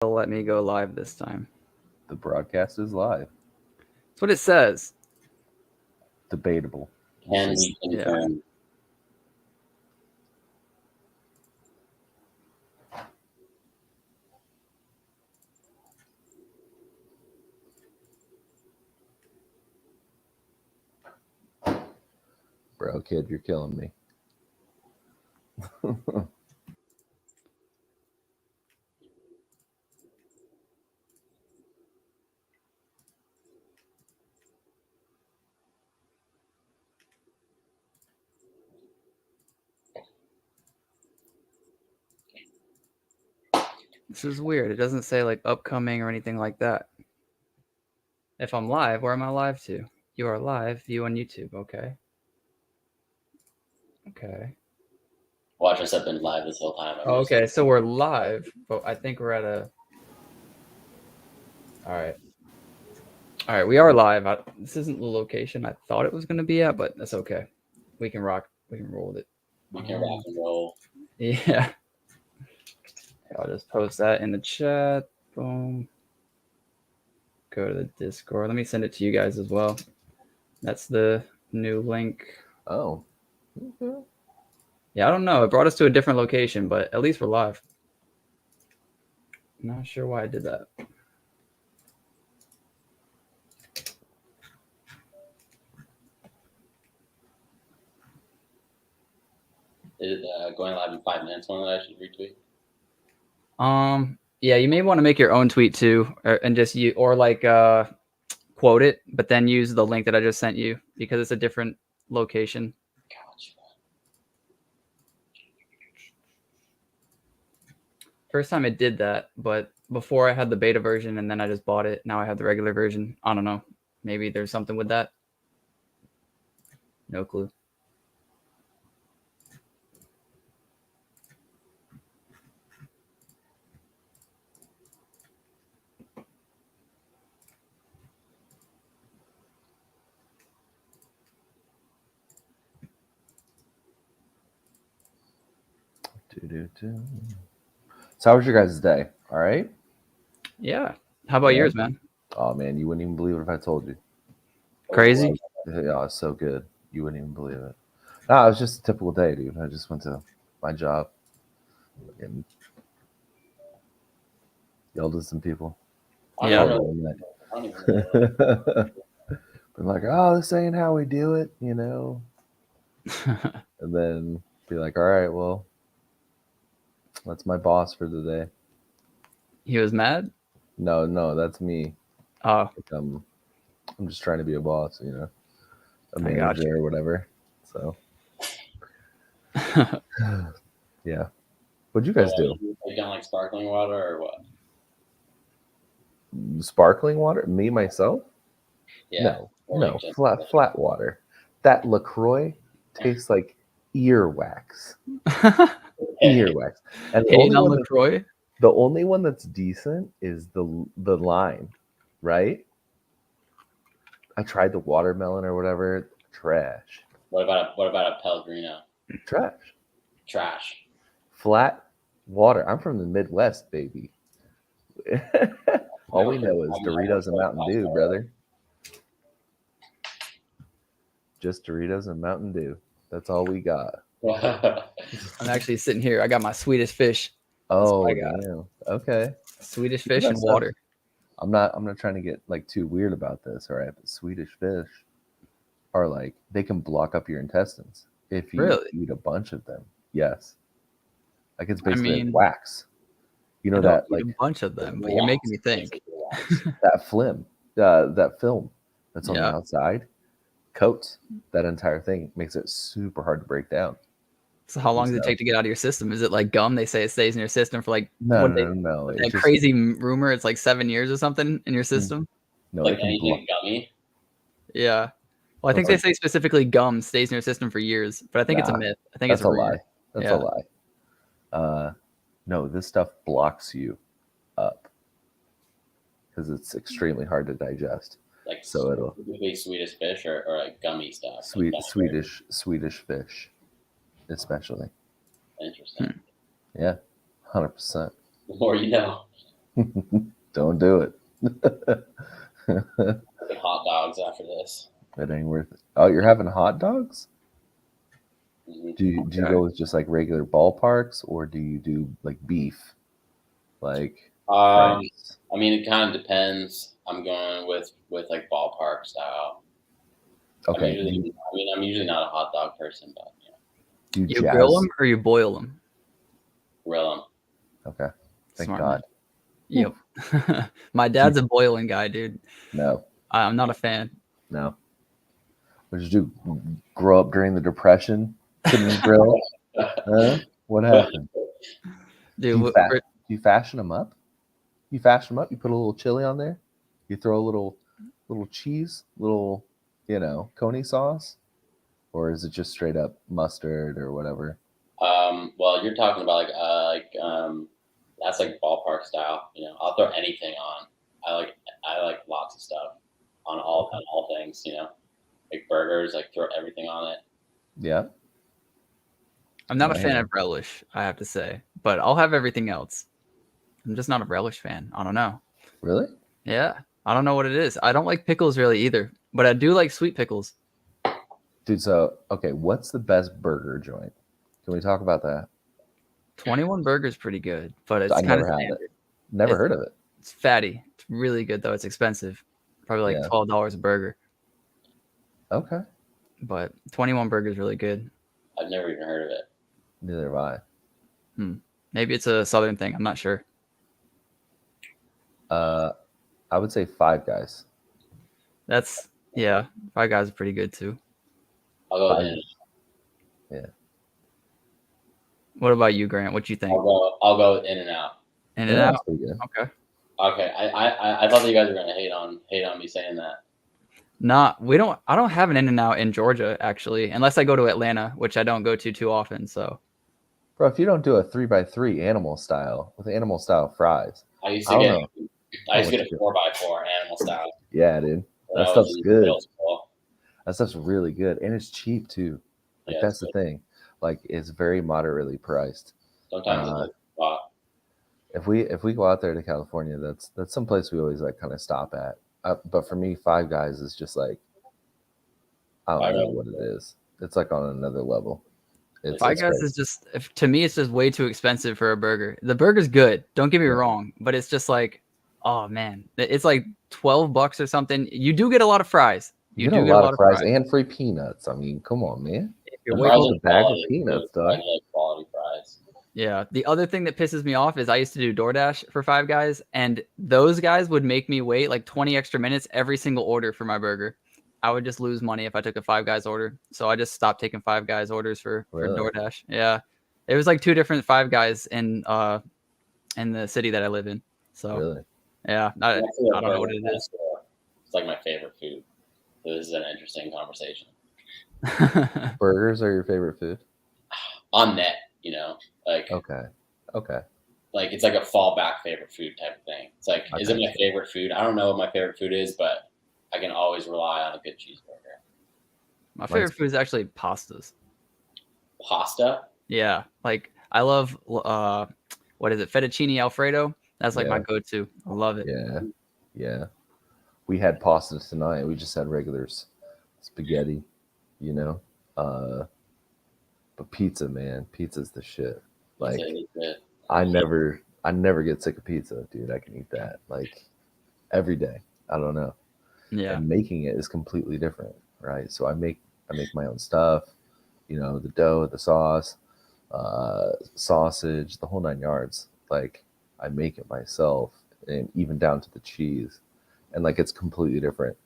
They'll let me go live this time. The broadcast is live. That's what it says. Debatable. Can we confirm? Bro, kid, you're killing me. This is weird. It doesn't say like upcoming or anything like that. If I'm live, where am I live to? You are live, view on YouTube. Okay. Okay. Watch us have been live this whole time. Oh, okay, so we're live, but I think we're at a... All right, we are live. This isn't the location I thought it was going to be at, but that's okay. We can rock. We can roll with it. We can rock and roll. Yeah. I'll just post that in the chat. Boom. Go to the Discord. Let me send it to you guys as well. That's the new link. Oh. Okay. Yeah, I don't know. It brought us to a different location, but at least we're live. Not sure why I did that. Is it going live in 5 minutes one that I should retweet? Yeah, you may want to make your own tweet too, and just quote it, but then use the link that I just sent you because it's a different location. Gotcha. First time it did that, but before I had the beta version and then I just bought it. Now I have the regular version. I don't know. Maybe there's something with that. No clue. So how was your guys' day? All right? Yeah. How about yours, man? Oh, man, you wouldn't even believe it if I told you. Crazy? Yeah, it's so good. You wouldn't even believe it. No, it was just a typical day, dude. I just went to my job and yelled at some people. Yeah. Been like, oh, this ain't how we do it, you know? And then be like, all right, well, that's my boss for the day. He was mad? No, that's me. Oh. Like, I'm just trying to be a boss, you know, a manager or whatever. So, yeah. What'd you guys do? You don't like sparkling water or what? Sparkling water? Me, myself? Yeah. No, flat water. That LaCroix tastes like earwax. Earwax. And the only one that's decent is the lime, right? I tried the watermelon or whatever. Trash. What about a Pellegrino? Trash. Flat water. I'm from the Midwest, baby. All we know is Doritos and Mountain Dew, brother. Just Doritos and Mountain Dew. That's all we got. I'm actually sitting here. I got my Swedish fish. Oh, damn. Okay. Swedish fish and water. I'm not trying to get like too weird about this, all right? But Swedish fish are like, they can block up your intestines if you eat a bunch of them. Yes. Like it's basically like wax. You know that like a bunch of them, but you're making me think. that film that's on the outside coats that entire thing, makes it super hard to break down. So how long does it take to get out of your system? Is it like gum? They say it stays in your system for like no. That crazy rumor, it's like 7 years or something in your system. No, like anything gummy. Yeah. Well, I think they say specifically gum stays in your system for years, but I think it's a myth. I think it's a lie. That's a lie. No, this stuff blocks you up because it's extremely hard to digest. Like so it'll Swedish fish or like gummy stuff. Swedish fish, especially. Interesting. Yeah, 100%. The more you know. Don't do it. Hot dogs after this. It ain't worth it. Oh, you're having hot dogs? Mm-hmm. Do you go with just like regular ballparks, or do you do like beef? Like fries? I mean, it kind of depends. I'm going with like ballpark style. Okay. I'm usually not a hot dog person, but do you grill them or you boil them? Grill them. Okay. Thank Smart God. Man. Yep. My dad's a boiling guy, dude. No. I'm not a fan. No. What did you do? Grow up during the Depression? Couldn't grill? What happened? Dude, do you fashion them up? You fashion them up. You put a little chili on there. You throw a little cheese, little coney sauce, or is it just straight up mustard or whatever? Well, you're talking about that's like ballpark style. I'll throw anything on. I like lots of stuff on all things. Like burgers, like throw everything on it. Yeah. I'm not a fan of relish, I have to say, but I'll have everything else. I'm just not a relish fan. I don't know. Really? Yeah. I don't know what it is. I don't like pickles really either, but I do like sweet pickles. Dude, so, okay, what's the best burger joint? Can we talk about that? 21 Burger's pretty good, but it's I kind of never had standard. it. Never heard of it. It's fatty. It's really good, though. It's expensive. Probably like $12 a burger. Okay. But 21 Burger's really good. I've never even heard of it. Neither have I. Maybe it's a southern thing. I'm not sure. I would say Five Guys. Five Guys are pretty good too. I'll go with In-N-Out. Yeah. What about you, Grant? What you think? I'll go with In-N-Out. In-N-Out? Okay. Okay. I thought that you guys were gonna hate on me saying that. Nah, I don't have an In-N-Out in Georgia actually, unless I go to Atlanta, which I don't go to too often. So, bro, if you don't do a 3x3 animal style with animal style fries, I used to get a 4x4 animal style. Yeah, dude, that stuff's good. That stuff's really good, and it's cheap too. Like that's the thing. Like it's very moderately priced. Sometimes if we go out there to California, that's some place we always like kind of stop at. But for me, Five Guys is just like I don't know what it is. It's like on another level. Five Guys is just to me, it's just way too expensive for a burger. The burger's good, don't get me wrong, but it's just like, oh man, it's like $12 or something. You do get a lot of fries. You get a lot of fries and free peanuts. I mean, come on, man. You're waiting a bag of peanuts, dog. Quality fries. Yeah. The other thing that pisses me off is I used to do DoorDash for Five Guys, and those guys would make me wait like 20 extra minutes every single order for my burger. I would just lose money if I took a Five Guys order. So I just stopped taking Five Guys orders for DoorDash. Yeah. It was like 2 different Five Guys in the city that I live in. So yeah, I don't know what it is. It's like my favorite food. So this is an interesting conversation. Burgers are your favorite food? On net, like okay. Like it's like a fallback favorite food type of thing. It's like, is it my favorite food? I don't know what my favorite food is, but I can always rely on a good cheeseburger. My favorite food is actually pastas. Pasta? Yeah, like I love what is it? Fettuccine Alfredo. That's like my go-to. I love it. Yeah. We had pasta tonight. We just had regular spaghetti, but pizza, man, pizza's the shit. Like I never get sick of pizza, dude. I can eat that like every day. I don't know. Yeah. And making it is completely different, right? So I make my own stuff, the dough, the sauce, sausage, the whole 9 yards. Like I make it myself, and even down to the cheese. And like it's completely different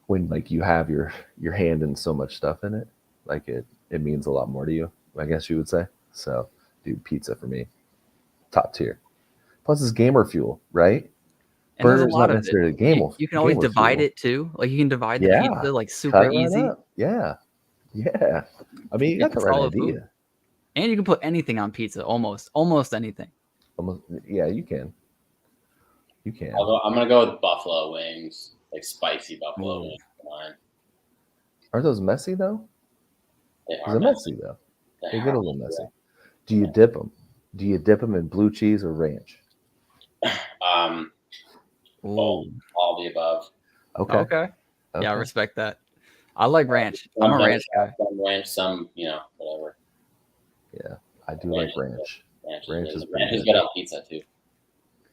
when like you have your hand in so much stuff in it. Like it means a lot more to you, I guess you would say. So, dude, pizza for me, top tier. Plus, it's gamer fuel, right? And burger's not necessarily gamer. You can always divide it too. Like you can divide the pizza like super easy. Yeah. I mean, you got the right idea. Food. And you can put anything on pizza, almost anything. Yeah, you can. I'm gonna go with buffalo wings, like spicy buffalo wings. Are those messy though? They're messy though. They get a little messy. Do you dip them? Do you dip them in blue cheese or ranch? All the above. Okay. Yeah, I respect that. I like ranch. I'm a ranch guy. Some ranch, some, whatever. Yeah, I do like ranch. Ranch is good on pizza too.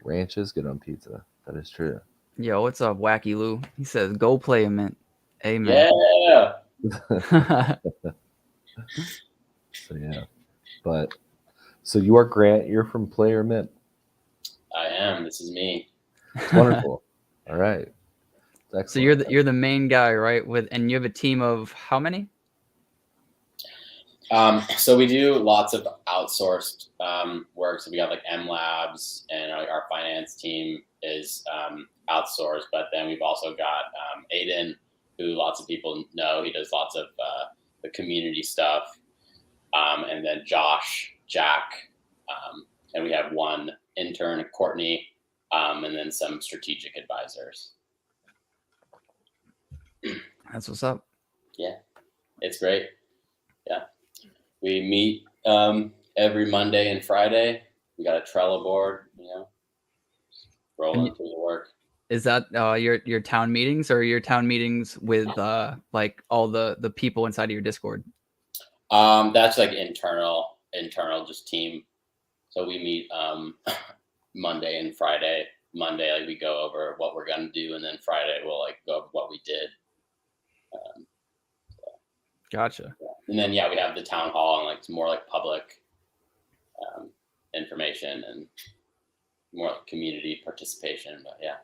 Ranch is good on pizza. That is true. Yo, what's up, Wacky Lou? He says, "Go Playermint." Amen. Yeah. So yeah, but so you are Grant. You're from Playermint. I am. This is me. It's wonderful. All right. So you're the main guy, right? And you have a team of how many? So we do lots of outsourced work. So we got like M Labs, and our finance team is outsourced. But then we've also got Aiden, who lots of people know. He does lots of the community stuff. And then Josh, Jack, and we have one intern, Courtney, and then some strategic advisors. That's what's up. Yeah, it's great. Yeah, we meet every Monday and Friday. We got a Trello board, rolling through the work. Is that your town meetings, or your town meetings with like all the people inside of your Discord? That's like internal, just team. So we meet Monday and Friday. Monday, like we go over what we're gonna do, and then Friday we'll like go over what we did. Gotcha. And then we have the town hall and like more like public information and more like community participation. But yeah.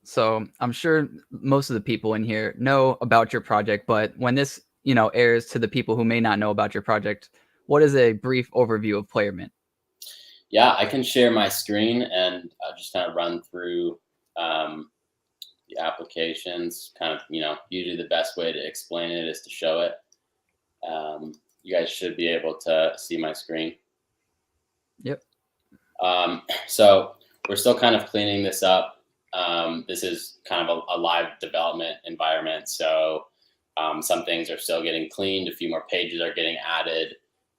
So I'm sure most of the people in here know about your project, but when this airs to the people who may not know about your project, what is a brief overview of Playermint? Yeah, I can share my screen and just kind of run through the applications. Kind of, usually the best way to explain it is to show it. You guys should be able to see my screen. Yep. So we're still kind of cleaning this up. This is kind of a live development environment. So some things are still getting cleaned. A few more pages are getting added.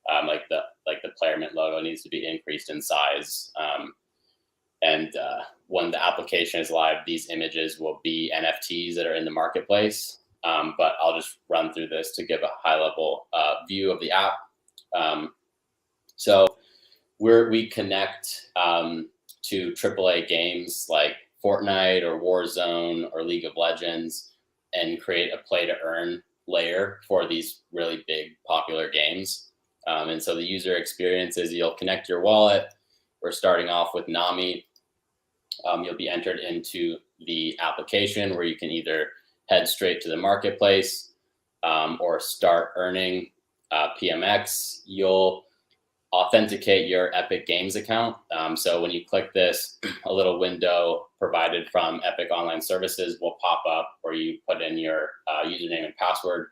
Like the Playermint logo needs to be increased in size. And when the application is live, these images will be NFTs that are in the marketplace. But I'll just run through this to give a high level view of the app. So we connect to AAA games like Fortnite or Warzone or League of Legends and create a play to earn layer for these really big popular games. And so the user experience is you'll connect your wallet. We're starting off with Nami. You'll be entered into the application where you can either head straight to the marketplace or start earning PMX. You'll authenticate your Epic Games account. So when you click this, a little window provided from Epic Online Services will pop up where you put in your username and password,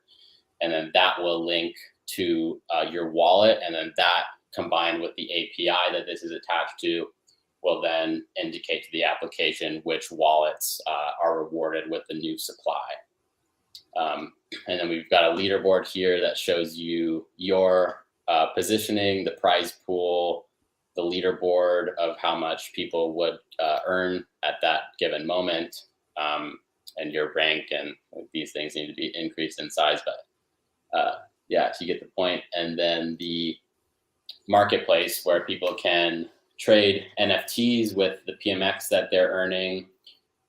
and then that will link to your wallet, and then that combined with the API that this is attached to will then indicate to the application which wallets are rewarded with the new supply. And then we've got a leaderboard here that shows you your positioning, the prize pool, the leaderboard of how much people would earn at that given moment, and your rank, and these things need to be increased in size, but yeah, so you get the point. And then the marketplace where people can trade NFTs with the PMX that they're earning.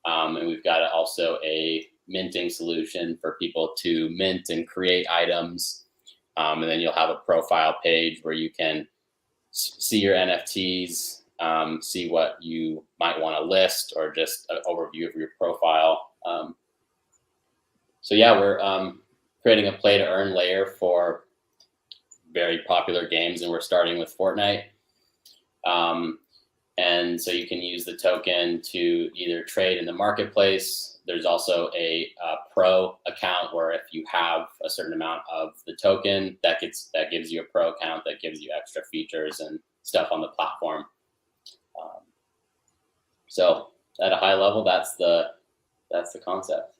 And we've got also a minting solution for people to mint and create items. And then you'll have a profile page where you can see your NFTs, see what you might want to list, or just an overview of your profile. So yeah, we're creating a play to earn layer for very popular games, and we're starting with Fortnite. And so you can use the token to either trade in the marketplace. There's also a pro account where if you have a certain amount of the token, that gives you a pro account that gives you extra features and stuff on the platform. So at a high level, that's the concept.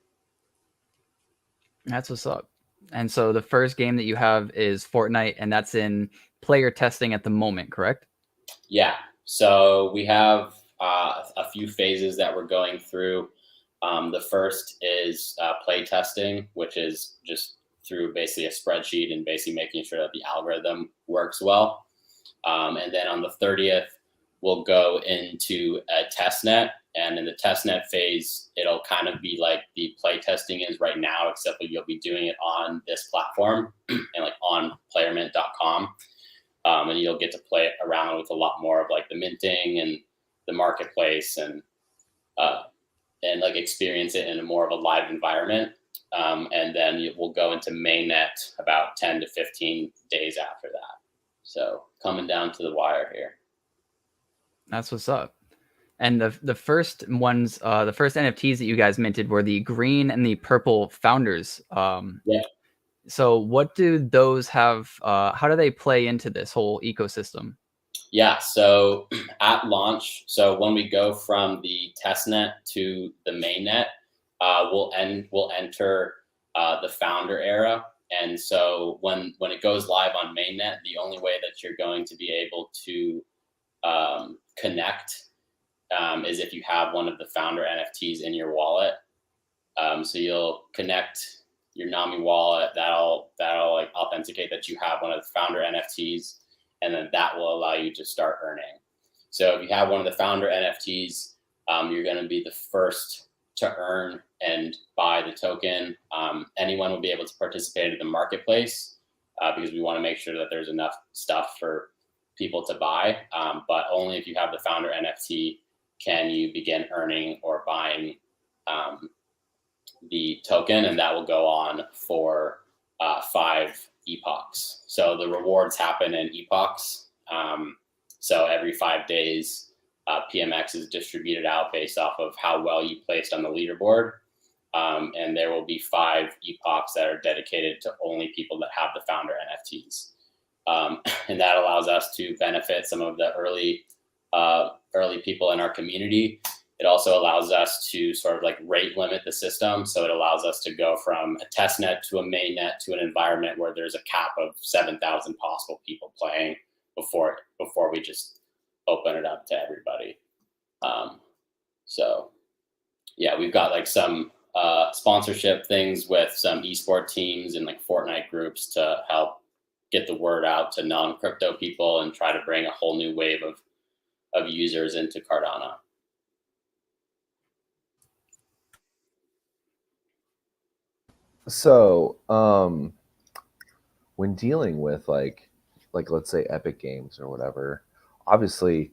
That's what's up. And so the first game that you have is Fortnite, and that's in player testing at the moment, correct? Yeah. So we have a few phases that we're going through. The first is play testing, which is just through basically a spreadsheet and basically making sure that the algorithm works well. And then on the 30th, we'll go into a test net. And in the test net phase, it'll kind of be like the play testing is right now, except that you'll be doing it on this platform and like on playermint.com. And you'll get to play around with a lot more of like the minting and the marketplace and like experience it in a more of a live environment. And then we'll go into mainnet about 10 to 15 days after that. So coming down to the wire here. That's what's up. And the first ones, the first NFTs that you guys minted were the green and the purple founders. Yeah. So what do those have? How do they play into this whole ecosystem? Yeah. So at launch, so when we go from the testnet to the mainnet, we'll enter the founder era. And so when it goes live on mainnet, the only way that you're going to be able to connect is if you have one of the founder NFTs in your wallet. So you'll connect your Nami wallet. That'll like authenticate that you have one of the founder NFTs, and then that will allow you to start earning. So if you have one of the founder NFTs, you're going to be the first to earn and buy the token. Anyone will be able to participate in the marketplace because we want to make sure that there's enough stuff for people to buy, but only if you have the founder NFT can you begin earning or buying the token, and that will go on for 5 epochs. So the rewards happen in epochs. So every 5 days, PMX is distributed out based off of how well you placed on the leaderboard. And there will be 5 epochs that are dedicated to only people that have the founder NFTs. And that allows us to benefit some of the early people in our community. It also allows us to sort of like rate limit the system. So it allows us to go from a test net to a main net to an environment where there's a cap of 7,000 possible people playing before we just open it up to everybody. So yeah, we've got like some sponsorship things with some esport teams and like Fortnite groups to help get the word out to non-crypto people and try to bring a whole new wave of users into Cardano. So, when dealing with like let's say Epic Games or whatever, obviously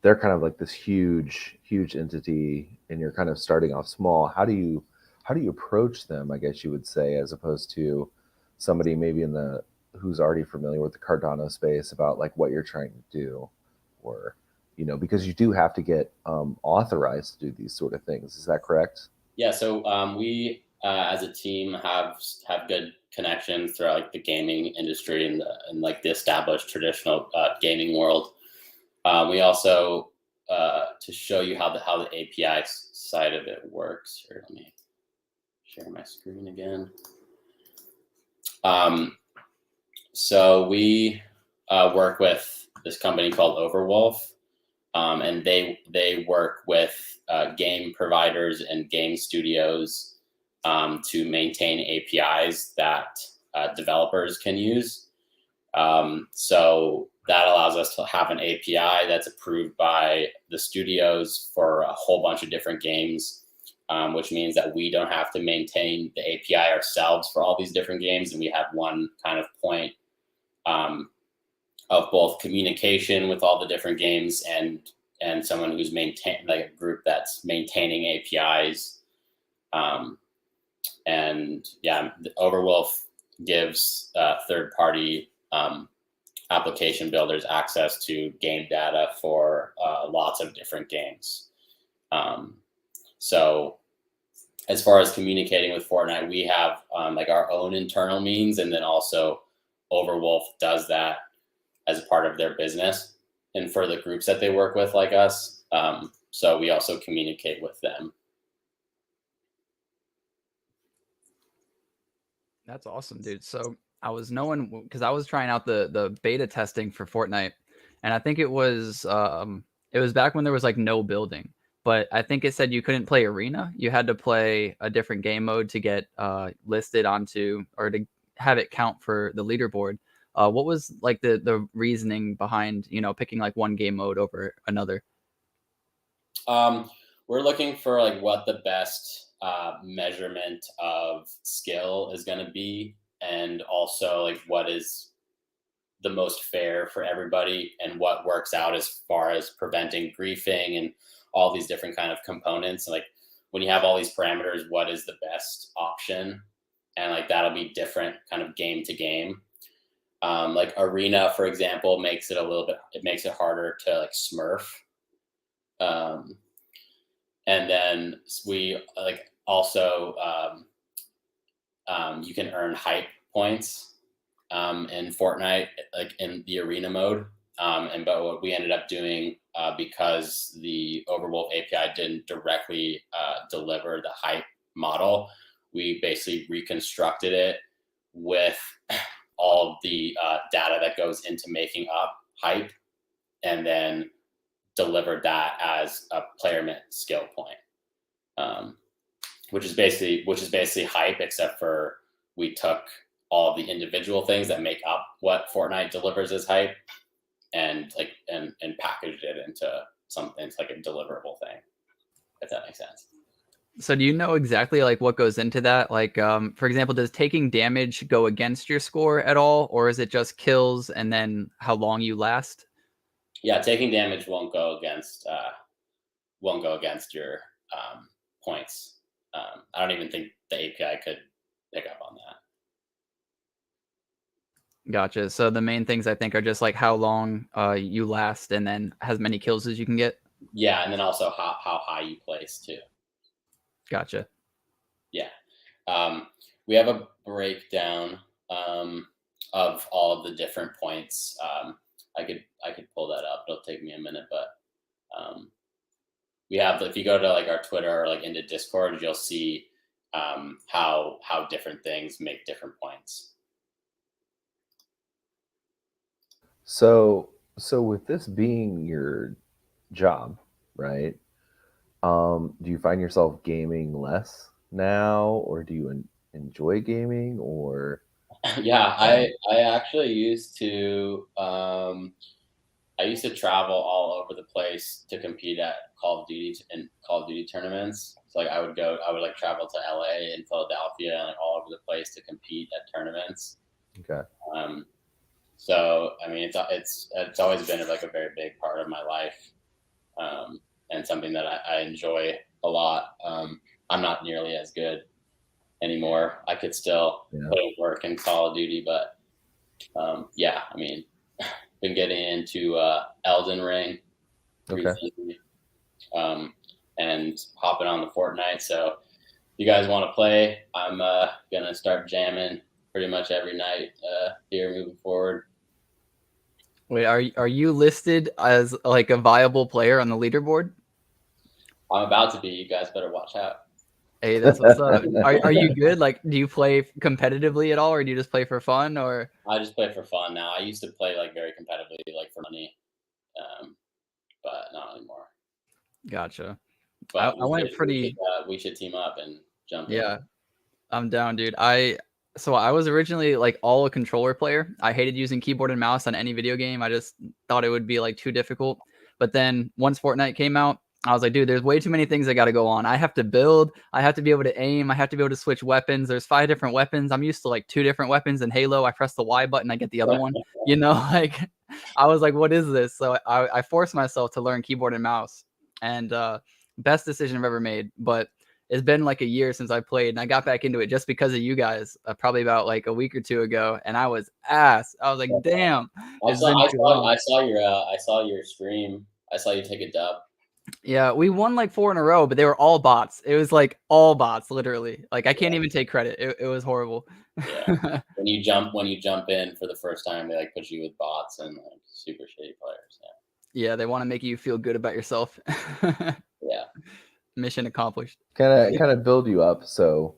they're kind of like this huge entity, and you're kind of starting off small. How do you approach them, I guess you would say, as opposed to somebody maybe who's already familiar with the Cardano space about like what you're trying to do, or because you do have to get authorized to do these sort of things. Is that correct? Yeah. So we as a team have good connections throughout like the gaming industry and like the established traditional gaming world. We also to show you how the API side of it works. Here, let me share my screen again. So we work with this company called Overwolf, and they work with game providers and game studios to maintain APIs that developers can use. So that allows us to have an API that's approved by the studios for a whole bunch of different games, which means that we don't have to maintain the API ourselves for all these different games, and we have one kind of point of both communication with all the different games and someone who's maintain like a group that's maintaining APIs. And yeah, Overwolf gives third-party application builders access to game data for lots of different games. So as far as communicating with Fortnite, we have like our own internal means, and then also Overwolf does that as a part of their business and for the groups that they work with like us. So we also communicate with them. That's awesome, dude. So I was knowing because I was trying out the beta testing for Fortnite, and I think it was It was back when there was like no building, but I think it said you couldn't play arena. You had to play a different game mode to get listed onto, or to have it count for the leaderboard. What was like the reasoning behind, you know, picking like one game mode over another? We're looking for like what the best measurement of skill is going to be, and also like what is the most fair for everybody, and what works out as far as preventing griefing and all these different kind of components. Like when you have all these parameters, what is the best option? And like that'll be different kind of game to game. Like arena, for example, makes it harder to like smurf. And then we like also you can earn hype points in Fortnite, like in the arena mode. But what we ended up doing, because the Overwolf API didn't directly deliver the hype model, we basically reconstructed it with all of the data that goes into making up hype, and then delivered that as a Playermint skill point, which is basically hype, except for we took all of the individual things that make up what Fortnite delivers as hype, and packaged it into something. It's like a deliverable thing, if that makes sense. So do you know exactly like what goes into that? Like, for example, does taking damage go against your score at all, or is it just kills and then how long you last? Yeah, taking damage won't go against your points. I don't even think the API could pick up on that. Gotcha. So the main things I think are just like how long you last, and then as many kills as you can get. Yeah, and then also how high you place too. Gotcha. Yeah. We have a breakdown of all of the different points. I could pull that up. It'll take me a minute, but we have, if you go to like our Twitter or like into Discord, you'll see how different things make different points. So with this being your job, right? Do you find yourself gaming less now, or do you enjoy gaming, or? Yeah, I actually used to travel all over the place to compete at Call of Duty tournaments. So like I would like travel to LA and Philadelphia and like all over the place to compete at tournaments. Okay. So I mean, it's always been like a very big part of my life, and something that I enjoy a lot. I'm not nearly as good anymore. I could still put in work in Call of Duty, but yeah, I mean, been getting into Elden Ring recently, and hopping on the Fortnite. So if you guys want to play, I'm gonna start jamming pretty much every night here moving forward. Wait, are you listed as like a viable player on the leaderboard? I'm about to be. You guys better watch out. Hey, that's what's up. Are you good? Like, do you play competitively at all, or do you just play for fun? Or I just play for fun now. I used to play like very competitively, like for money, but not anymore. Gotcha. But I went pretty. We should team up and jump in. Yeah, I'm down, dude. So I was originally like all a controller player. I hated using keyboard and mouse on any video game. I just thought it would be like too difficult. But then once Fortnite came out, I was like, dude, there's way too many things I got to go on. I have to build. I have to be able to aim. I have to be able to switch weapons. There's 5 different weapons. I'm used to like 2 different weapons in Halo. I press the Y button, I get the other one. You know, like I was like, what is this? So I forced myself to learn keyboard and mouse, and best decision I've ever made. But it's been like a year since I played, and I got back into it just because of you guys, probably about like a week or 2 ago, and I was ass. I was like, damn. I saw your stream. I saw you take a dub. Yeah, we won like 4 in a row, but they were all bots. It was like all bots, literally. Like I can't even take credit. It was horrible. Yeah. when you jump in for the first time, they like put you with bots and like super shitty players. Yeah, they want to make you feel good about yourself. Yeah. Mission accomplished. Kind of build you up so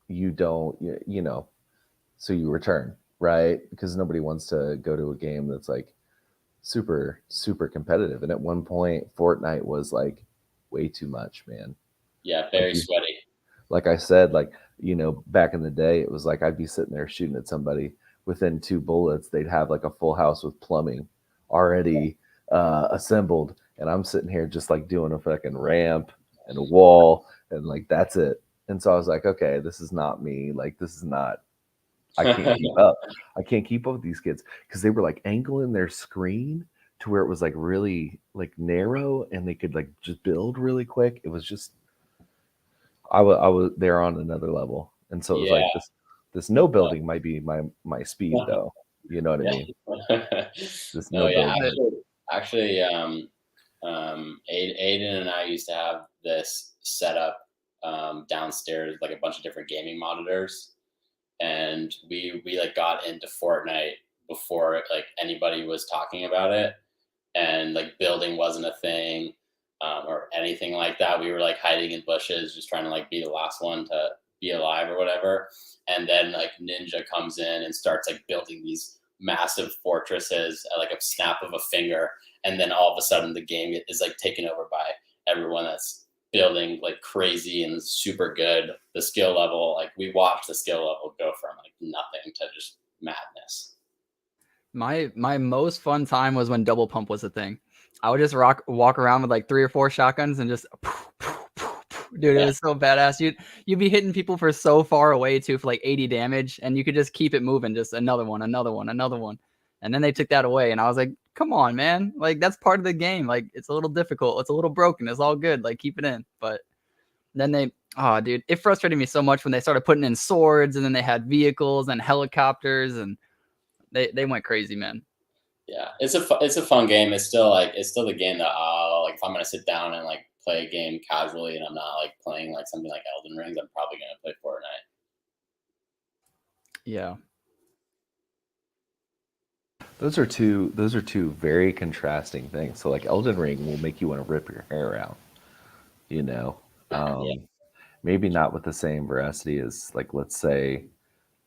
you don't, so you return, right? Because nobody wants to go to a game that's like super competitive. And at one point, Fortnite was like way too much, man. Yeah, very sweaty. Like I said, like, you know, back in the day, it was like I'd be sitting there shooting at somebody. Within 2 bullets, they'd have like a full house with plumbing already assembled, and I'm sitting here just like doing a fucking ramp and a wall, and like that's it. And so I was like, okay, this is not me. Like, this is not. I can't keep up. I can't keep up with these kids because they were like angling their screen to where it was like really like narrow, and they could like just build really quick. It was just I was there on another level, and so it was like this no building might be my speed though. You know what I mean? This no, yeah, building. actually, Aiden and I used to have this set up downstairs, like a bunch of different gaming monitors, and we like got into Fortnite before like anybody was talking about it, and like building wasn't a thing. Or anything like that. We were like hiding in bushes, just trying to like be the last one to be alive or whatever. And then like Ninja comes in and starts like building these massive fortresses at like a snap of a finger. And then all of a sudden the game is like taken over by everyone that's building like crazy and super good. The skill level, like we watched the skill level go from like nothing to just madness. My most fun time was when double pump was a thing. I would just walk around with like 3 or 4 shotguns and just dude, it was so badass. You'd be hitting people for so far away too for like 80 damage, and you could just keep it moving, just another one. And then they took that away, and I was like, come on, man. Like, that's part of the game. Like, it's a little difficult. It's a little broken. It's all good. Like, keep it in. But then dude, it frustrated me so much when they started putting in swords, and then they had vehicles and helicopters, and they went crazy, man. Yeah, it's a fun game. It's still the game that like if I'm gonna sit down and like play a game casually and I'm not like playing like something like Elden Rings, I'm probably gonna play Fortnite. Yeah. Those are two very contrasting things. So like Elden Ring will make you want to rip your hair out, you know. Maybe not with the same veracity as like let's say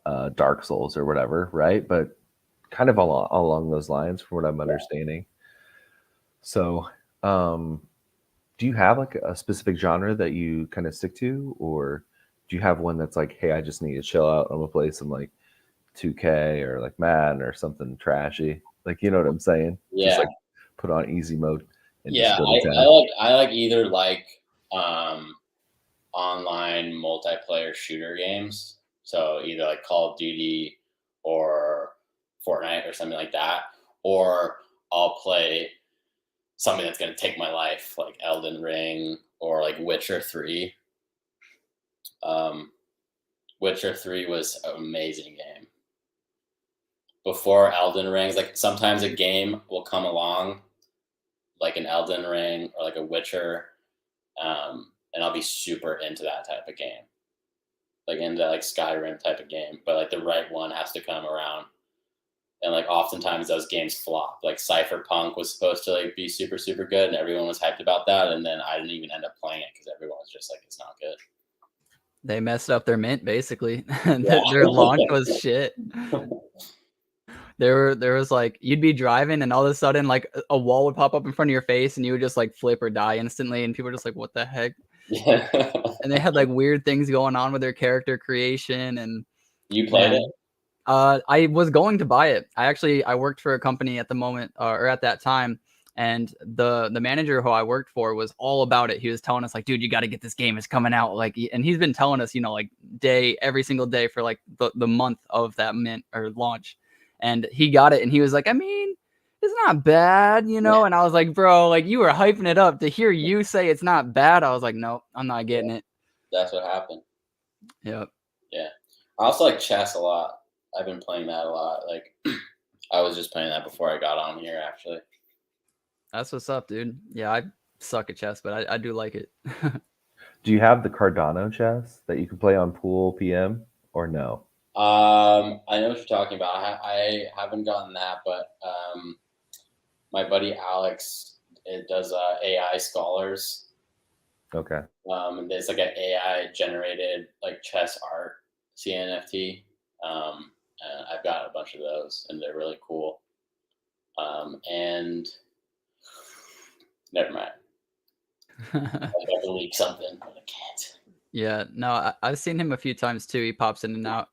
Dark Souls or whatever, right? But kind of along those lines from what I'm understanding. So do you have like a specific genre that you kind of stick to, or do you have one that's like, hey, I just need to chill out, I'm gonna play some like 2K or like Madden or something trashy, like, you know what I'm saying? Yeah. Just like put on easy mode and Yeah, just go to town. I like either like online multiplayer shooter games. So either like Call of Duty or Fortnite or something like that, or I'll play something that's going to take my life, like Elden Ring or like Witcher 3. Witcher 3 was an amazing game. Before Elden Rings, like sometimes a game will come along, like an Elden Ring or like a Witcher, and I'll be super into that type of game, like into like Skyrim type of game. But like the right one has to come around, and like oftentimes those games flop. Like Cypherpunk was supposed to like be super good, and everyone was hyped about that, and then I didn't even end up playing it because everyone was just like, it's not good. They messed up their mint basically. Their launch was shit. There was like you'd be driving and all of a sudden like a wall would pop up in front of your face and you would just like flip or die instantly, and people were just like, what the heck? Yeah. And they had like weird things going on with their character creation. And you played it? I was going to buy it. I worked for a company at the moment or at that time, and the manager who I worked for was all about it. He was telling us like, dude, you got to get this game. It's coming out. Like, and he's been telling us, like every single day for like the month of that mint or launch. And he got it, and he was like, I mean, it's not bad, Yeah. And I was like, bro, like you were hyping it up. To hear you say it's not bad, I was like, no, I'm not getting it. That's what happened. Yep. Yeah. I also like chess a lot. I've been playing that a lot. Like, I was just playing that before I got on here, actually. That's what's up, dude. Yeah, I suck at chess, but I do like it. Do you have the Cardano chess that you can play on Pool PM or no? I know what you're talking about. I haven't gotten that, but my buddy Alex does AI scholars. Okay. And there's like an AI generated like chess art CNFT. And I've got a bunch of those, and they're really cool. And never mind. I have to leak something, but I can't. Yeah, no, I've seen him a few times too. He pops in and out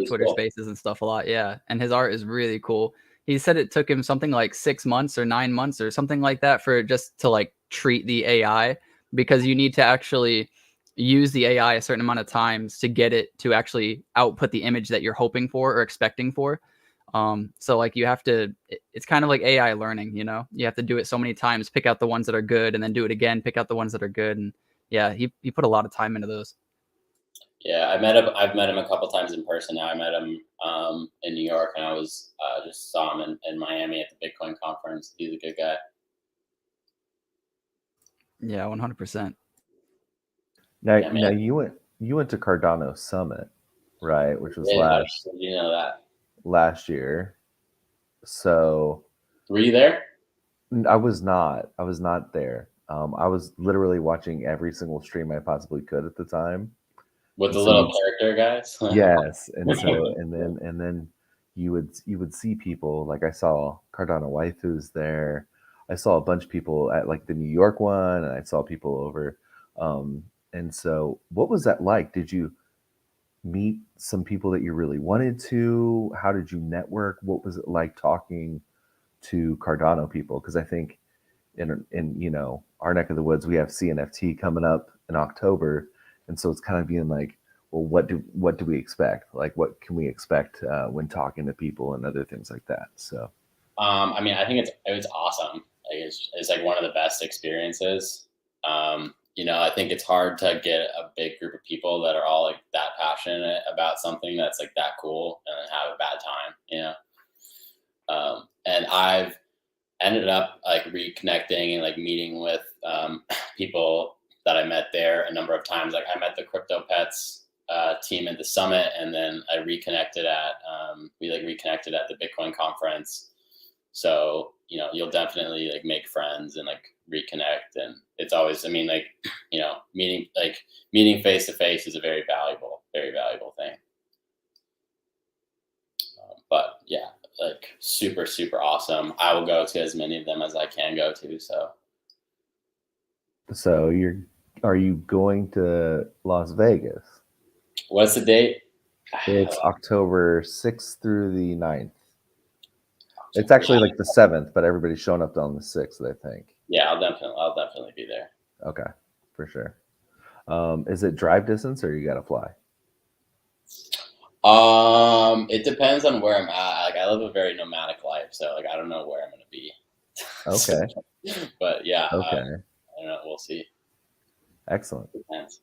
Twitter Cool. Spaces and stuff a lot. Yeah, and his art is really cool. He said it took him something like 6 months or 9 months or something like that for just to like treat the AI, because you need to actually use the AI a certain amount of times to get it to actually output the image that you're hoping for or expecting for. So like you have to, it's kind of like AI learning, you know, you have to do it so many times, pick out the ones that are good, and then do it again, pick out the ones that are good. And yeah, he put a lot of time into those. Yeah, I met him. I've met him a couple times in person now. I met him in New York, and I was just saw him in Miami at the Bitcoin conference. He's a good guy. Yeah, 100%. Now, Yeah, now man. you went to Cardano Summit, right? Which was Yeah, you know that. last year. So Were you there? I was not. I was not there. I was literally watching every single stream I possibly could at the time. With the So little character guys? yes, and then you would see people like I saw Cardano waifus there. I saw a bunch of people at like the New York one, and I saw people over. And so, what was that like? Did you meet some people that you really wanted to? How did you network? What was it like talking to Cardano people? Because I think in our neck of the woods, we have CNFT coming up in October, and so it's kind of being like, well, what do we expect? Like, what can we expect when talking to people and other things like that? So, I mean, I think it was awesome. Like it's like one of the best experiences. I think it's hard to get a big group of people that are all like that passionate about something that's like that cool and have a bad time. And I've ended up like reconnecting and like meeting with people that I met there a number of times. Like I met the Crypto Pets team at the summit, and then I reconnected at reconnected at the Bitcoin conference. So you'll definitely like make friends and like reconnect, and it's always, I mean, like meeting face to face is a very valuable thing. But yeah, like super super awesome. I will go to as many of them as I can go to. so are you going to Las Vegas? What's the date? It's October 6th through the 9th. It's actually like the 7th, but everybody's showing up on the 6th, I think. Yeah, I'll definitely be there. Okay, for sure. Is it drive distance or you got to fly? It depends on where I'm at. Like I live a very nomadic life, so like I don't know where I'm gonna be. Okay. But yeah, Okay. I don't know. We'll see. Excellent. Depends.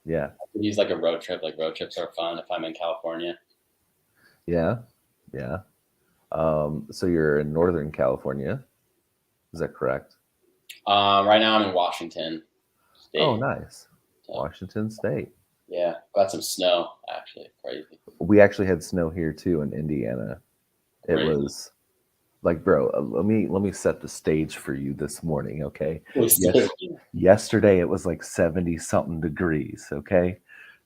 Yeah. I could use like a road trip. Like road trips are fun if I'm in California. Yeah. Yeah. So you're in Northern California. Is that correct? Right now I'm in Washington State. Oh, nice. So, Washington State. Yeah, got some snow actually. Crazy. We actually had snow here too in Indiana. It was like, bro, let me set the stage for you this morning, okay? Yesterday it was like 70 something degrees, okay?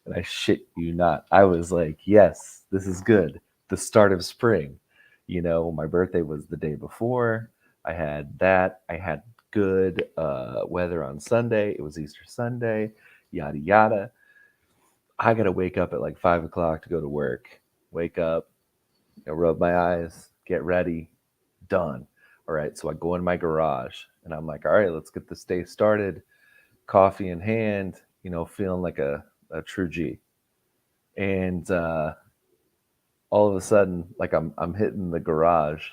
And I shit you not. I was like, yes, this is good. The start of spring. My birthday was the day before. I had that. I had good weather on Sunday. It was Easter Sunday, yada yada. I gotta wake up at like 5 o'clock to go to work. Wake up, rub my eyes, get ready, done. All right, so I go in my garage and I'm like, all right, let's get this day started. Coffee in hand, feeling like a true G. And all of a sudden, like I'm hitting the garage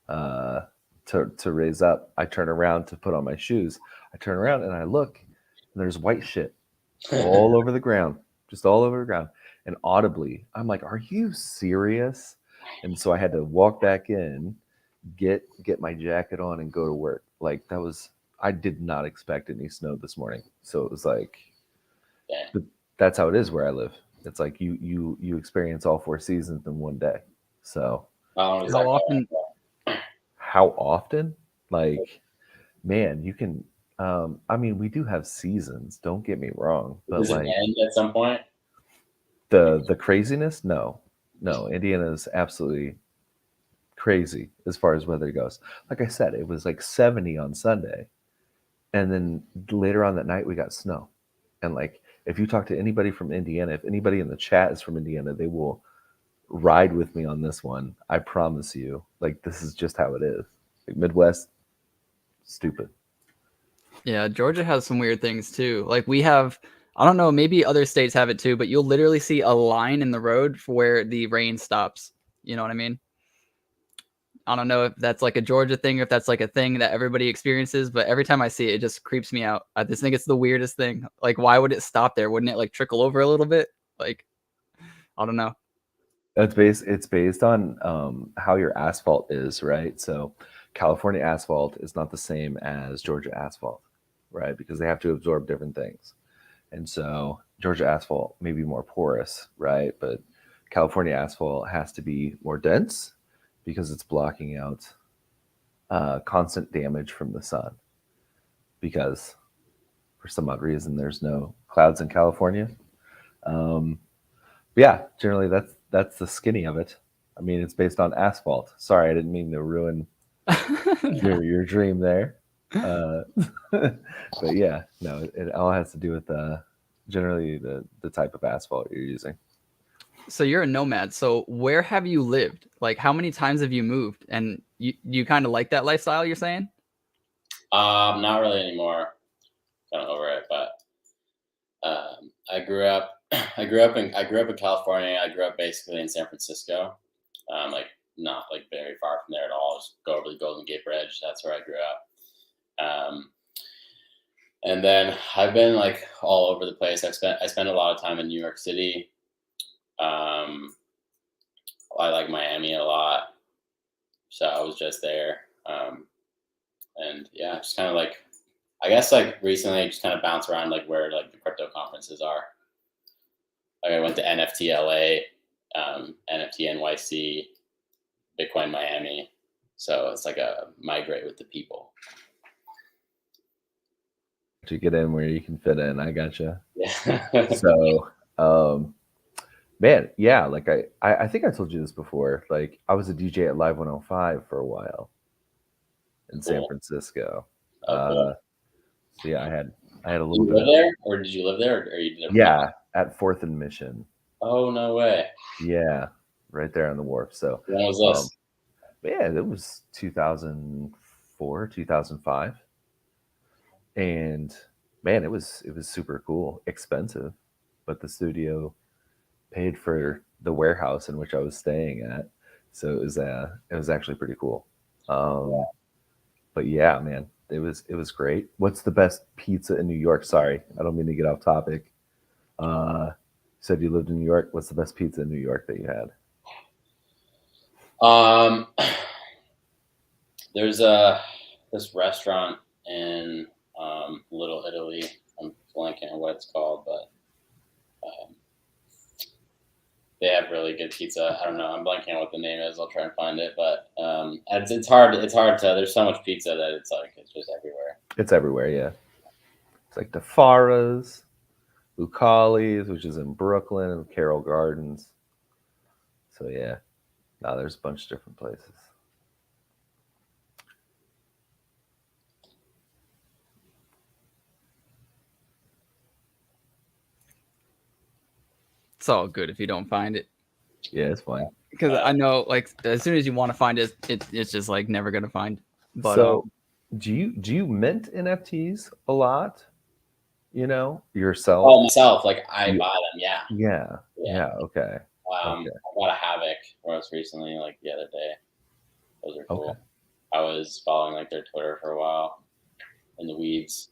to raise up. I turn around to put on my shoes. I turn around and I look, and there's white shit all over the ground, just all over the ground. And audibly, I'm like, "Are you serious?" And so I had to walk back in, get my jacket on, and go to work. Like I did not expect any snow this morning. So it was like, but that's how it is where I live. It's like you experience all 4 seasons in one day. So how often? Like, man, you can. I mean, we do have seasons. Don't get me wrong, but does it end at some point? The craziness? No. Indiana is absolutely crazy as far as weather goes. Like I said, it was like 70 on Sunday. And then later on that night, we got snow. And like, if you talk to anybody from Indiana, if anybody in the chat is from Indiana, they will ride with me on this one. I promise you. Like, this is just how it is. Like, Midwest, stupid. Yeah, Georgia has some weird things too. Like we have, I don't know, maybe other states have it too, but you'll literally see a line in the road for where the rain stops. You know what I mean? I don't know if that's like a Georgia thing or if that's like a thing that everybody experiences, but every time I see it, it just creeps me out. I just think it's the weirdest thing. Like, why would it stop there? Wouldn't it like trickle over a little bit? Like, I don't know. It's based on how your asphalt is, right? So California asphalt is not the same as Georgia asphalt, right? Because they have to absorb different things. And so Georgia asphalt may be more porous, right? But California asphalt has to be more dense because it's blocking out constant damage from the sun. Because for some odd reason, there's no clouds in California. Yeah, generally that's the skinny of it. I mean, it's based on asphalt. Sorry, I didn't mean to ruin your dream there. But yeah, no, it all has to do with generally the type of asphalt you're using. So you're a nomad. So where have you lived? Like, how many times have you moved? And you kind of like that lifestyle, you're saying? Not really anymore. Kind of over it, but I grew up in California. I grew up basically in San Francisco, like not like very far from there at all. Just go over the Golden Gate Bridge. That's where I grew up. And then I've been like all over the place. I spent a lot of time in New York City. I like Miami a lot, so I was just there. And yeah, just kind of like, I guess like recently just kind of bounce around like where like the crypto conferences are. Like I went to NFT LA, NFT NYC, Bitcoin Miami. So it's like a migrate with the people. To get in where you can fit in, I gotcha. Yeah. So, man, yeah, like I think I told you this before. Like I was a DJ at Live 105 for a while in San Francisco. Cool. So yeah, I had a little bit. Did you live there, or did you live there, or you did? Yeah, at 4th and Mission. Oh no way! Yeah, right there on the wharf. So when was this? Yeah, it was 2004, 2005, and man, it was super cool. Expensive, but the studio paid for the warehouse in which I was staying at, so it was actually pretty cool. But yeah, man, it was great. What's the best pizza in New York? Sorry, I don't mean to get off topic. You said you lived in New York. What's the best pizza in New York that you had? There's this restaurant in Little Italy. I'm blanking on what it's called, but they have really good pizza. I don't know. I'm blanking on what the name is. I'll try and find it, but it's hard. It's hard to. There's so much pizza that it's just everywhere. It's everywhere, yeah. It's like the Farah's, Lucali's, which is in Brooklyn, and Carroll Gardens. So yeah, now there's a bunch of different places. It's all good if you don't find it. Yeah, it's fine. Because I know, like, as soon as you want to find it, it's just like never gonna find. But so, do you mint NFTs a lot? You know, yourself? Oh, myself. Like I buy them. Yeah. Okay. I got a Havoc most recently, like the other day. Those are cool. Okay. I was following like their Twitter for a while in the weeds.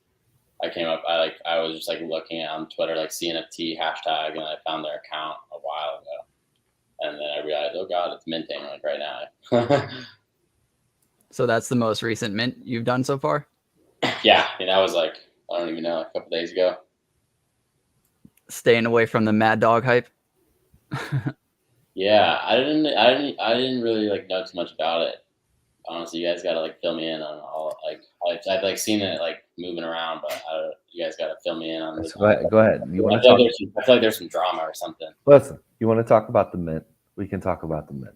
I was just like looking on Twitter, like CNFT hashtag, and I found their account a while ago. And then I realized, oh God, it's minting like right now. So that's the most recent mint you've done so far? Yeah. I mean, that was like, I don't even know, a couple days ago. Staying away from the Mad Dog hype. Yeah, I didn't really like know too much about it. Honestly, you guys got to like fill me in on all I've like seen it like moving around, but you guys got to fill me in on this. Go ahead. You want to talk? I feel like there's some drama or something. Listen, you want to talk about the mint? We can talk about the mint.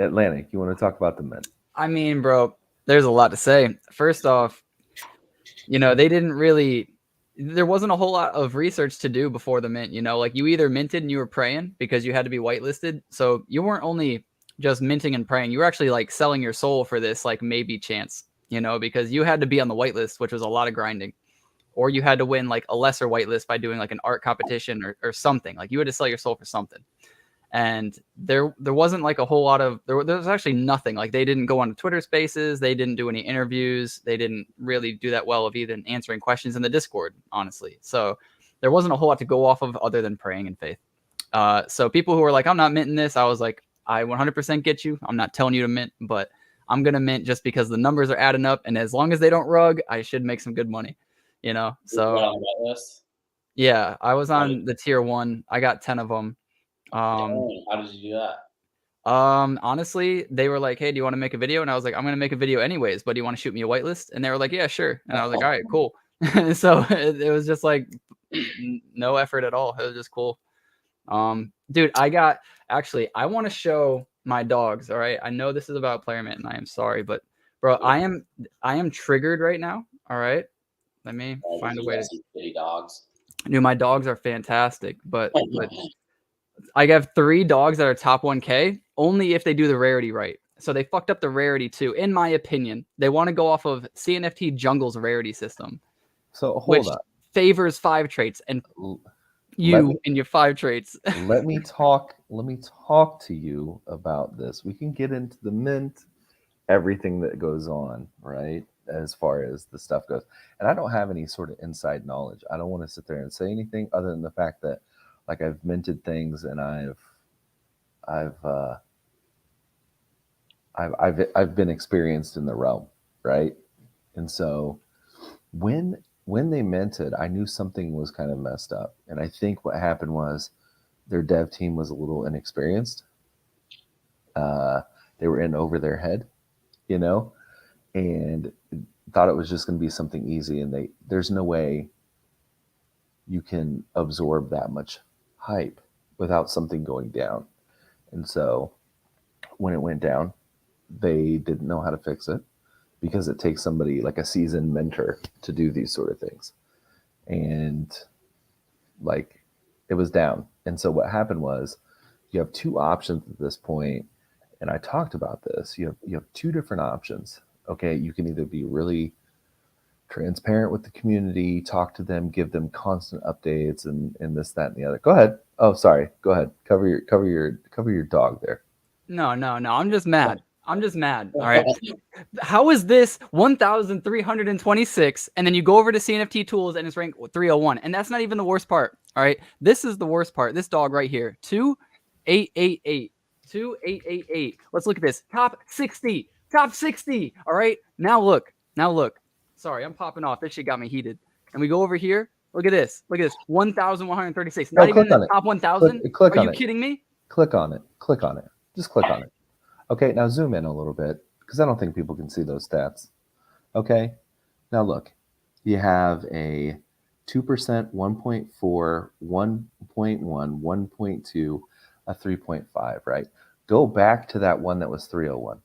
Atlanick, you want to talk about the mint? I mean, bro, there's a lot to say. First off, they didn't really. There wasn't a whole lot of research to do before the mint. Like you either minted and you were praying because you had to be whitelisted. So you weren't only just minting and praying. You were actually like selling your soul for this like maybe chance. Because you had to be on the whitelist, which was a lot of grinding. Or you had to win like a lesser whitelist by doing like an art competition or something. Like you had to sell your soul for something. And there wasn't like a whole lot of there was actually nothing. Like they didn't go on Twitter Spaces, they didn't do any interviews, they didn't really do that well of even answering questions in the Discord, honestly. So there wasn't a whole lot to go off of other than praying and faith. So people who were like, I'm not minting this, I was like, I 100% get you. I'm not telling you to mint, but I'm gonna mint just because the numbers are adding up, and as long as they don't rug, I should make some good money. So yeah, I was on the tier 1. I got 10 of them. How did you do that? Honestly, they were like, hey, do you want to make a video? And I was like, I'm going to make a video anyways, but do you want to shoot me a whitelist? And they were like, yeah, sure. And I was like, all right, cool. So it was just like no effort at all. It was just cool. Dude, I want to show my dogs. All right. I know this is about Playermint and I am sorry, but bro, I am triggered right now. All right. Let me find a way to see dogs. Dude, my dogs are fantastic, but I have 3 dogs that are top 1K only if they do the rarity right. So they fucked up the rarity too, in my opinion. They want to go off of CNFT Jungle's rarity system. So hold on. Favors 5 traits and in your 5 traits. Let me talk to you about this. We can get into the mint, everything that goes on, right? As far as the stuff goes. And I don't have any sort of inside knowledge. I don't want to sit there and say anything other than the fact that like I've minted things and I've been experienced in the realm, right? And so when they minted, I knew something was kind of messed up. And I think what happened was their dev team was a little inexperienced. They were in over their head, and thought it was just going to be something easy. And there's no way you can absorb that much hype without something going down. And so when it went down, they didn't know how to fix it because it takes somebody like a seasoned mentor to do these sort of things. And like it was down. And so what happened was you have 2 options at this point. And I talked about this. You have 2 different options. Okay. You can either be really transparent with the community, talk to them, give them constant updates and this, that, and the other. Go ahead. Oh, sorry. Go ahead. Cover your dog there. No. I'm just mad. All right. How is this 1,326? And then you go over to CNFT tools and it's ranked 301. And that's not even the worst part. All right. This is the worst part. This dog right here. 2888. 2888. Let's look at this. Top 60. All right. Now look. Sorry, I'm popping off. This shit got me heated. And we go over here. Look at this. 1,136. Not even in the top 1,000. Are you kidding me? Click on it. Just click on it. Okay, now zoom in a little bit because I don't think people can see those stats. Okay, now look. You have a 2%, 1.4, 1.1, 1.2, a 3.5, right? Go back to that one that was 301.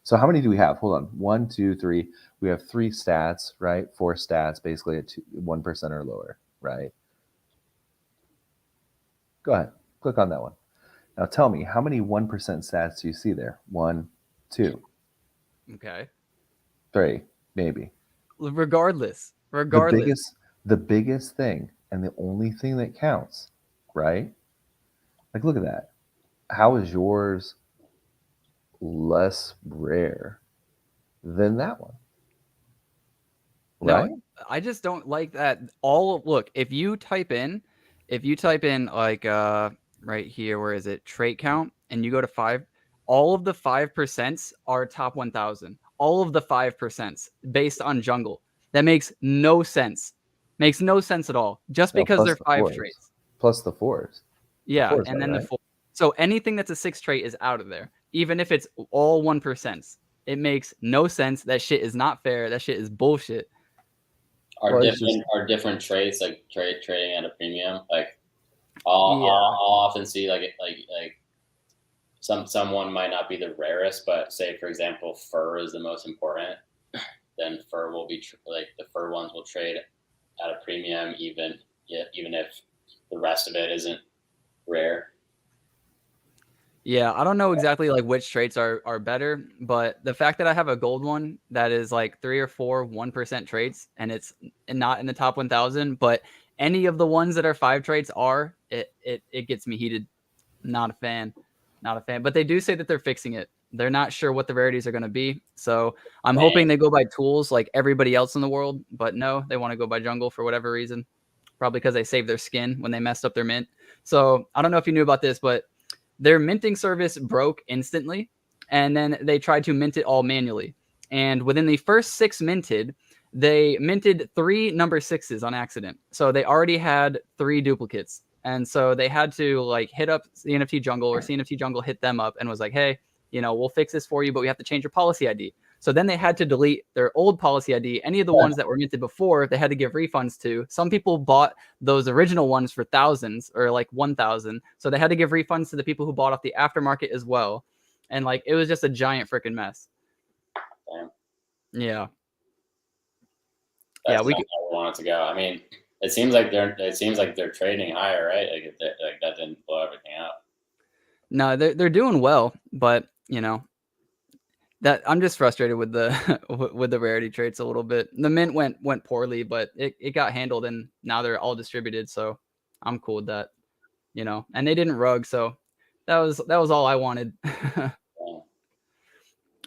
So how many do we have? Hold on. 1, 2, 3. We have 3 stats, right? 4 stats, basically at 1% or lower, right? Go ahead. Click on that one. Now tell me, how many 1% stats do you see there? 1, 2. Okay. 3, maybe. Regardless. The biggest thing and the only thing that counts, right? Like, look at that. How is yours less rare than that one? Right? No, I just don't like that. Look, if you type in like right here, where is it? Trait count, and you go to 5, all of the 5% are top 1,000. All of the 5% based on jungle. That makes no sense. Makes no sense at all. Just because they're 5 traits. Plus the 4s. Yeah, and then the 4. So anything that's a 6 trait is out of there. Even if it's all 1%. It makes no sense. That shit is not fair. That shit is bullshit. Are different traits like trading at a premium? Like I'll often see like someone might not be the rarest, but say for example, fur is the most important. Then fur will be like the fur ones will trade at a premium, even if the rest of it isn't rare. Yeah, I don't know exactly like which traits are better, but the fact that I have a gold one that is like 3 or 4 1% traits and it's not in the top 1,000, but any of the ones that are 5 traits are, it gets me heated. Not a fan. Not a fan. But they do say that they're fixing it. They're not sure what the rarities are going to be. So I'm hoping they go by tools like everybody else in the world, but no, they want to go by jungle for whatever reason. Probably because they saved their skin when they messed up their mint. So I don't know if you knew about this, but their minting service broke instantly, and then they tried to mint it all manually. And within the first 6 minted, they minted 3 number 6s on accident. So they already had 3 duplicates. And so they had to like hit up CNFT Jungle, or CNFT Jungle hit them up and was like, hey, we'll fix this for you, but we have to change your policy ID. So then they had to delete their old policy ID. Any of the ones that were minted before, they had to give refunds to. Some people bought those original ones for thousands or like 1,000. So they had to give refunds to the people who bought off the aftermarket as well. And like, it was just a giant freaking mess. Damn. Yeah. That's we want it to go. I mean, it seems like they're trading higher, right? Like that didn't blow everything out. No, they're doing well, but that I'm just frustrated with the with the rarity traits a little bit. The mint went poorly, but it got handled, and now they're all distributed. So I'm cool with that, And they didn't rug, so that was all I wanted.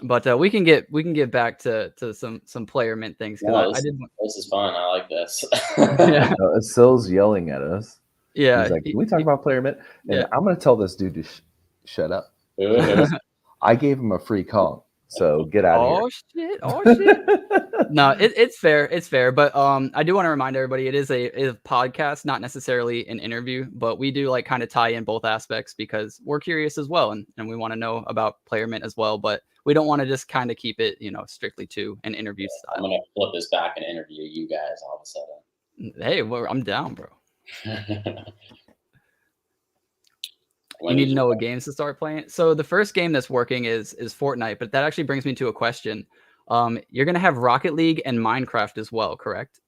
But we can get back to some player mint things because I did. This is fun. I like this. Yeah, Sil's yelling at us. Yeah, he's like, "Can we talk about player mint?" And yeah. I'm gonna tell this dude to shut up. I gave him a free call, so get out of here. Oh shit! No, it's fair. It's fair. But I do want to remind everybody it is a podcast, not necessarily an interview, but we do like kind of tie in both aspects because we're curious as well, and we want to know about player mint as well. But we don't want to just kind of keep it, strictly to an interview style. I'm gonna flip this back and interview you guys all of a sudden. Hey, I'm down, bro. You need to know what games to start playing. So the first game that's working is Fortnite, but that actually brings me to a question. You're gonna have Rocket League and Minecraft as well, correct?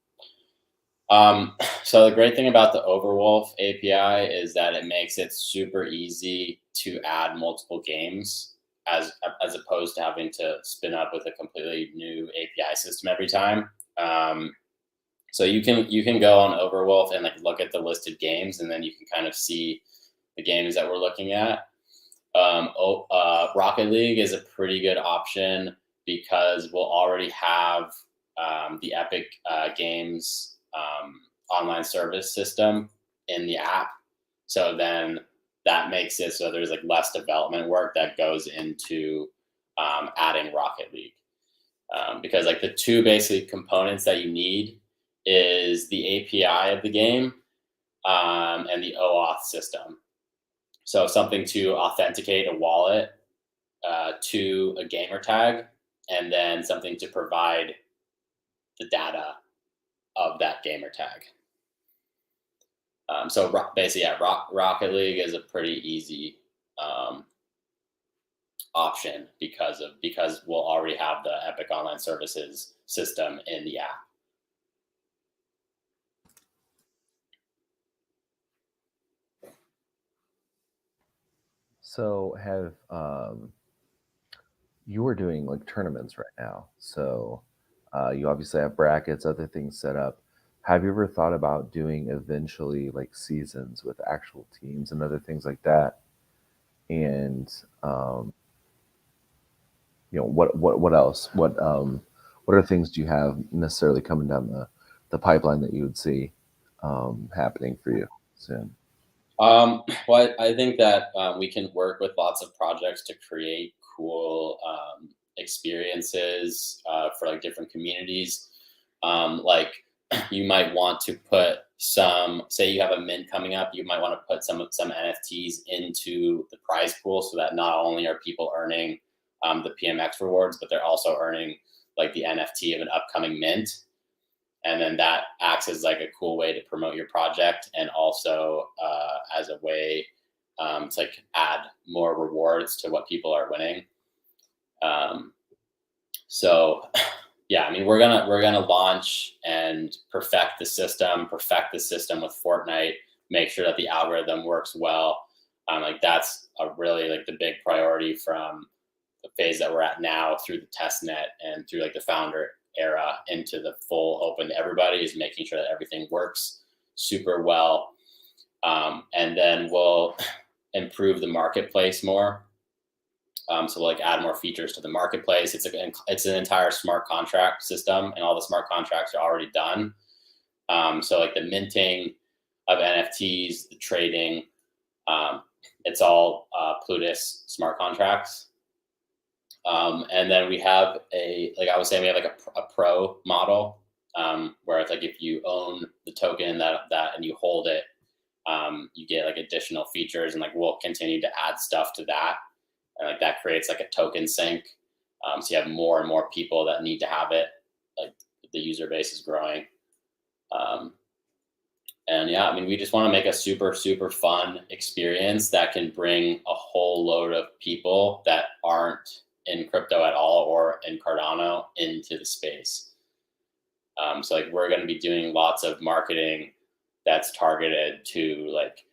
So the great thing about the Overwolf API is that it makes it super easy to add multiple games as opposed to having to spin up with a completely new API system every time. So you can go on Overwolf and like look at the listed games, and then you can kind of see the games that we're looking at. Rocket League is a pretty good option because we'll already have the Epic Games online service system in the app. So then that makes it so there's like less development work that goes into adding Rocket League. Because like the two basic components that you need is the API of the game and the OAuth system. So something to authenticate a wallet to a gamer tag, and then something to provide the data of that gamer tag. So basically, yeah, Rocket League is a pretty easy option because we'll already have the Epic Online Services system in the app. So have you are doing like tournaments right now. So you obviously have brackets, other things set up. Have you ever thought about doing eventually like seasons with actual teams and other things like that? And what else? What are things do you have necessarily coming down the pipeline that you would see happening for you soon? Well, I think that we can work with lots of projects to create cool experiences for like different communities. Like you might want to put say you have a mint coming up, you might want to put some NFTs into the prize pool so that not only are people earning the PMX rewards, but they're also earning like the NFT of an upcoming mint. And then that acts as like a cool way to promote your project, and also as a way to like add more rewards to what people are winning. So yeah, I mean, we're gonna launch and perfect the system with Fortnite, make sure that the algorithm works well. Like that's a really like the big priority from the phase that we're at now through the test net and through like the founder era into the full open to everybody, is making sure that everything works super well. And then we'll improve the marketplace more. So we'll like add more features to the marketplace. It's an entire smart contract system, and all the smart contracts are already done. So like the minting of NFTs, the trading, it's all Plutus smart contracts. And then we have like I was saying, we have like a pro model, where it's like if you own the token that and you hold it, you get like additional features, and like we'll continue to add stuff to that. And like that creates like a token sink. So you have more and more people that need to have it. Like the user base is growing. And yeah, I mean, we just want to make a super, super fun experience that can bring a whole load of people that aren't in crypto at all or in Cardano into the space. So like we're going to be doing lots of marketing that's targeted to like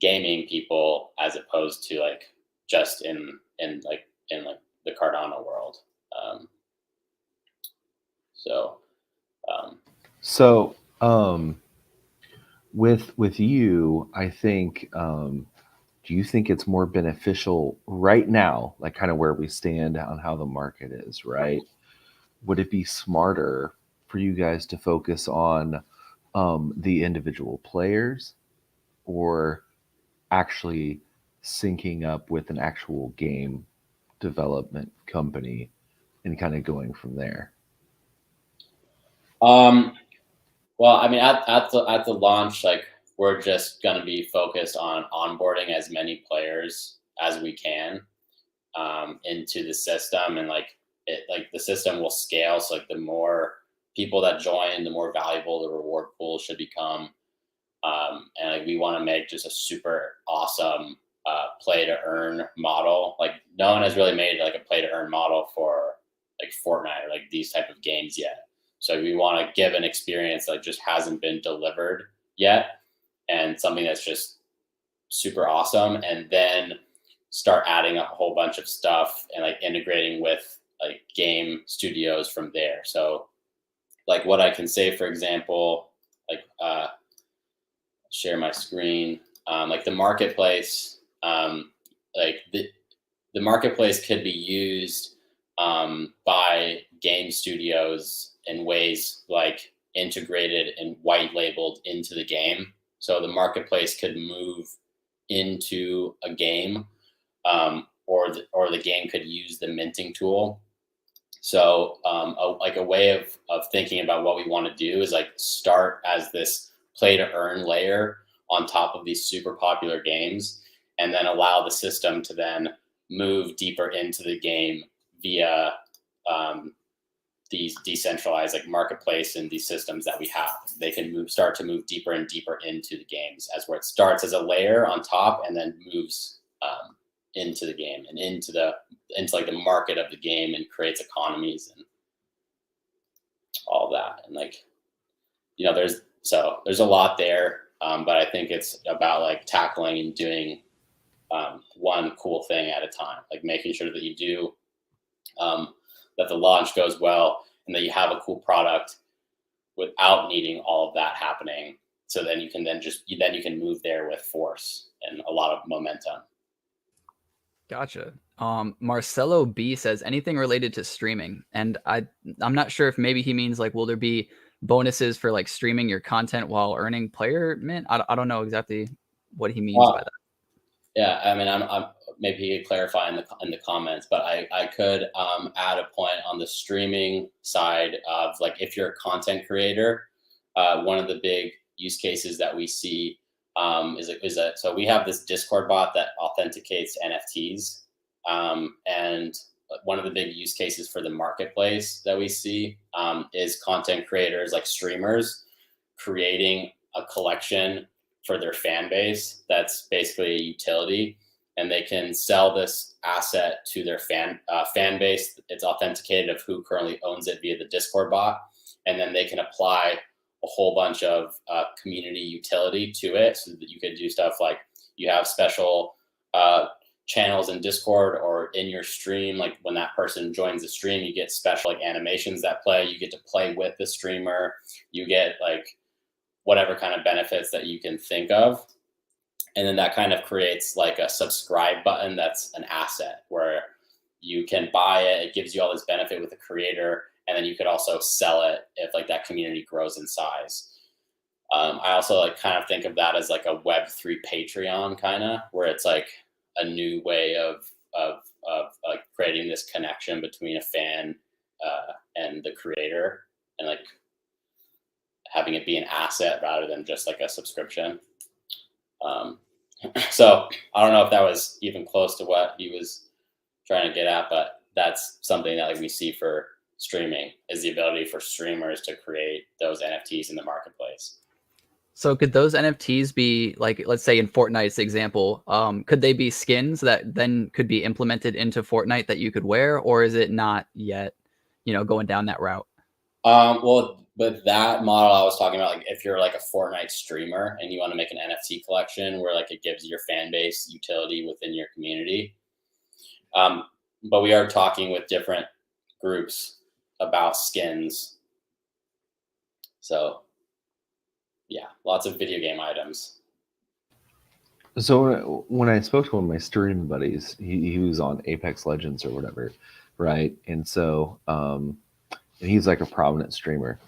gaming people, as opposed to like just in the Cardano world. With you, I think, do you think it's more beneficial right now, like kind of where we stand on how the market is, right? Would it be smarter for you guys to focus on the individual players, or actually syncing up with an actual game development company and kind of going from there? Well, I mean, at the launch, like we're just going to be focused on onboarding as many players as we can into the system, and like the system will scale. So like the more people that join, the more valuable the reward pool should become. And like we want to make just a super awesome play to earn model. Like no one has really made like a play to earn model for like Fortnite or like these type of games yet. So we want to give an experience that just hasn't been delivered yet, and something that's just super awesome, and then start adding a whole bunch of stuff and like integrating with like game studios from there. So like what I can say, for example, like share my screen, like the marketplace, like the marketplace could be used by game studios in ways like integrated and white labeled into the game. So the marketplace could move into a game, or the game could use the minting tool. So like a way of thinking about what we want to do is like start as this play to earn layer on top of these super popular games, and then allow the system to then move deeper into the game via these decentralized like marketplace and these systems that we have. They can start to move deeper and deeper into the games, as where it starts as a layer on top and then moves into the game and into like the market of the game, and creates economies and all that. And like, you know, there's a lot there, but I think it's about like tackling and doing one cool thing at a time, like making sure that you do that the launch goes well, and that you have a cool product without needing all of that happening. So then you can move there with force and a lot of momentum. Gotcha. Marcelo B says anything related to streaming, and I'm not sure if maybe he means like, will there be bonuses for like streaming your content while earning Playermint? I don't know exactly what he means by that. Yeah, I mean, I'm maybe he could clarify in the comments, but I could add a point on the streaming side of like, if you're a content creator, one of the big use cases that we see is that so we have this Discord bot that authenticates NFTs, and one of the big use cases for the marketplace that we see is content creators like streamers creating a collection for their fan base that's basically a utility, and they can sell this asset to their fan base. It's authenticated of who currently owns it via the Discord bot, and then they can apply a whole bunch of community utility to it, so that you could do stuff like you have special channels in Discord or in your stream. Like when that person joins the stream, you get special like animations that play. You get to play with the streamer. You get like whatever kind of benefits that you can think of. And then that kind of creates like a subscribe button that's an asset where you can buy it. It gives you all this benefit with the creator. And then you could also sell it if like that community grows in size. I also like kind of think of that as like a Web3 Patreon kind of, where it's like a new way of like creating this connection between a fan and the creator, and like having it be an asset rather than just like a subscription. So I don't know if that was even close to what he was trying to get at, but that's something that like we see for streaming, is the ability for streamers to create those NFTs in the marketplace. So could those NFTs be like, let's say in Fortnite's example, could they be skins that then could be implemented into Fortnite that you could wear, or is it not yet, going down that route? Well, but that model I was talking about, like if you're like a Fortnite streamer and you want to make an NFT collection where like it gives your fan base utility within your community. But we are talking with different groups about skins. So yeah, lots of video game items. So when I spoke to one of my stream buddies, he was on Apex Legends or whatever, right? And so and he's like a prominent streamer.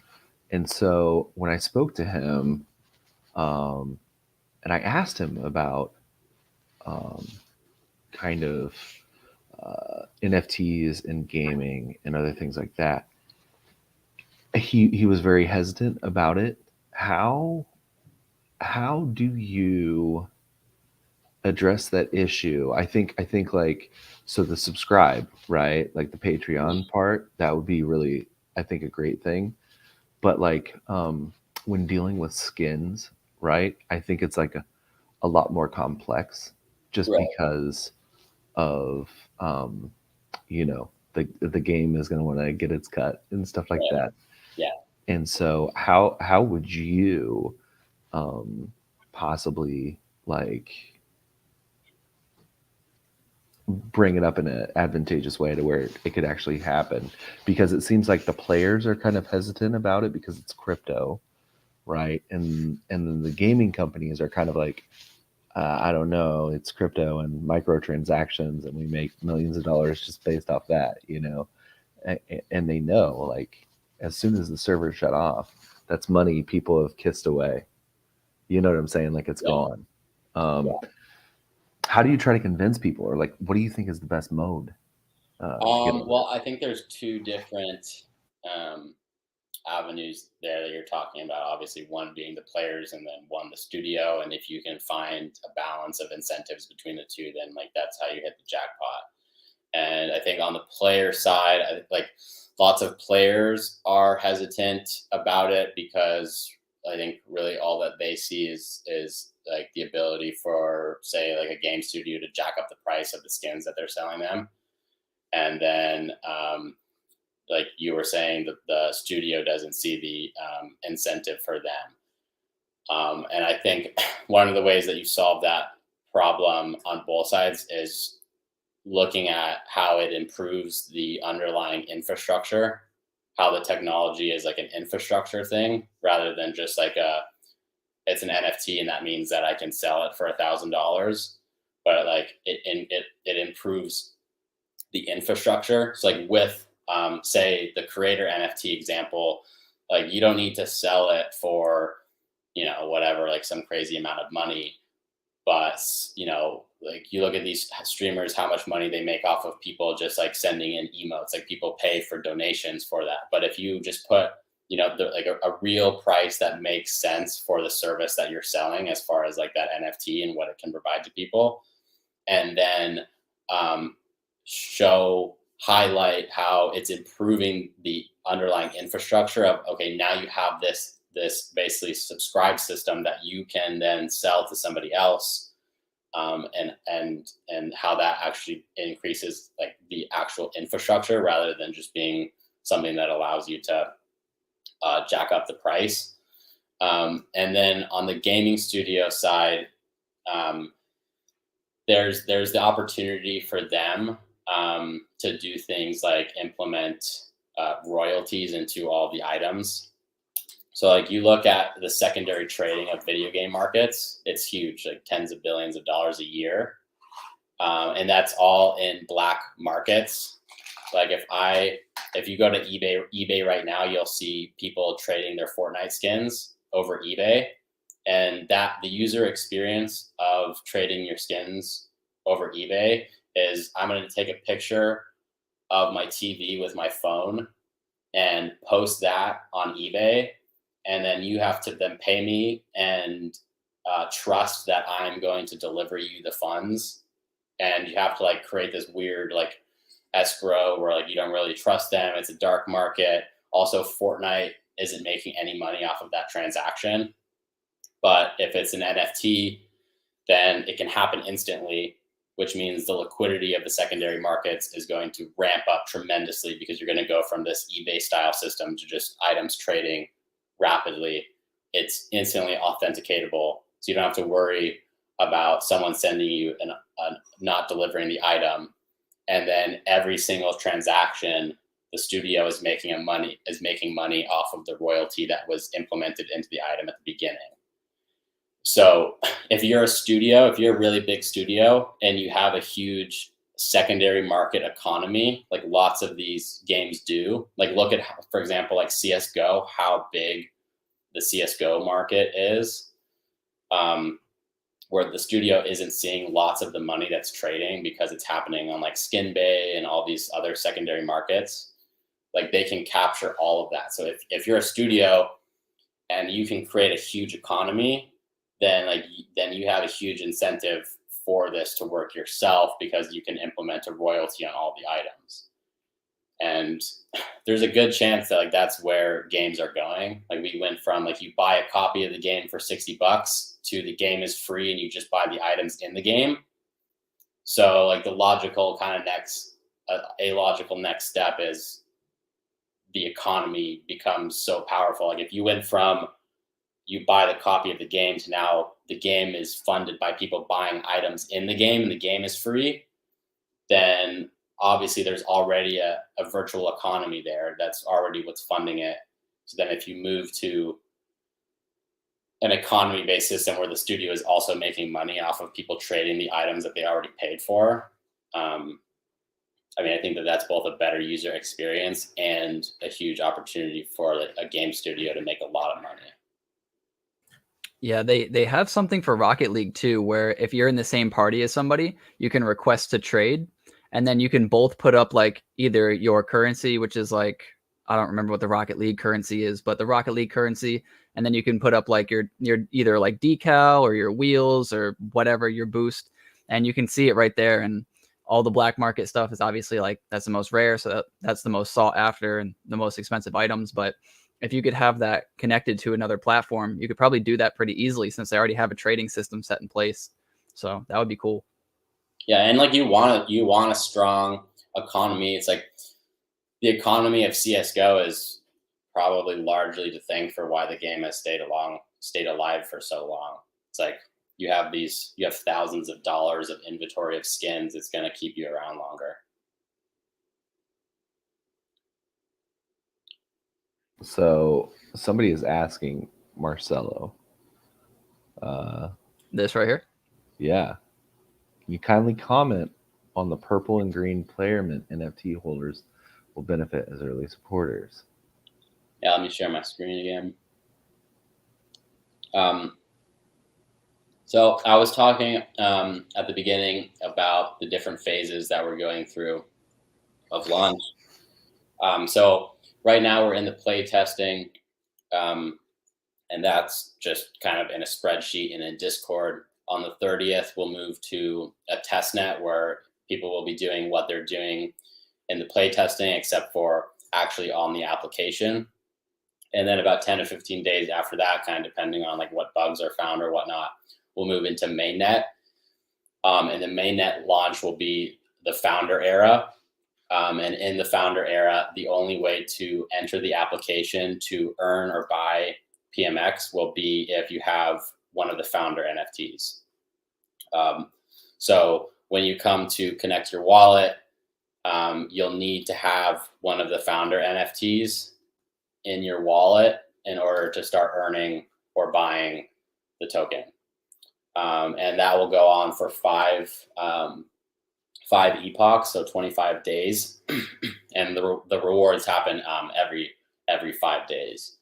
And so when I spoke to him, and I asked him about kind of NFTs and gaming and other things like that, he was very hesitant about it. How do you address that issue? I think like, so the subscribe, right? Like the Patreon part, that would be really, I think, a great thing. But like when dealing with skins, right? I think it's like a lot more complex just Right. because of the game is going to want to get its cut and stuff like that. Yeah. And so how would you possibly like bring it up in an advantageous way to where it could actually happen? Because it seems like the players are kind of hesitant about it because it's crypto, right? And then the gaming companies are kind of like, I don't know, it's crypto and microtransactions, and we make millions of dollars just based off that, and they know, like, as soon as the server shut off, that's money people have kissed away. You know what I'm saying? Like, it's gone. How do you try to convince people, or like, what do you think is the best mode? Well, I think there's two different avenues there that you're talking about. Obviously, one being the players, and then one the studio. And if you can find a balance of incentives between the two, then like that's how you hit the jackpot. And I think on the player side, like lots of players are hesitant about it because I think really all that they see is like the ability for, say, like a game studio to jack up the price of the skins that they're selling them. And then, like you were saying, the studio doesn't see the incentive for them. And I think one of the ways that you solve that problem on both sides is looking at how it improves the underlying infrastructure, how the technology is like an infrastructure thing rather than just like it's an NFT and that means that I can sell it for $1,000, but like it improves the infrastructure. So like with say the creator NFT example, like you don't need to sell it for whatever, like some crazy amount of money, but like you look at these streamers, how much money they make off of people just like sending in emotes. Like people pay for donations for that. But if you just put like a real price that makes sense for the service that you're selling, as far as like that NFT and what it can provide to people, and then highlight how it's improving the underlying infrastructure of, okay, now you have this this basically subscribe system that you can then sell to somebody else, and how that actually increases like the actual infrastructure rather than just being something that allows you to jack up the price. And then on the gaming studio side, there's the opportunity for them to do things like implement royalties into all the items. So like you look at the secondary trading of video game markets, it's huge, like tens of billions of dollars a year. And that's all in black markets. Like if you go to eBay right now, you'll see people trading their Fortnite skins over eBay. And that the user experience of trading your skins over eBay is I'm going to take a picture of my TV with my phone and post that on eBay. And then you have to then pay me and trust that I'm going to deliver you the funds. And you have to like create this weird like escrow where like you don't really trust them. It's a dark market. Also, Fortnite isn't making any money off of that transaction. But if it's an NFT, then it can happen instantly, which means the liquidity of the secondary markets is going to ramp up tremendously because you're going to go from this eBay style system to just items trading rapidly. It's instantly authenticatable. So you don't have to worry about someone sending you not delivering the item. And then every single transaction, the studio is making money off of the royalty that was implemented into the item at the beginning. So if you're a really big studio and you have a huge secondary market economy, like lots of these games do, like look at, for example, like CSGO, how big the CSGO market is, where the studio isn't seeing lots of the money that's trading because it's happening on like Skinbay and all these other secondary markets. Like they can capture all of that. So if you're a studio and you can create a huge economy, then you have a huge incentive for this to work yourself because you can implement a royalty on all the items. And there's a good chance that like that's where games are going. Like we went from like you buy a copy of the game for $60 to the game is free and you just buy the items in the game. So like the logical kind of logical next step is the economy becomes so powerful. Like if you went from you buy the copy of the game to now the game is funded by people buying items in the game and the game is free, then obviously there's already a virtual economy there. That's already what's funding it. So then if you move to an economy-based system where the studio is also making money off of people trading the items that they already paid for, I think that that's both a better user experience and a huge opportunity for a game studio to make a lot of money. Yeah, they have something for Rocket League too, where if you're in the same party as somebody, you can request to trade, and then you can both put up like either your currency, which is like, I don't remember what the Rocket League currency is, but the Rocket League currency, and then you can put up like your either like decal or your wheels or whatever, your boost, and you can see it right there. And all the black market stuff is obviously like that's the most rare, so that's the most sought after and the most expensive items. But if you could have that connected to another platform, you could probably do that pretty easily since they already have a trading system set in place. So that would be cool. Yeah, and like you want a strong economy. It's like the economy of CS:GO is probably largely to thank for why the game has stayed alive for so long. It's like you have thousands of dollars of inventory of skins. It's going to keep you around longer. So somebody is asking Marcelo. This right here? Yeah. Can you kindly comment on the purple and green Playermint NFT holders will benefit as early supporters? Yeah, let me share my screen again. So I was talking at the beginning about the different phases that we're going through of launch. So right now we're in the play testing, and that's just kind of in a spreadsheet and in Discord. On the 30th, we'll move to a test net where people will be doing what they're doing in the play testing, except for actually on the application. And then about 10 to 15 days after that, kind of depending on like what bugs are found or whatnot, we'll move into mainnet. And the mainnet launch will be the founder era. And in the founder era, the only way to enter the application to earn or buy PMX will be if you have one of the founder NFTs. So when you come to connect your wallet, you'll need to have one of the founder NFTs in your wallet in order to start earning or buying the token. And that will go on for five epochs, so 25 days. And the rewards happen every 5 days.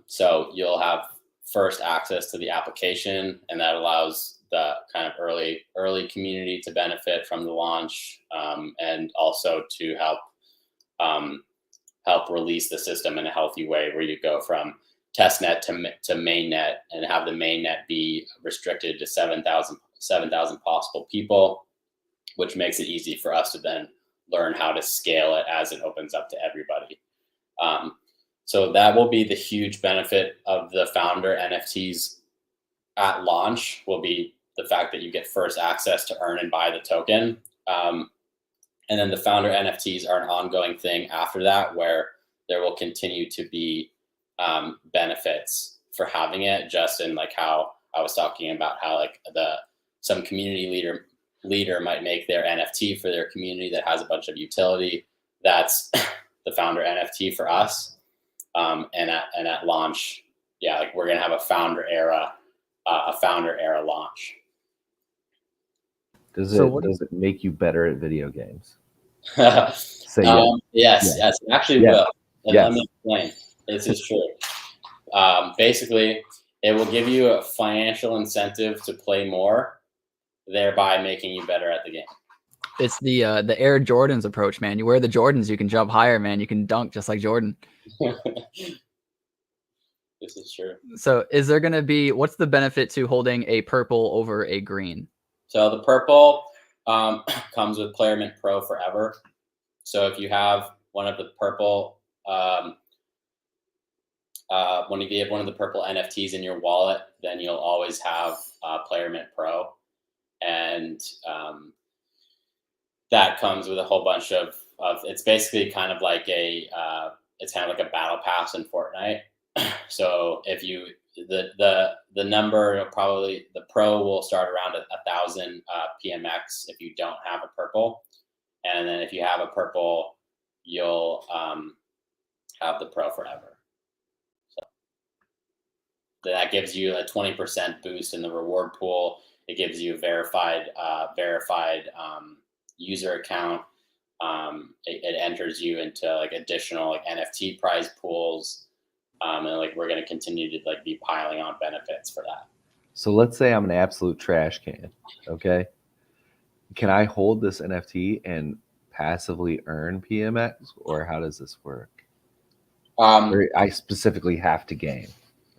So you'll have first access to the application, and that allows the kind of early community to benefit from the launch, and also to help release the system in a healthy way, where you go from testnet to mainnet and have the mainnet be restricted to 7,000 possible people, which makes it easy for us to then learn how to scale it as it opens up to everybody. So that will be the huge benefit of the founder NFTs at launch, will be the fact that you get first access to earn and buy the token. And then the founder NFTs are an ongoing thing after that, where there will continue to be benefits for having it, just in like how I was talking about, how like some community leader might make their NFT for their community that has a bunch of utility. That's the founder NFT for us. And at launch, yeah, like we're gonna have a founder era launch. Does it make you better at video games? Say yes. Yes, it actually will. Let me explain. This is true. Basically, it will give you a financial incentive to play more, thereby making you better at the game. It's the Air Jordans approach, man. You wear the Jordans, you can jump higher, man. You can dunk just like Jordan. This is true. So is there going to be, what's the benefit to holding a purple over a green? So the purple comes with Playermint Pro forever. So if you have one of the purple, when you have one of the purple NFTs in your wallet, then you'll always have Playermint Pro. And that comes with a whole bunch of it's basically kind of like it's kind of like a battle pass in Fortnite. So if you the number, probably the pro will start around 1,000 PMX if you don't have a purple, and then if you have a purple, you'll have the pro forever. So that gives you a 20% boost in the reward pool. It gives you a verified user account. It enters you into like additional like NFT prize pools. And like we're going to continue to like be piling on benefits for that. So let's say I'm an absolute trash can. Okay. Can I hold this NFT and passively earn PMX, or how does this work? Or I specifically have to game.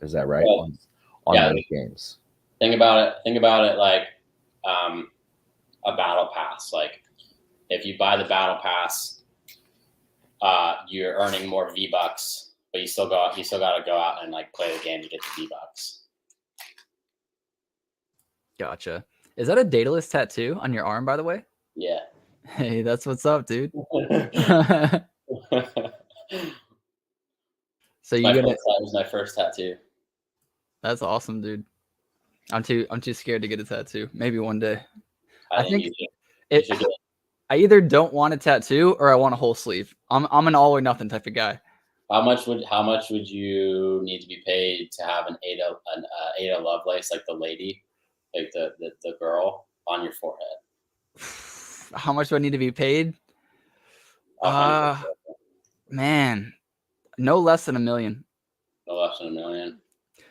Is that right? Well, on those games. Think about it like a battle pass. Like if you buy the battle pass, you're earning more V-Bucks. But you still got to go out and like play the game to get the V-Bucks. Gotcha. Is that a Daedalus tattoo on your arm, by the way? Yeah. Hey, that's what's up, dude. So that was my first tattoo. That's awesome, dude. I'm too scared to get a tattoo. Maybe one day. I think you should get it. I either don't want a tattoo or I want a whole sleeve. I'm an all or nothing type of guy. How much would you need to be paid to have an Ada Lovelace, like the lady, like the girl, on your forehead? How much do I need to be paid? Man, no less than $1 million. No less than $1 million.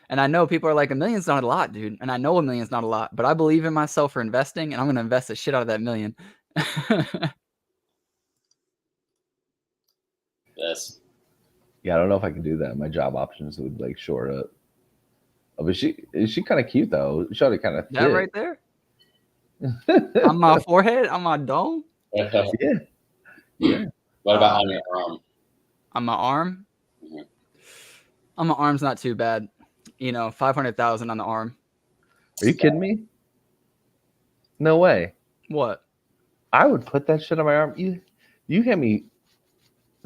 And I know people are like, $1 million's not a lot, dude. And I know $1 million's not a lot, but I believe in myself for investing, and I'm gonna invest the shit out of that $1 million. Yes. Yeah, I don't know if I can do that. My job options would like short up. Oh, but is she kind of cute though? She oughta kind of that right there. On my forehead, on my dome. Yeah. What about on your arm? On my arm? On my arm's not too bad. 500,000 on the arm. Are you kidding me? No way. What? I would put that shit on my arm. You hand me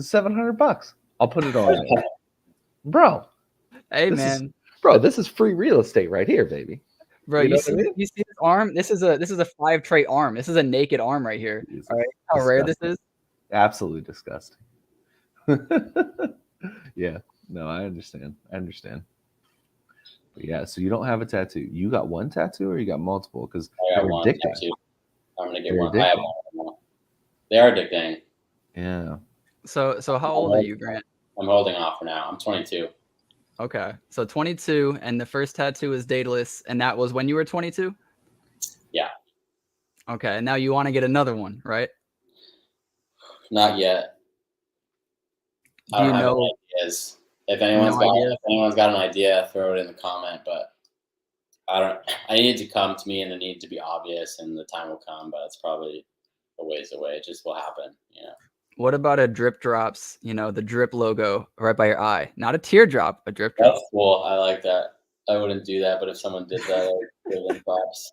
$700. I'll put it on there. Bro. Hey, man. This is free real estate right here, baby. Bro, you see this arm? This is a 5-trait arm. This is a naked arm right here. All right, how rare this is? Absolutely disgusting. Yeah, no, I understand. But yeah, so you don't have a tattoo. You got one tattoo or you got multiple? Because they're addicting. Tattoo. I'm gonna get one. I have one. They are addicting. Yeah. So how old are you, Grant? I'm holding off for now. I'm 22. Okay, so 22, and the first tattoo is Daedalus, and that was when you were 22? Yeah. Okay, and now you want to get another one, right? Not yet. Do you know? Ideas. If anyone's got an idea, throw it in the comment. But I need it to come to me, and it needs to be obvious, and the time will come. But it's probably a ways away. It just will happen, What about a drip drops, the drip logo right by your eye? Not a teardrop, a drip drop. That's cool. I like that. I wouldn't do that, but if someone did that, I would give them props.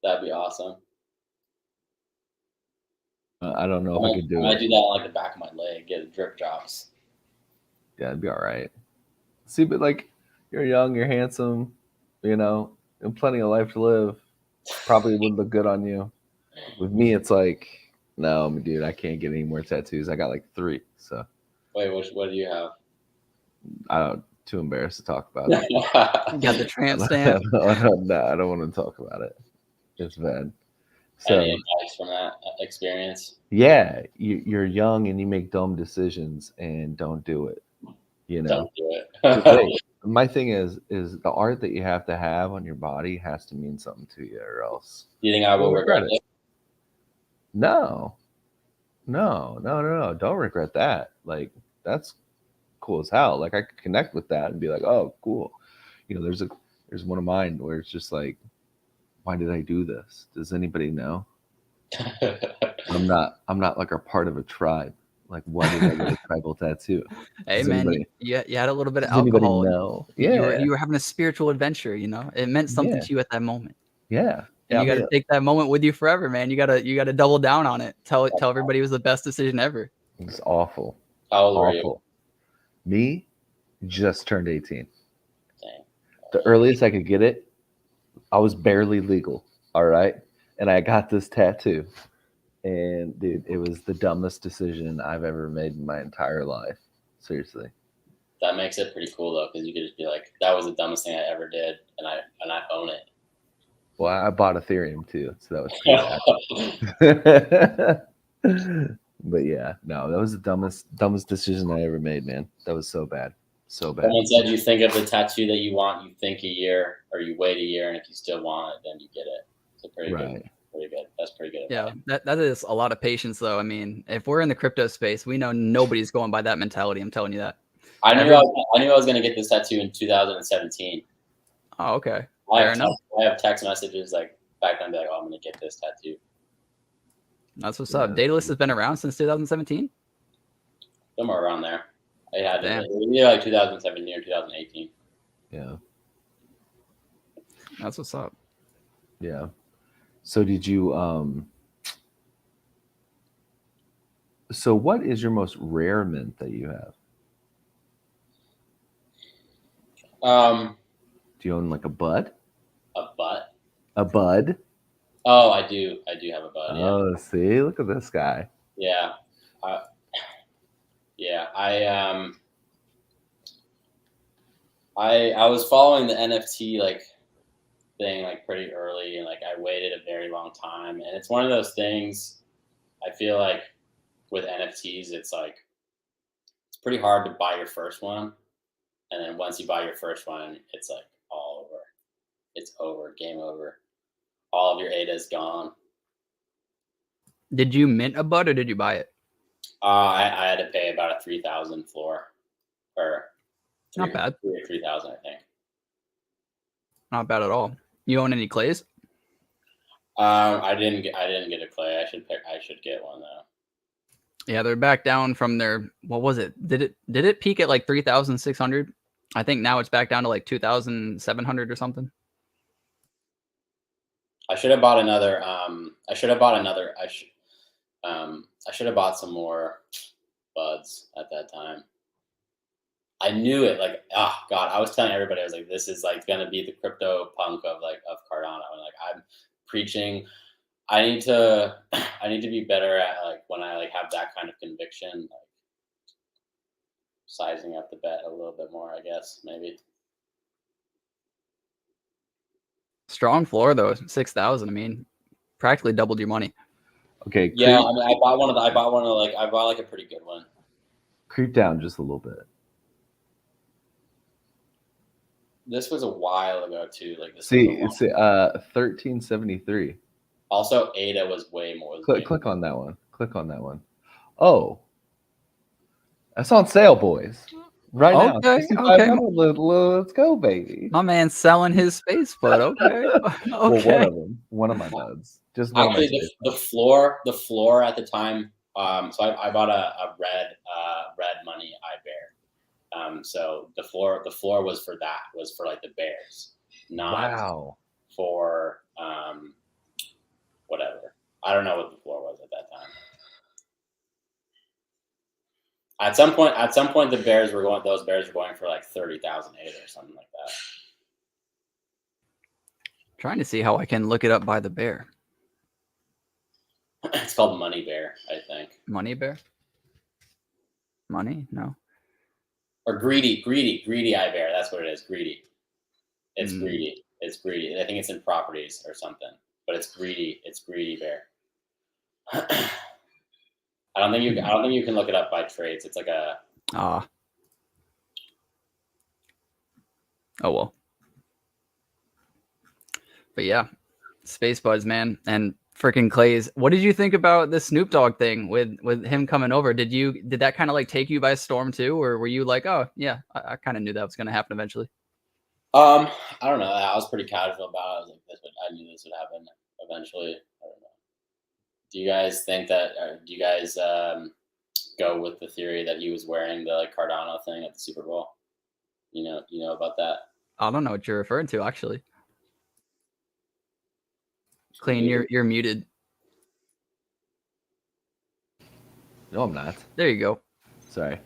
That'd be awesome. I don't know if I could do it. I do that on like the back of my leg, get drip drops. Yeah, it'd be all right. See, but like, you're young, you're handsome, and plenty of life to live. Probably would look good on you. With me, it's like, no, dude, I can't get any more tattoos. I got like 3. So. Wait, what do you have? I'm too embarrassed to talk about it. You got the tramp stamp. No, I don't want to talk about it. It's bad. So, any advice from that experience? Yeah, you're young and you make dumb decisions and don't do it. Don't do it. My thing is the art that you have to have on your body has to mean something to you, or else. Do you think I will regret it? No. Don't regret that. Like, that's cool as hell. Like, I could connect with that and be like, oh, cool. There's one of mine where it's just like, why did I do this? Does anybody know? I'm not like a part of a tribe. Like, why did I get a tribal tattoo? Hey, man, you had a little bit of alcohol. Know? Yeah. You were having a spiritual adventure, It meant something to you at that moment. Yeah. And you got to take that moment with you forever, man. You got to double down on it. Tell everybody it was the best decision ever. It's awful. How old were you? Me, just turned 18. Dang. The earliest I could get it, I was barely legal. All right. And I got this tattoo. And dude, it was the dumbest decision I've ever made in my entire life. Seriously. That makes it pretty cool though, because you could just be like, that was the dumbest thing I ever did, and I own it. Well, I bought Ethereum too, so that was But yeah, no, that was the dumbest decision I ever made, man. That was so bad. So bad. Someone said you think of the tattoo that you want, you think a year, or you wait a year, and if you still want it, then you get it. So pretty good. Pretty good. That's pretty good. Yeah, that is a lot of patience, though. I mean, if we're in the crypto space, we know nobody's going by that mentality. I'm telling you that. I knew I was going to get this tattoo in 2017. Oh, okay. I have text messages like back then, like, oh, I'm going to get this tattoo. That's what's up. Daedalus has been around since 2017. Somewhere around there. I had it either like 2017 or 2018. Yeah. That's what's up. Yeah. So did you so what is your most rare mint that you have? Do you own like a bud? A butt? A bud? Oh, I do have a bud. Yeah. Oh, see, look at this guy. Yeah. I was following the NFT thing pretty early, and I waited a very long time, and it's one of those things. I feel like with NFTs, it's pretty hard to buy your first one, and then once you buy your first one, it's all over. It's over, game over. All of your ADA is gone. Did you mint a bud or did you buy it? I had to pay about a 3,000 floor, or not bad. 3,000, I think. Not bad at all. You own any clays? I didn't get a clay. I should get one though. Yeah, they're back down from their, what was it? Did it peak at like 3,600? I think now it's back down to like 2,700 or something. I should have bought another. I should have bought another. I should have bought some more buds at that time. I knew it. Like, oh god, I was telling everybody, I was like, this is like gonna be the crypto punk of Cardano, and like I'm preaching. I need to I need to be better at like when I like have that kind of conviction, like sizing up the bet a little bit more, I guess, maybe. Strong floor though, 6,000. I mean, practically doubled your money. Okay. Yeah, I mean, I bought one like a pretty good one. Creep down just a little bit. This was a while ago too. Like this. See, it's 1373. Also, ADA was way more. Click on that one. Click on that one. Oh, that's on sale, boys. Right now. Okay. Let's go, baby. My man's selling his space bud. Okay. Well, one of them. One of my buds. Just one actually the floor at the time. So I bought a red money iBear. So the floor was for like the bears, not for whatever. I don't know what the floor was at that time. At some point, those bears were going for like 30,000 ADA or something like that. Trying to see how I can look it up by the bear. It's called Money Bear, I think. Money Bear? Money? No. Or greedy iBear. That's what it is. Greedy. It's greedy. It's greedy. I think it's in properties or something. But it's greedy. It's greedy bear. I don't think you can look it up by trades. It's like a. Oh well. But yeah, Space Buds, man, and freaking Clay's. What did you think about the Snoop Dogg thing with him coming over? Did that kind of like take you by storm too, or were you like, oh yeah, I kind of knew that was going to happen eventually? I don't know. I was pretty casual about it. I was like, I knew this would happen eventually. I don't know. Do you guys think that? Do you guys go with the theory that he was wearing the like Cardano thing at the Super Bowl? You know about that? I don't know what you're referring to, actually. Clean, you're muted. No, I'm not. There you go. Sorry.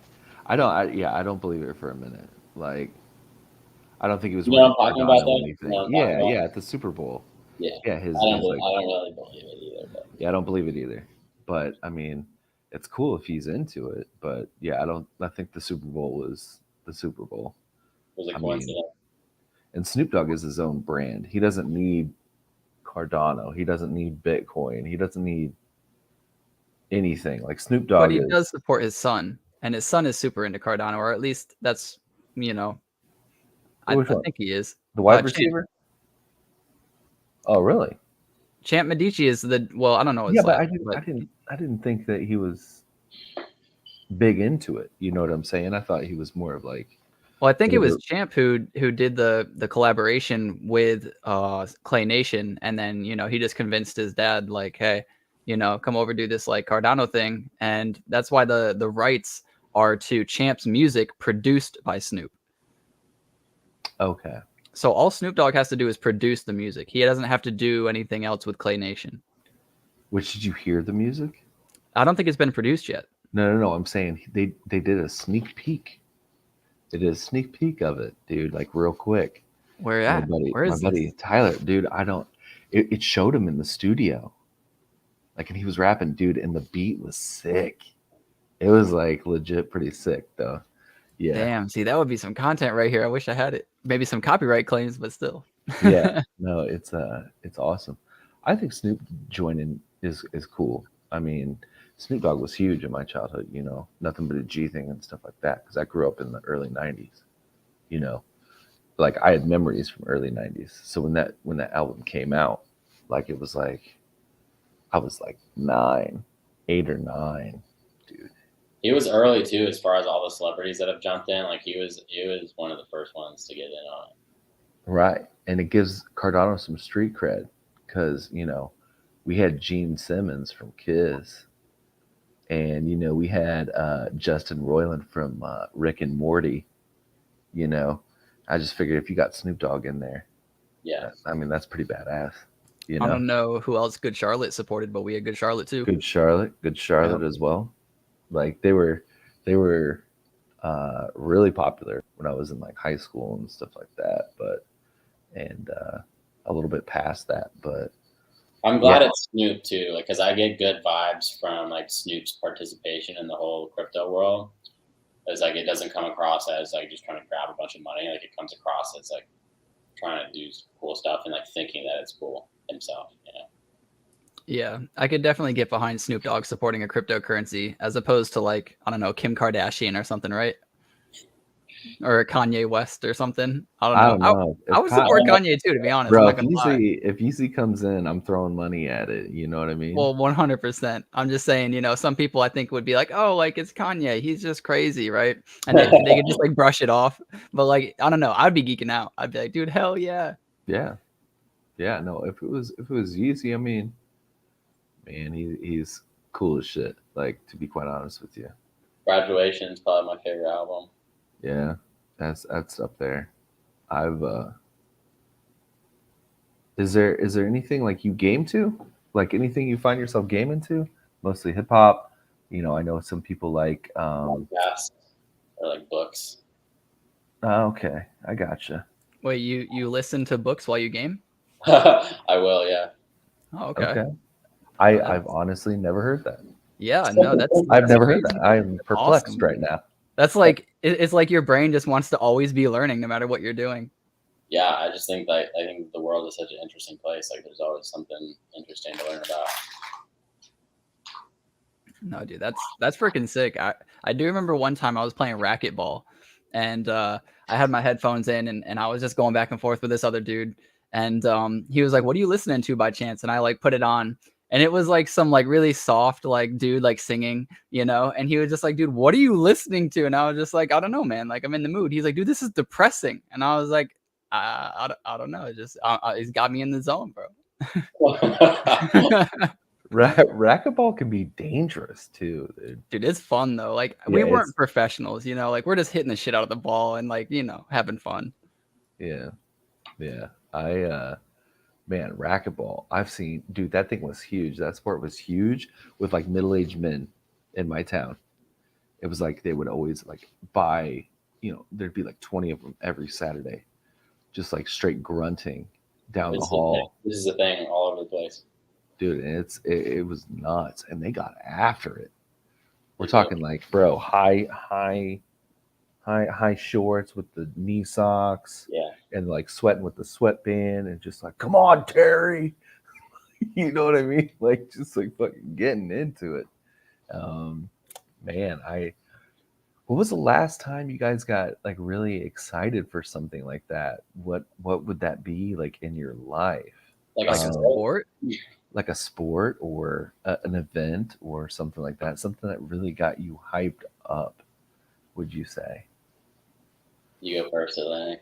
I don't believe it for a minute. Like, I don't think he was. I'm talking about that. Yeah, at the Super Bowl. Yeah. I don't really believe it either. But. Yeah, I don't believe it either. But I mean, it's cool if he's into it. But yeah, I think the Super Bowl was the Super Bowl. Was a coincidence. And Snoop Dogg is his own brand. He doesn't need Cardano. He doesn't need Bitcoin. He doesn't need anything. Like Snoop Dogg. But he does support his son, and his son is super into Cardano, or at least that's I think he is. The wide receiver? Champ. Oh, really? Champ Medici is I don't know. Yeah, but I didn't think that he was big into it. You know what I'm saying? I thought he was more of like. Well, I think it was Champ who did the collaboration with Clay Nation, and then he just convinced his dad like, hey, come over, do this like Cardano thing, and that's why the rights are to Champ's music produced by Snoop. Okay. So all Snoop Dogg has to do is produce the music. He doesn't have to do anything else with Clay Nation. Which, did you hear the music? I don't think it's been produced yet. No. I'm saying they did a sneak peek. They did a sneak peek of it, dude. Like real quick. Where at? Where is my buddy Tyler, dude? It showed him in the studio. Like, and he was rapping, dude, and the beat was sick. It was like legit pretty sick, though. Yeah. Damn. See, that would be some content right here. I wish I had it. Maybe some copyright claims, but still. Yeah. No, it's awesome. I think Snoop joining is cool. I mean, Snoop Dogg was huge in my childhood. Nothing but a G thing and stuff like that. Because I grew up in the early '90s. Like I had memories from early '90s. So when that album came out, like it was like I was like 8 or 9. He was early too, as far as all the celebrities that have jumped in. Like he was one of the first ones to get in on it. Right, and it gives Cardano some street cred because we had Gene Simmons from Kiss. And you know, we had Justin Roiland from Rick and Morty. You know, I just figured if you got Snoop Dogg in there, Yeah. I mean, that's pretty badass. You I know, don't know who else Good Charlotte supported, but we had Good Charlotte too. Good Charlotte as well. Like they were really popular when I was in like high school and stuff like that. But and a little bit past that, but I'm glad it's Snoop too, like because I get good vibes from like Snoop's participation in the whole crypto world. It's like it doesn't come across as like just trying to grab a bunch of money. Like it comes across as like trying to do cool stuff and like thinking that it's cool himself. You know? Yeah, I could definitely get behind Snoop Dogg supporting a cryptocurrency as opposed to like, I don't know, Kim Kardashian or something, right? Or Kanye West or something. I don't know. I would support Kanye too, to be honest. Bro, I'm not gonna lie. if Yeezy comes in, I'm throwing money at it. You know what I mean? Well, 100%. I'm just saying, you know, some people I think would be like, oh, like it's Kanye. He's just crazy, right? And they could just like brush it off. But like, I don't know. I'd be geeking out. I'd be like, dude, hell yeah. Yeah. Yeah. No, if it was Yeezy, I mean, man, he's cool as shit. Like, to be quite honest with you. Graduation is probably my favorite album. Yeah, that's up there. I've is there anything like you game to? Like anything you find yourself gaming to? Mostly hip hop. You know, I know some people like podcasts or like books. Okay, I gotcha. Wait, you listen to books while you game? I will, yeah. Oh, okay. I've honestly never heard that. Yeah, no, that's I've never crazy. heard that. I'm perplexed Awesome. right now. That's like it's like your brain just wants to always be learning no matter what you're doing. Yeah, I just think that I think the world is such an interesting place. Like there's always something interesting to learn about. No, dude, that's freaking sick. I do remember one time I was playing racquetball and I had my headphones in and I was just going back and forth with this other dude. And he was like, "What are you listening to by chance?" And I like put it on. And it was like some like really soft like dude like singing, you know, and he was just like, "Dude, what are you listening to?" And I was just like, "I don't know, man. Like I'm in the mood." He's like, "Dude, this is depressing." And I was like, I don't know. It just he's got me in the zone, bro. Racquetball can be dangerous too, dude. Dude, it's fun though. Like we weren't professionals, you know, like we're just hitting the shit out of the ball and like, you know, having fun. Yeah. Man, racquetball. I've seen, dude, that thing was huge. That sport was huge with like middle-aged men in my town. It was like they would always like buy, you know, there'd be like 20 of them every Saturday, just like straight grunting down the hall. This is a thing all over the place. Dude, and it was nuts. And they got after it. We're talking like, bro, high shorts with the knee socks, and like sweating with the sweatband, and just like, come on, Terry, you know what I mean? Like, just like fucking getting into it. Man, what was the last time you guys got like really excited for something like that? What would that be like in your life? Like a sport? Like a sport or an event or something like that. Something that really got you hyped up, would you say? You go first, Atlanick.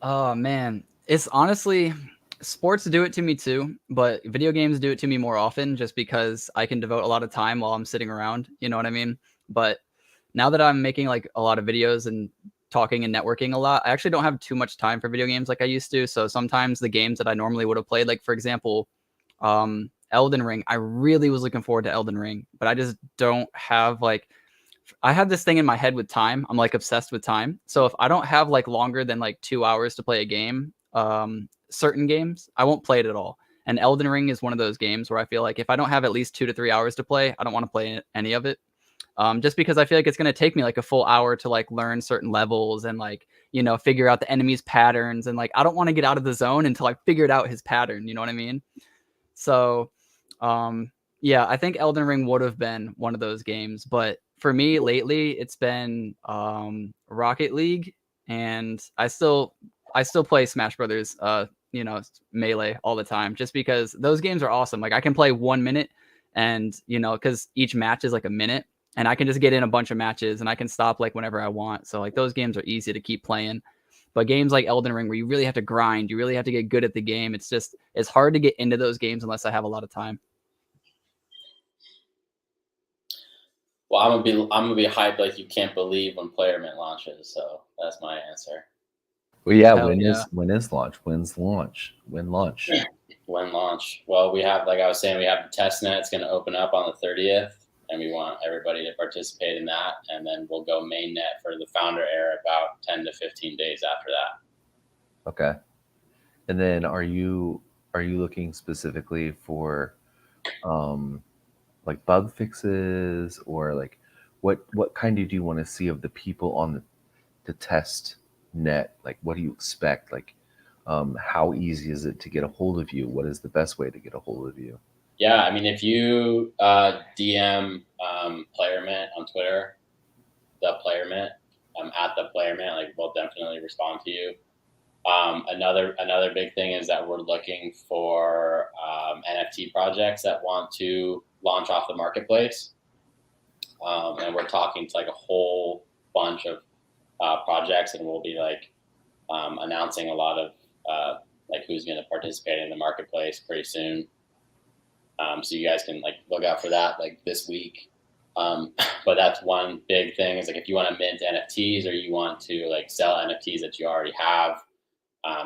Oh man, it's honestly sports do it to me too, but video games do it to me more often just because I can devote a lot of time while I'm sitting around. You know what I mean? But now that I'm making like a lot of videos and talking and networking a lot, I actually don't have too much time for video games like I used to. So sometimes the games that I normally would have played, like for example, Elden Ring, I really was looking forward to Elden Ring, but I just don't have like, I have this thing in my head with time. I'm like obsessed with time. So if I don't have like longer than like 2 hours to play a game, certain games, I won't play it at all. And Elden Ring is one of those games where I feel like if I don't have at least 2 to 3 hours to play, I don't want to play any of it. Just because I feel like it's going to take me like a full hour to like learn certain levels and like, you know, figure out the enemy's patterns. And like, I don't want to get out of the zone until I figured out his pattern. You know what I mean? So, yeah, I think Elden Ring would have been one of those games, but for me lately, it's been Rocket League, and I still play Smash Brothers, you know, Melee all the time, just because those games are awesome. Like I can play 1 minute, and you know, because each match is like a minute, and I can just get in a bunch of matches, and I can stop like whenever I want. So like those games are easy to keep playing. But games like Elden Ring, where you really have to grind, you really have to get good at the game, it's hard to get into those games unless I have a lot of time. Well, I'm gonna be hyped like you can't believe when Playermint launches. So that's my answer. Well, yeah. Hell When yeah. is launch? When's launch? When launch? When launch? Well, we have, like I was saying, we have the test net. It's going to open up on the 30th, and we want everybody to participate in that. And then we'll go main net for the founder era about 10 to 15 days after that. Okay. And then are you looking specifically for like bug fixes, or like what kind do you want to see of the people on the test net? Like, what do you expect? Like, how easy is it to get a hold of you? What is the best way to get a hold of you? Yeah, I mean, if you DM Playermint on Twitter, the Playermint, at the Playermint, like we'll definitely respond to you. Another big thing is that we're looking for NFT projects that want to launch off the marketplace, and we're talking to like a whole bunch of projects, and we'll be like announcing a lot of like who's going to participate in the marketplace pretty soon. So you guys can like look out for that like this week. But that's one big thing is like if you want to mint NFTs or you want to like sell NFTs that you already have,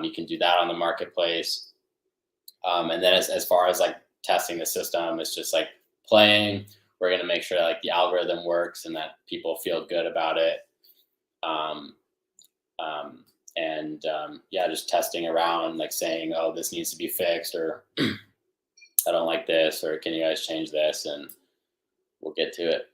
you can do that on the marketplace. And then as far as like testing the system, it's just like playing. We're going to make sure that like the algorithm works and that people feel good about it. Yeah, just testing around, like saying, oh, this needs to be fixed, or I don't like this, or can you guys change this? And we'll get to it.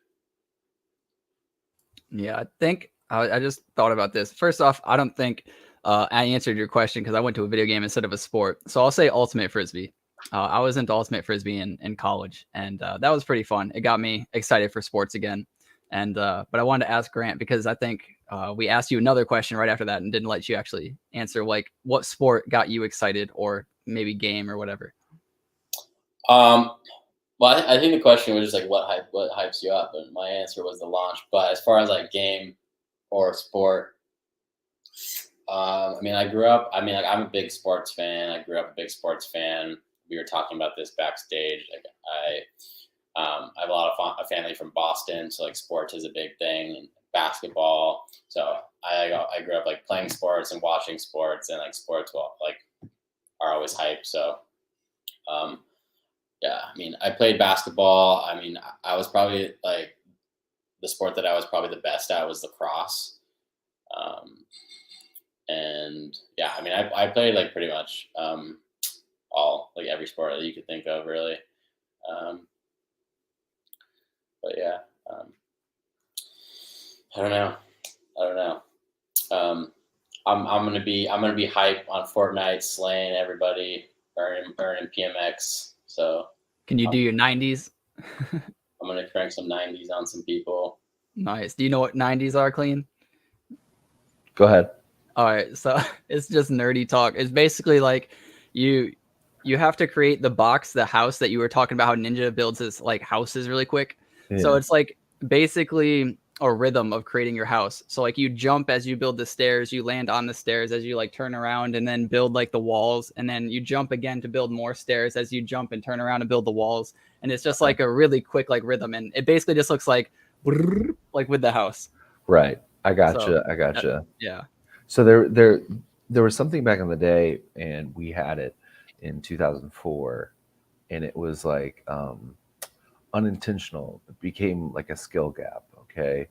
Yeah, I think I just thought about this. First off, I don't think I answered your question because I went to a video game instead of a sport. So I'll say Ultimate Frisbee. I was into Ultimate Frisbee in college, and that was pretty fun. It got me excited for sports again. And but I wanted to ask Grant because I think we asked you another question right after that and didn't let you actually answer, like what sport got you excited, or maybe game or whatever. Well, I think the question was just like what hypes you up, and my answer was the launch. But as far as like game or sport, I mean, I grew up. I mean, like I'm a big sports fan. I grew up a big sports fan. We were talking about this backstage. Like I have a lot of a family from Boston, so like sports is a big thing, and basketball. So I grew up like playing sports and watching sports, and like sports like are always hype. So yeah, I mean, I played basketball. I mean, I was probably like the sport that I was probably the best at was lacrosse. And yeah, I mean, I played like pretty much all like every sport that you could think of, really. But yeah, I don't know. I'm gonna be hype on Fortnite, slaying everybody, earning PMX. So Can you do your 90s? I'm gonna crank some 90s on some people. Nice. Do you know what 90s are, Clean? Go ahead. All right, so it's just nerdy talk. It's basically like you have to create the box, the house that you were talking about, how Ninja builds his like houses really quick. Yeah. So it's like basically a rhythm of creating your house. So like you jump as you build the stairs, you land on the stairs as you like turn around and then build like the walls, and then you jump again to build more stairs as you jump and turn around and build the walls. And it's just like a really quick like rhythm, and it basically just looks like with the house. Right. I gotcha. So, yeah. So there was something back in the day, and we had it in 2004, and it was like unintentional. It became like a skill gap, okay?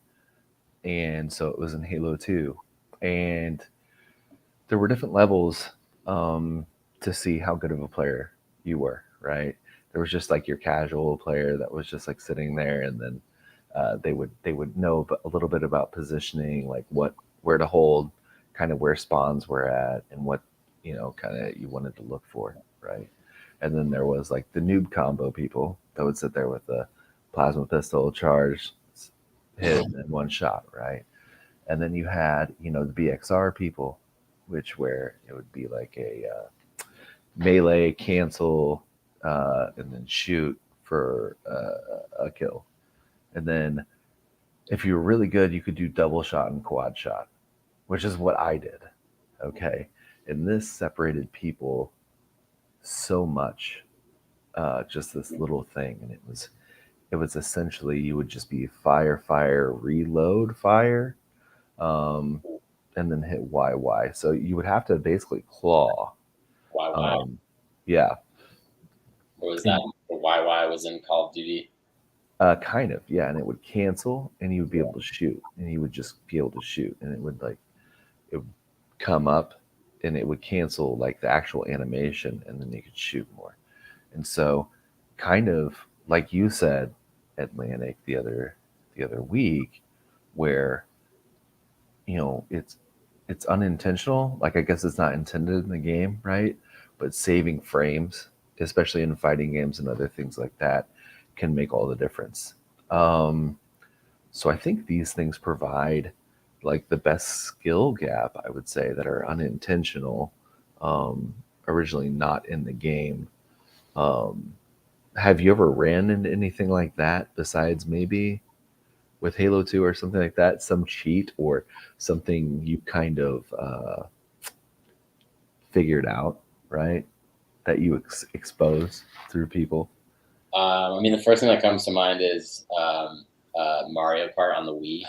And so it was in Halo 2, and there were different levels to see how good of a player you were, right? There was just like your casual player that was just like sitting there, and then they would know a little bit about positioning, like where to hold, kind of where spawns were at, and what kind of you wanted to look for, right? And then there was like the noob combo people that would sit there with the plasma pistol, charge, hit, and one shot, right? And then you had the BXR people, where it would be like a melee, cancel, and then shoot for a kill. And then if you were really good, you could do double shot and quad shot, which is what I did. Okay. And this separated people so much, just this little thing. And it was essentially you would just be fire, fire, reload, fire, and then hit Y. So you would have to basically claw. Y. Yeah. Or was that Y was in Call of Duty? Kind of, yeah. And it would cancel, and you would be able to shoot, and you would just be able to shoot, and it would come up, and it would cancel like the actual animation, and then you could shoot more. And so, kind of like you said, Atlanick, the other week, where it's unintentional. Like, I guess it's not intended in the game, right? But saving frames, especially in fighting games and other things like that, can make all the difference. So I think these things provide like the best skill gap, I would say, that are unintentional, originally not in the game. Have you ever ran into anything like that besides maybe with Halo 2 or something like that? Some cheat or something you kind of figured out, right? That you expose through people? I mean, the first thing that comes to mind is Mario Kart on the Wii.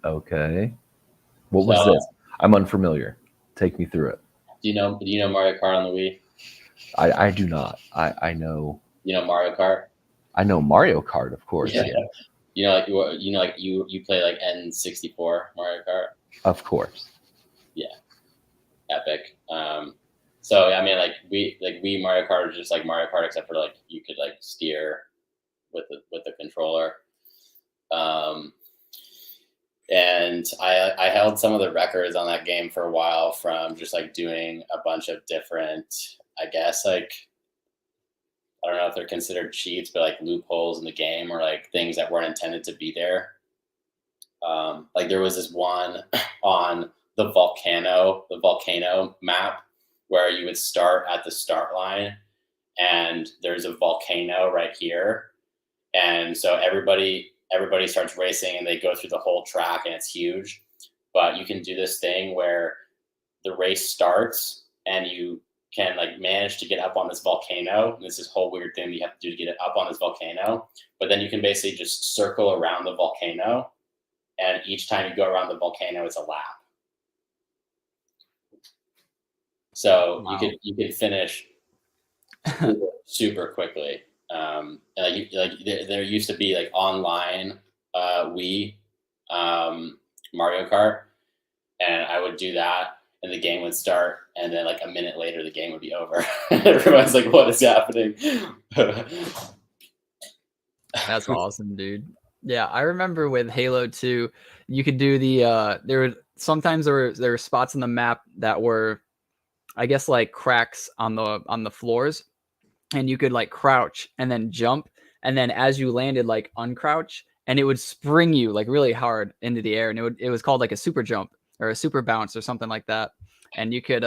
Okay. What was this? I'm unfamiliar. Take me through it. Do you know Mario Kart on the Wii? I do not. I know. You know Mario Kart? I know Mario Kart, of course. Yeah. You play like N64 Mario Kart. Of course. Yeah. Epic. So I mean, like we Mario Kart is just like Mario Kart, except for like you could like steer with the controller. And I held some of the records on that game for a while from just like doing a bunch of different, I guess, like, I don't know if they're considered cheats, but like loopholes in the game or like things that weren't intended to be there. Like there was this one on the Volcano Map where you would start at the start line and there's a volcano right here. And so everybody starts racing and they go through the whole track and it's huge. But you can do this thing where the race starts and you can like manage to get up on this volcano. And this is whole weird thing that you have to do to get it up on this volcano. But then you can basically just circle around the volcano. And each time you go around the volcano, it's a lap. So wow. you could finish super quickly. And there used to be like online Wii Mario Kart, and I would do that, and the game would start, and then like a minute later, the game would be over. Everyone's like, "What is happening?" That's awesome, dude. Yeah, I remember with Halo 2, you could do the there were spots on the map that were, I guess, like cracks on the floors, and you could like crouch and then jump, and then as you landed, like uncrouch, and it would spring you like really hard into the air, and it was called like a super jump or a super bounce or something like that. And you could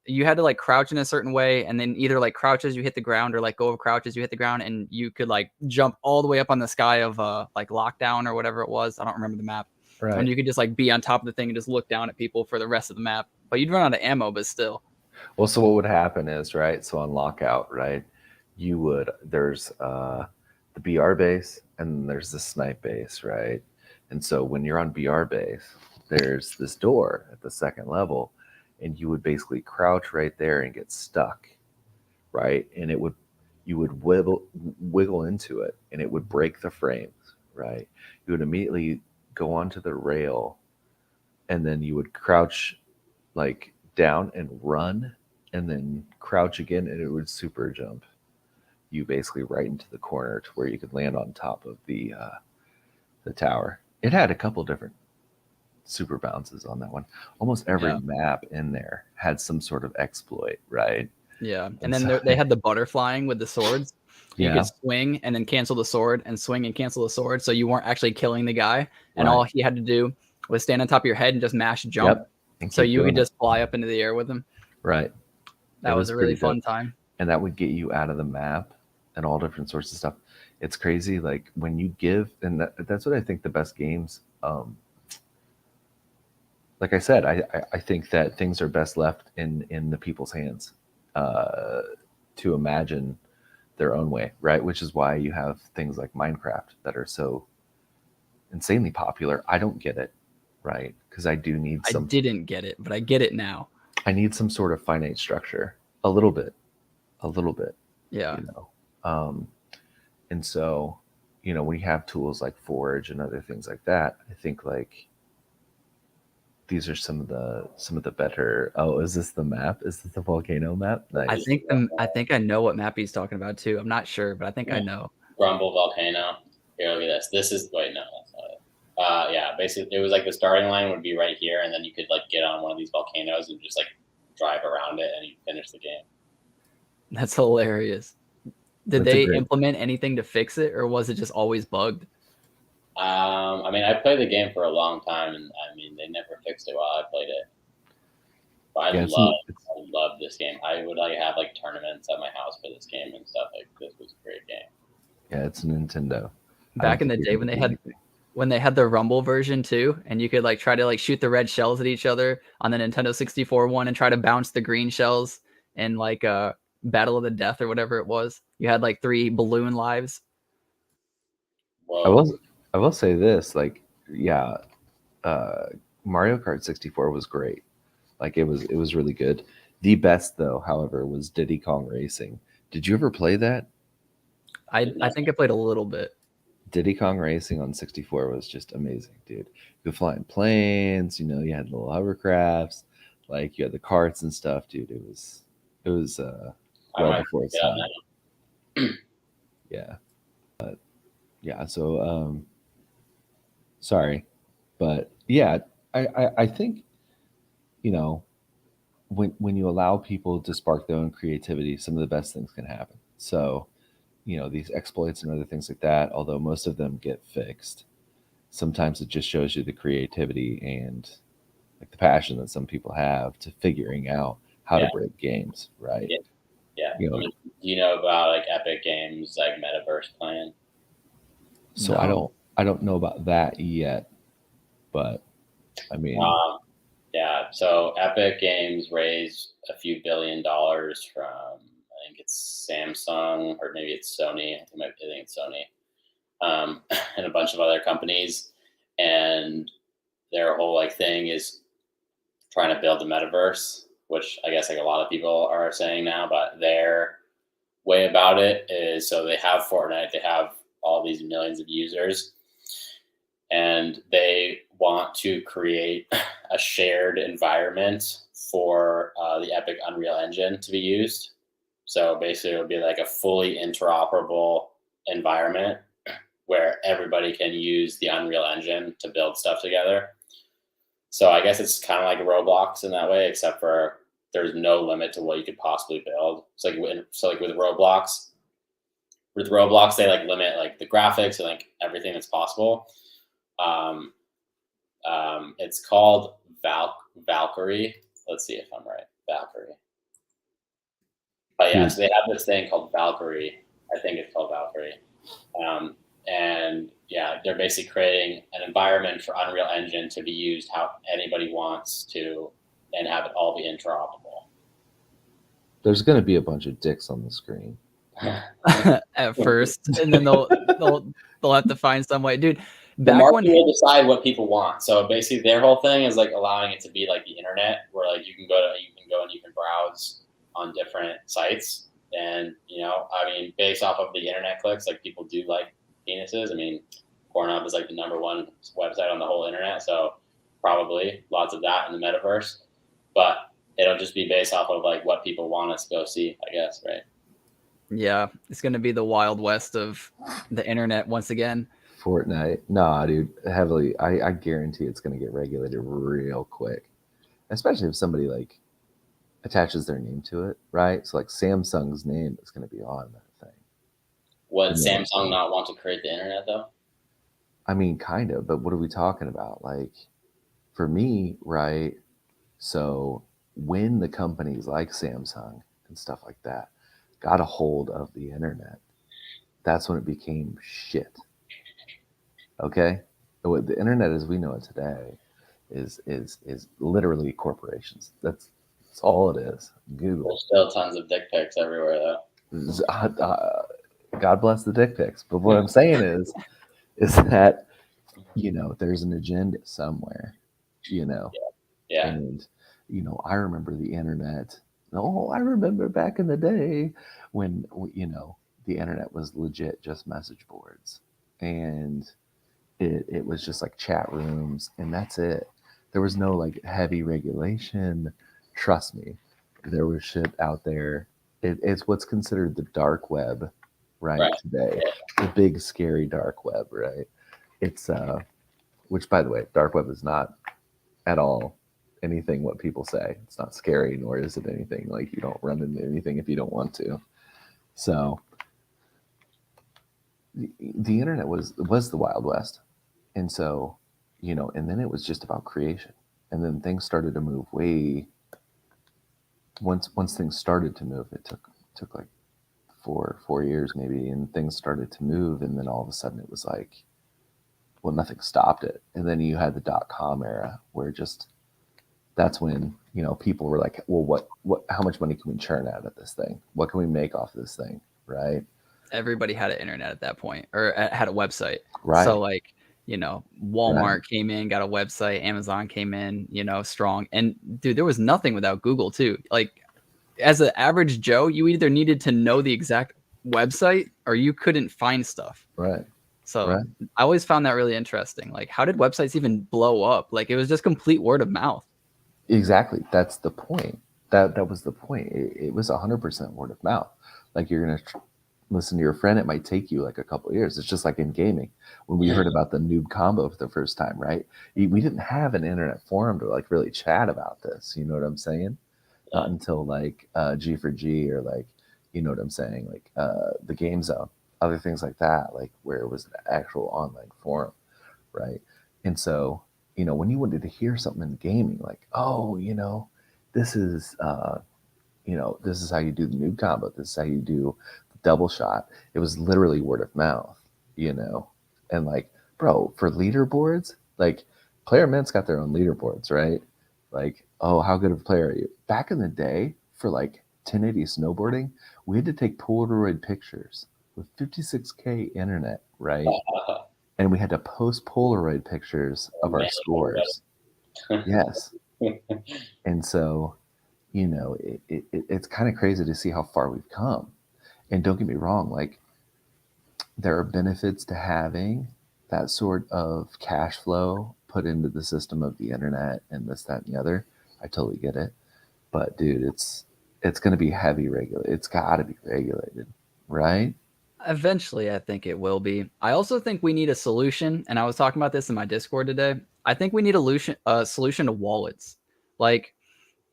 you had to like crouch in a certain way, and then either like crouch as you hit the ground or like go over crouch as you hit the ground, and you could like jump all the way up on the sky of like Lockdown or whatever it was. I don't remember the map. Right. And you could just like be on top of the thing and just look down at people for the rest of the map. But you'd run out of ammo, but still. Well, so what would happen is, right, so on Lockout, right, there's the BR base and there's the snipe base, right? And so when you're on BR base, there's this door at the second level, and you would basically crouch right there and get stuck, right? And you would wiggle into it, and it would break the frames, right? You would immediately go onto the rail, and then you would crouch like down and run, and then crouch again, and it would super jump you basically right into the corner to where you could land on top of the tower. It had a couple different super bounces on that one. Almost every map in there had some sort of exploit, right? Yeah, and then they had the butterflying with the swords. You could swing and then cancel the sword, and swing and cancel the sword, so you weren't actually killing the guy, and all he had to do was stand on top of your head and just mash jump. Yep. So you could just fly up into the air with him. Right. That was a really fun time. And that would get you out of the map and all different sorts of stuff. It's crazy. Like when you give, and that's what I think the best games, like I said, I think that things are best left in the people's hands to imagine their own way, right? Which is why you have things like Minecraft that are so insanely popular. I don't get it, right? Because I do need some. I didn't get it, but I get it now. I need some sort of finite structure, a little bit. Yeah. You know, and so, you know, when you have tools like Forge and other things like that, I think like these are some of the better. Oh, is this the map? Is this the volcano map? Nice. I think I know what map he's talking about too. I'm not sure, but I think I know. Grumble Volcano. Here, look at this. This is wait, no, that's not it. Yeah, basically, it was like the starting line would be right here, and then you could like get on one of these volcanoes and just like drive around it, and you finish the game. That's hilarious. Did they implement anything to fix it, or was it just always bugged? I mean, I played the game for a long time, and I mean, they never fixed it while I played it. But I love this game. I would like have like tournaments at my house for this game and stuff. Like this was a great game. Yeah, it's Nintendo. Back in the day when they had the Rumble version too, and you could like try to like shoot the red shells at each other on the Nintendo 64 one and try to bounce the green shells in like Battle of the Death or whatever it was. You had like 3 balloon lives. Whoa. I will say this, like, yeah, Mario Kart 64 was great. Like it was really good. The best though, however, was Diddy Kong Racing. Did you ever play that? I think I played a little bit. Diddy Kong Racing on 64 was just amazing, dude. You could fly in planes, you know, you had little hovercrafts, like you had the carts and stuff, dude. It was well before its time. Yeah. Yeah, so sorry. But yeah, I think, you know, when you allow people to spark their own creativity, some of the best things can happen. So, you know, these exploits and other things like that, although most of them get fixed, sometimes it just shows you the creativity and like the passion that some people have to figuring out how to break games, right? Yeah. You know, I mean, do you know about like Epic Games like Metaverse plan? So No. I don't know about that yet, but I mean, yeah. So Epic Games raised a few $1 billion from I think it's Samsung or maybe it's Sony. I think it's Sony, and a bunch of other companies, and their whole like thing is trying to build the metaverse, which I guess like a lot of people are saying now. But their way about it is so they have Fortnite, they have all these millions of users, and they want to create a shared environment for the Epic Unreal Engine to be used. So basically, it would be like a fully interoperable environment where everybody can use the Unreal Engine to build stuff together. So I guess it's kind of like Roblox in that way, except for there's no limit to what you could possibly build. So like with Roblox, they like limit like the graphics and like everything that's possible. It's called Valkyrie. Let's see if I'm right. Valkyrie. But yeah, so they have this thing called Valkyrie. I think it's called Valkyrie. And yeah, they're basically creating an environment for Unreal Engine to be used how anybody wants to, and have it all be interoperable. There's going to be a bunch of dicks on the screen at first, and then they'll have to find some way, dude. The market will decide what people want. So basically, their whole thing is like allowing it to be like the internet, where like you can go and you can browse on different sites, and you know, I mean, based off of the internet clicks, like people do like penises. I mean, Pornhub is like the #1 website on the whole internet, so probably lots of that in the metaverse. But it'll just be based off of like what people want us to go see, I guess, right? Yeah, it's going to be the Wild West of the internet once again. Fortnite. Nah, dude, heavily. I guarantee it's going to get regulated real quick, especially if somebody like attaches their name to it, right? So like Samsung's name is going to be on that thing. Would Samsung not want to create the internet though? I mean, kind of, but what are we talking about? Like, for me, right? So when the companies like Samsung and stuff like that got a hold of the internet, that's when it became shit. Okay, the internet as we know it today is literally corporations. That's all it is. Google. There's still tons of dick pics everywhere though. God bless the dick pics. But what I'm saying is that, you know, there's an agenda somewhere, you know. Yeah. And, you know, I remember the internet. Oh, I remember back in the day when, you know, the internet was legit just message boards. And it was just like chat rooms, and that's it. There was no like heavy regulation. Trust me, there was shit out there. It's what's considered the dark web, right? Today, the big scary dark web, right? It's which by the way, dark web is not at all anything what people say. It's not scary, nor is it anything like you don't run into anything if you don't want to. So the internet was the Wild West. And so, you know, and then it was just about creation. And then things started to move way once things started to move, it took like four years maybe, and things started to move, and then all of a sudden it was like, well, nothing stopped it. And then you had the .com era where just that's when, you know, people were like, well, what how much money can we churn out of this thing? What can we make off of this thing? Right? Everybody had an internet at that point, or had a website. Right. So like, you know, Walmart came in, got a website, Amazon came in, you know, strong. And dude, there was nothing without Google too. Like as an average Joe, you either needed to know the exact website or you couldn't find stuff. Right. So I always found that really interesting. Like, how did websites even blow up? Like, it was just complete word of mouth. Exactly. That's the point. That was the point. It was 100% word of mouth. Like, you're going to listen to your friend, it might take you like a couple of years. It's just like in gaming. When we heard about the noob combo for the first time, right? We didn't have an internet forum to like really chat about this. You know what I'm saying? Not until like G4G or like, you know what I'm saying? Like the Game Zone, other things like that, like where it was an actual online forum, right? And so, you know, when you wanted to hear something in gaming, like, oh, you know, this is, you know, this is how you do the noob combo. This is how you do the double shot. It was literally word of mouth, you know? And like, bro, for leaderboards, like Playermint's got their own leaderboards, right? Like, oh, how good of a player are you? Back in the day, for like 1080 snowboarding, we had to take Polaroid pictures with 56K internet, right? And we had to post Polaroid pictures of our scores. Yes. And so, you know, it's kind of crazy to see how far we've come. And don't get me wrong, like there are benefits to having that sort of cash flow put into the system of the internet and this, that, and the other. I totally get it. But dude, it's going to be heavy regulated. It's got to be regulated, right? Eventually, I think it will be. I also think we need a solution, and I was talking about this in my Discord today. I think we need a solution to wallets. Like,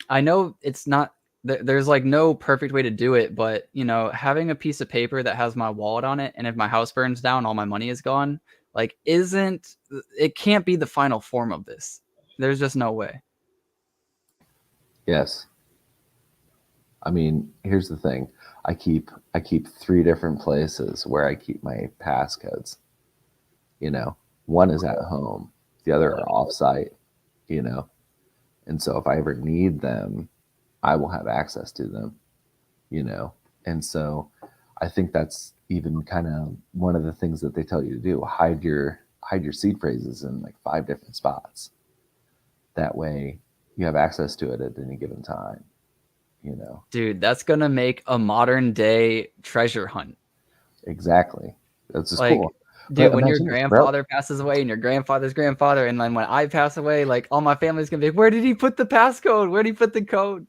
I know it's not, there's like no perfect way to do it, but you know, having a piece of paper that has my wallet on it, and if my house burns down, all my money is gone, like it can't be the final form of this. There's just no way. Yes. I mean, here's the thing. I keep 3 different places where I keep my passcodes. You know, one is at home, the other are offsite, you know. And so if I ever need them, I will have access to them, you know. And so I think that's even kind of one of the things that they tell you to do. Hide your seed phrases in like 5 different spots. That way you have access to it at any given time, you know. Dude, that's going to make a modern day treasure hunt. Exactly. That's just like, cool. Dude, when your grandfather passes away and your grandfather's grandfather, and then when I pass away, like all my family's gonna be like, where did he put the passcode? Where did he put the code?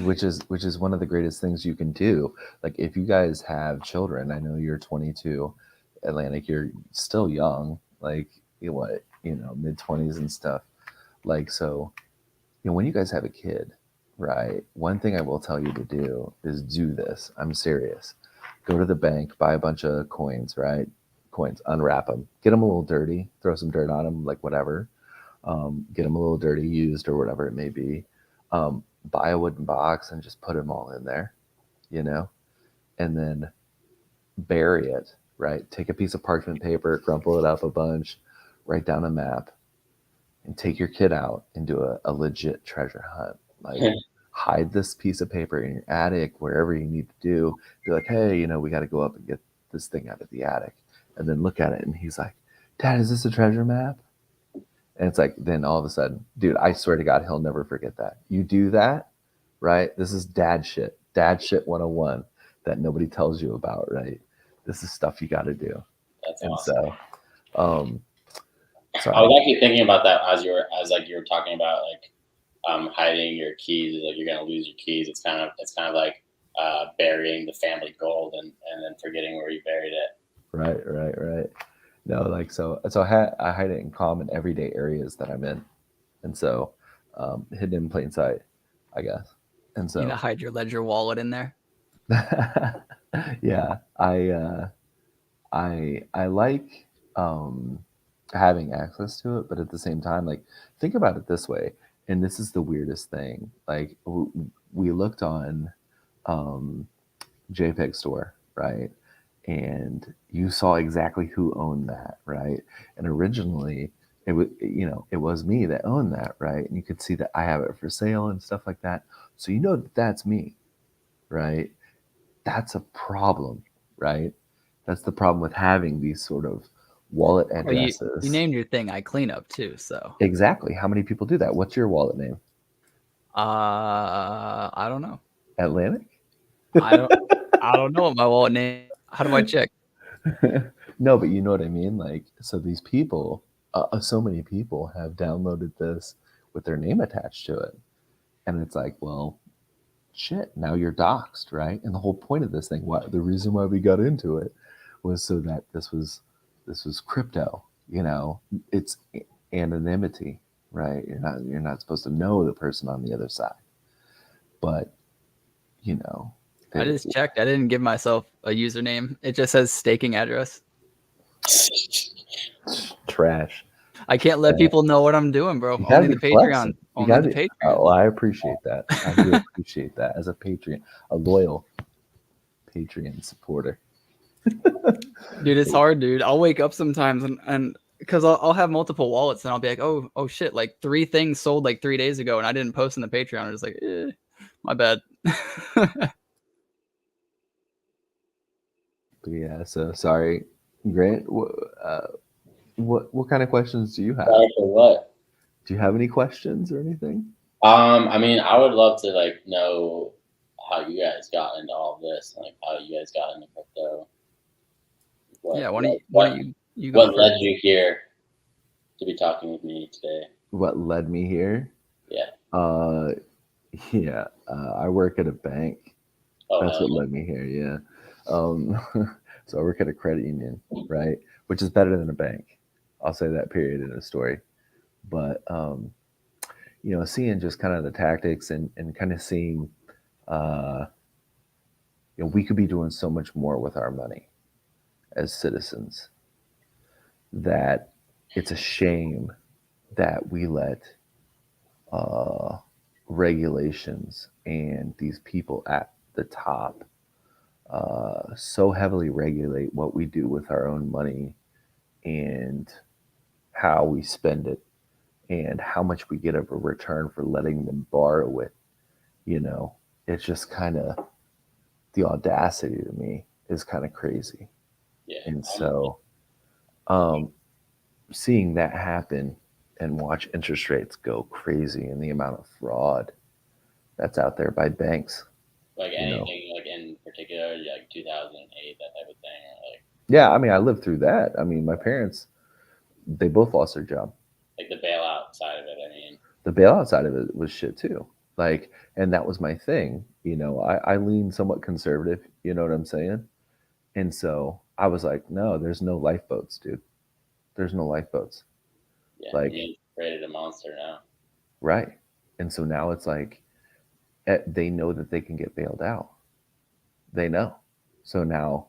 Which is one of the greatest things you can do. Like if you guys have children, I know you're 22, Atlanick, you're still young, like what, you know, mid-20s and stuff. Like, so, you know, when you guys have a kid, right, one thing I will tell you to do is do this. I'm serious. Go to the bank, buy a bunch of coins, right? Coins, unwrap them, get them a little dirty, throw some dirt on them, like whatever. Get them a little dirty, used or whatever it may be. Buy a wooden box and just put them all in there, you know, and then bury it, right? Take a piece of parchment paper, crumple it up a bunch, write down a map, and take your kid out and do a legit treasure hunt. Like, hide this piece of paper in your attic, wherever you need to do. Be like, hey, you know, we got to go up and get this thing out of the attic and then look at it, and he's like, Dad, is this a treasure map? And it's like, then all of a sudden, dude, I swear to God, he'll never forget that. You do that, right? This is dad shit 101 that nobody tells you about, right? This is stuff you got to do. That's and awesome. So, sorry. I was actually thinking about that as you were talking about like hiding your keys. Like you're gonna lose your keys. It's kind of like burying the family gold and then forgetting where you buried it. Right. No, like so I hide it in common everyday areas that I'm in, and so hidden in plain sight, I guess. And so you hide your ledger wallet in there. Yeah, I like having access to it, but at the same time, like, think about it this way, and this is the weirdest thing. Like, we looked on JPEG Store, right? And you saw exactly who owned that, right? And originally, it was it was me that owned that, right? And you could see that I have it for sale and stuff like that. So you know that that's me, right? That's a problem, right? That's the problem with having these sort of wallet addresses. You named your thing iCleanup too, so exactly. How many people do that? What's your wallet name? I don't know. Atlanick? I don't know what my wallet name. How do I check? No, but you know what I mean. Like, so these people, so many people have downloaded this with their name attached to it, and it's like, well, shit. Now you're doxxed, right? And the whole point of this thing, the reason why we got into it, was so that this was crypto. It's anonymity, right? You're not supposed to know the person on the other side, but I just checked. I didn't give myself a username. It just says staking address. Trash. I can't let people know what I'm doing, bro. Only the Patreon. Only the Patreon. Oh, I appreciate that. I do appreciate that as a Patreon, a loyal Patreon supporter. Dude, it's hard, dude. I'll wake up sometimes and because I'll have multiple wallets and I'll be like, oh shit, like 3 things sold like 3 days ago and I didn't post in the Patreon. I'm just like, my bad. But yeah, so sorry, Grant. What kind of questions do you have? Sorry for what? Do you have any questions or anything? I mean, I would love to like know how you guys got into all this, like how you guys got into crypto. What led you here to be talking with me today? What led me here? Yeah. I work at a bank. Oh, That's what led me here. Yeah. So I work at a credit union, right? Which is better than a bank. I'll say that, period, in a story. But seeing just kind of the tactics and kind of seeing, we could be doing so much more with our money as citizens, that it's a shame that we let regulations and these people at the top so heavily regulate what we do with our own money and how we spend it and how much we get of a return for letting them borrow it. It's just kind of, the audacity to me is kind of crazy. Yeah. And so seeing that happen and watch interest rates go crazy and the amount of fraud that's out there by banks. Like anything, like in particular, like 2008, that type of thing. Like, yeah, I mean, I lived through that. I mean, my parents, they both lost their job. Like the bailout side of it, I mean. The bailout side of it was shit too. Like, and that was my thing. I lean somewhat conservative, you know what I'm saying? And so I was like, no, there's no lifeboats, dude. There's no lifeboats. Yeah, like, you created a monster now. Right. And so now it's like, they know that they can get bailed out. They know. So now,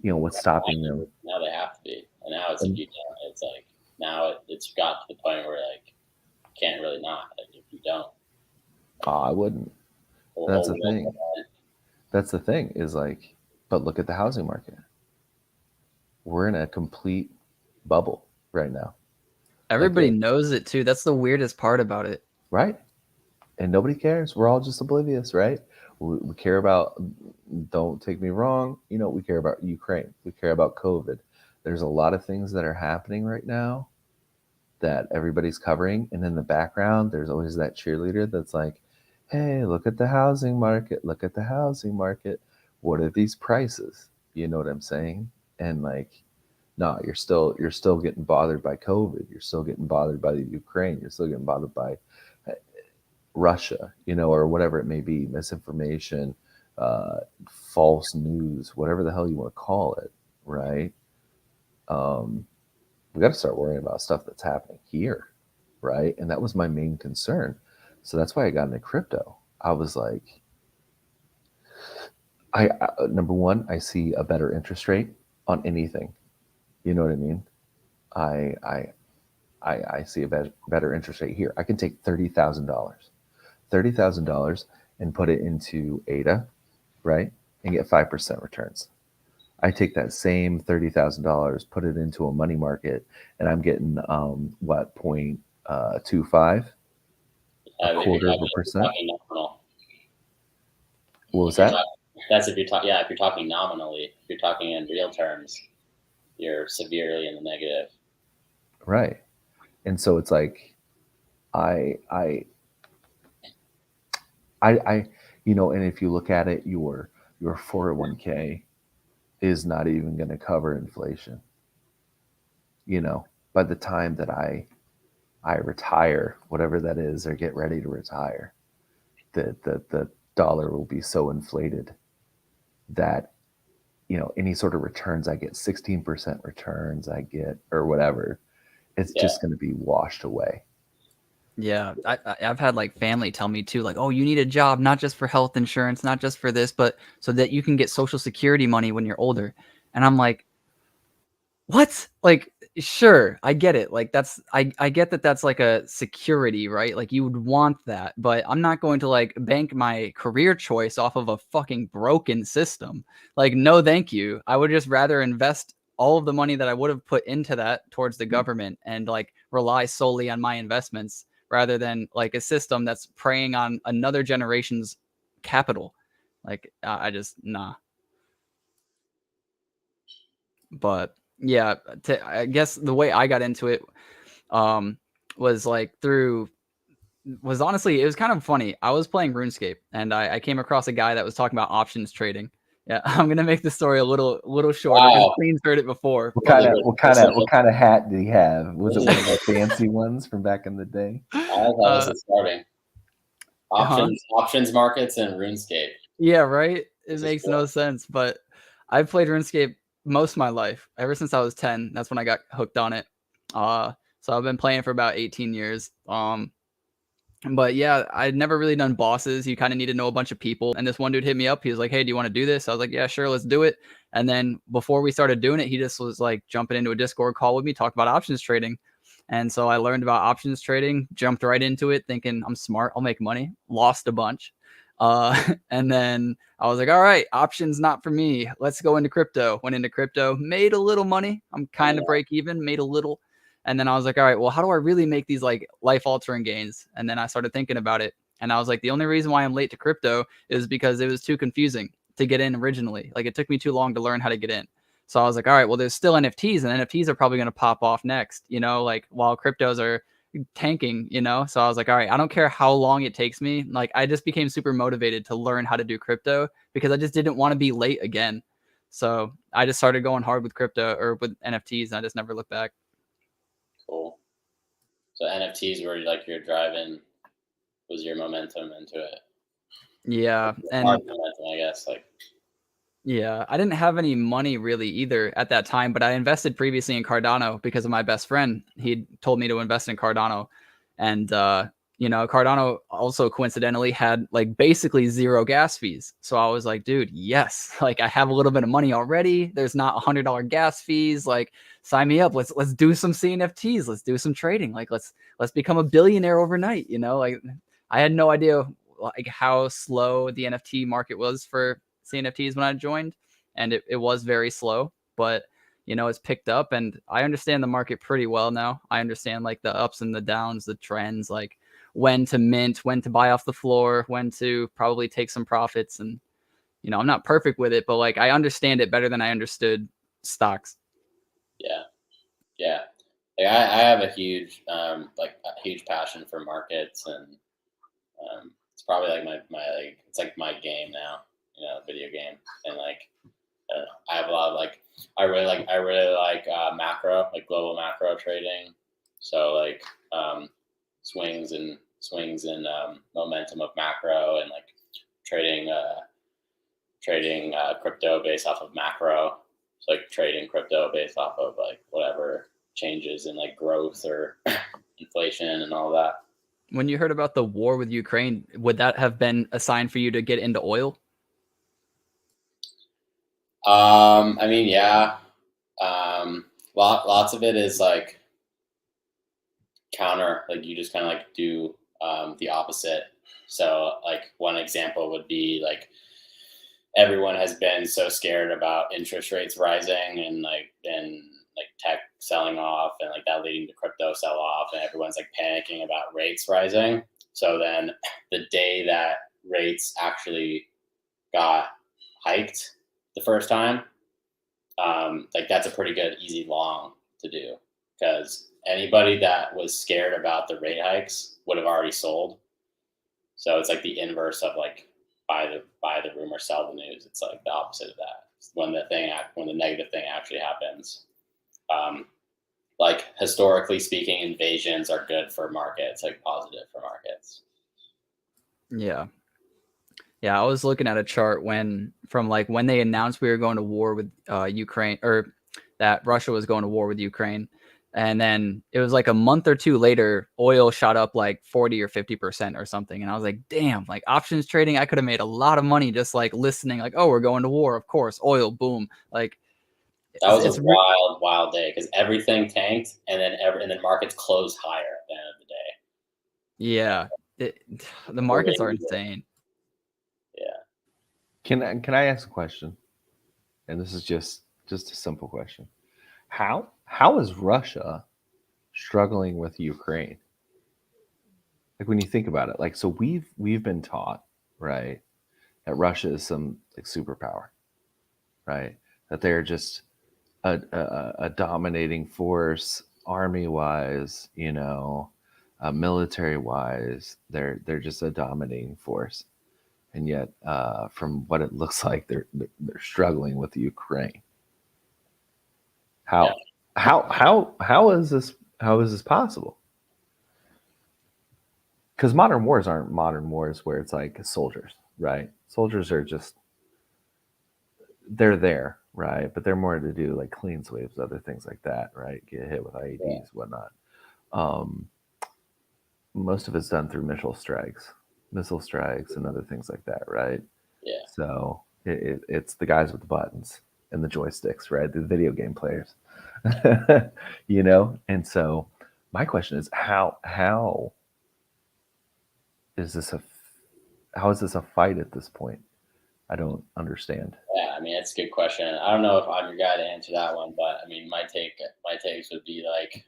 what's stopping them? Now they have to be. And now it's it's like, now it's got to the point where like, you can't really not, like, if you don't. I wouldn't. That's the thing. That's the thing is like, but look at the housing market. We're in a complete bubble right now. Everybody knows it too. That's the weirdest part about it. Right. And nobody cares. We're all just oblivious, right? We care about, don't take me wrong, we care about Ukraine. We care about COVID. There's a lot of things that are happening right now that everybody's covering. And in the background, there's always that cheerleader that's like, hey, look at the housing market. Look at the housing market. What are these prices? You know what I'm saying? And like, no, you're still getting bothered by COVID. You're still getting bothered by the Ukraine. You're still getting bothered by Russia, or whatever it may be, misinformation, false news, whatever the hell you want to call it, right? We got to start worrying about stuff that's happening here, right? And that was my main concern. So that's why I got into crypto. I was like, I number one, I see a better interest rate on anything. You know what I mean? I see a better interest rate here. I can take $30,000 and put it into ADA, right? And get 5% returns. I take that same $30,000, put it into a money market, and I'm getting 0.25, a quarter of a percent. What was that? That's if you're talking. Yeah, if you're talking nominally. If you're talking in real terms, you're severely in the negative. Right, and so it's like, and if you look at it, your 401k is not even going to cover inflation. By the time that I retire, whatever that is, or get ready to retire, the dollar will be so inflated that any sort of returns I get, 16% returns I get, or whatever, it's just going to be washed away. Yeah, I've had like family tell me too, like, oh, you need a job, not just for health insurance, not just for this, but so that you can get Social Security money when you're older. And I'm like, what? Like, sure, I get it. Like, I get that that's like a security, right? Like, you would want that, but I'm not going to like bank my career choice off of a fucking broken system. Like, no, thank you. I would just rather invest all of the money that I would have put into that towards the government and like rely solely on my investments rather than like a system that's preying on another generation's capital. Like, I just, nah. But yeah, I guess the way I got into it was like honestly, it was kind of funny. I was playing RuneScape and I came across a guy that was talking about options trading. Yeah, I'm gonna make the story a little shorter because Clean's heard it before. What kind of hat did he have? Was it one of the fancy ones from back in the day? I thought this was starting. Options markets and RuneScape. Yeah, right. It makes no sense, but I've played RuneScape most of my life, ever since I was 10. That's when I got hooked on it. So I've been playing for about 18 years. But yeah, I'd never really done bosses. You kind of need to know a bunch of people. And this one dude hit me up. He was like, hey, do you want to do this? I was like, yeah, sure, let's do it. And then before we started doing it, he just was like jumping into a Discord call with me, talk about options trading. And so I learned about options trading, jumped right into it thinking I'm smart, I'll make money, lost a bunch. And then I was like, all right, options not for me. Let's go into crypto. Went into crypto, made a little money. I'm kind of break even, made a little. And then I was like, all right, well, how do I really make these like life altering gains? And then I started thinking about it. And I was like, the only reason why I'm late to crypto is because it was too confusing to get in originally. Like it took me too long to learn how to get in. So I was like, all right, well, there's still NFTs and NFTs are probably going to pop off next, like while cryptos are tanking, So I was like, all right, I don't care how long it takes me. Like I just became super motivated to learn how to do crypto because I just didn't want to be late again. So I just started going hard with crypto or with NFTs and I just never looked back. Cool. So NFTs were like your driving, was your momentum into it. Yeah, and momentum, I guess. Like, yeah, I didn't have any money really either at that time, but I invested previously in Cardano because of my best friend. He told me to invest in Cardano, and Cardano also coincidentally had like basically zero gas fees. So I was like, dude, yes, like I have a little bit of money already. There's not $100 gas fees. Like, sign me up. Let's do some CNFTs. Let's do some trading. Like, let's become a billionaire overnight. Like I had no idea like how slow the NFT market was for CNFTs when I joined, and it was very slow, but it's picked up and I understand the market pretty well now. I understand like the ups and the downs, the trends, like when to mint, when to buy off the floor, when to probably take some profits. And, you know, I'm not perfect with it, but like I understand it better than I understood stocks. Yeah. Yeah. Like I have a huge, huge passion for markets, and it's probably like my like, it's like my game now, you know, video game. And like, I don't know, I have a lot of like, I really like macro, like global macro trading. So like, swings and momentum of macro, and like trading crypto based off of macro. So like trading crypto based off of like whatever changes in like growth or inflation and all that. When you heard about the war with Ukraine, would that have been a sign for you to get into oil? I mean, yeah. Lots of it is like counter, like you just kind of like do the opposite. So like one example would be like everyone has been so scared about interest rates rising and tech selling off, and like that leading to crypto sell off, and everyone's like panicking about rates rising. So then the day that rates actually got hiked the first time, like that's a pretty good easy long to do, because anybody that was scared about the rate hikes would have already sold. So it's like the inverse of like buy the rumor, sell the news. It's like the opposite of that. When the negative thing actually happens. Like historically speaking, invasions are good for markets, like positive for markets. Yeah. Yeah, I was looking at a chart when they announced we were going to war with Ukraine, or that Russia was going to war with Ukraine. And then it was like a month or two later, oil shot up like 40 or 50% or something. And I was like, damn, like options trading, I could have made a lot of money just like listening, like, oh, we're going to war. Of course, oil, boom. Like that was a wild day, because everything tanked, and then markets closed higher at the end of the day. Yeah. The markets are insane. Yeah. Can I ask a question? And this is just a simple question. How is Russia struggling with Ukraine? Like when you think about it, like, so we've been taught, right, that Russia is some like superpower, right? That they're just a dominating force, army wise, you know, military wise. They're just a dominating force, and yet, from what it looks like, they're struggling with the Ukraine. How is this possible? Because modern wars aren't modern wars where it's like soldiers, right? Soldiers are just, they're there, right? But they're more to do like clean sweeps, other things like that, right? Get hit with IEDs, whatnot. Most of it's done through missile strikes and other things like that, right? Yeah. So it's the guys with the buttons and the joysticks, right? The video game players, you know? And so my question is, how is this a fight at this point? I don't understand. Yeah, I mean, it's a good question. I don't know if I'm your guy to answer that one, but I mean, my takes would be like,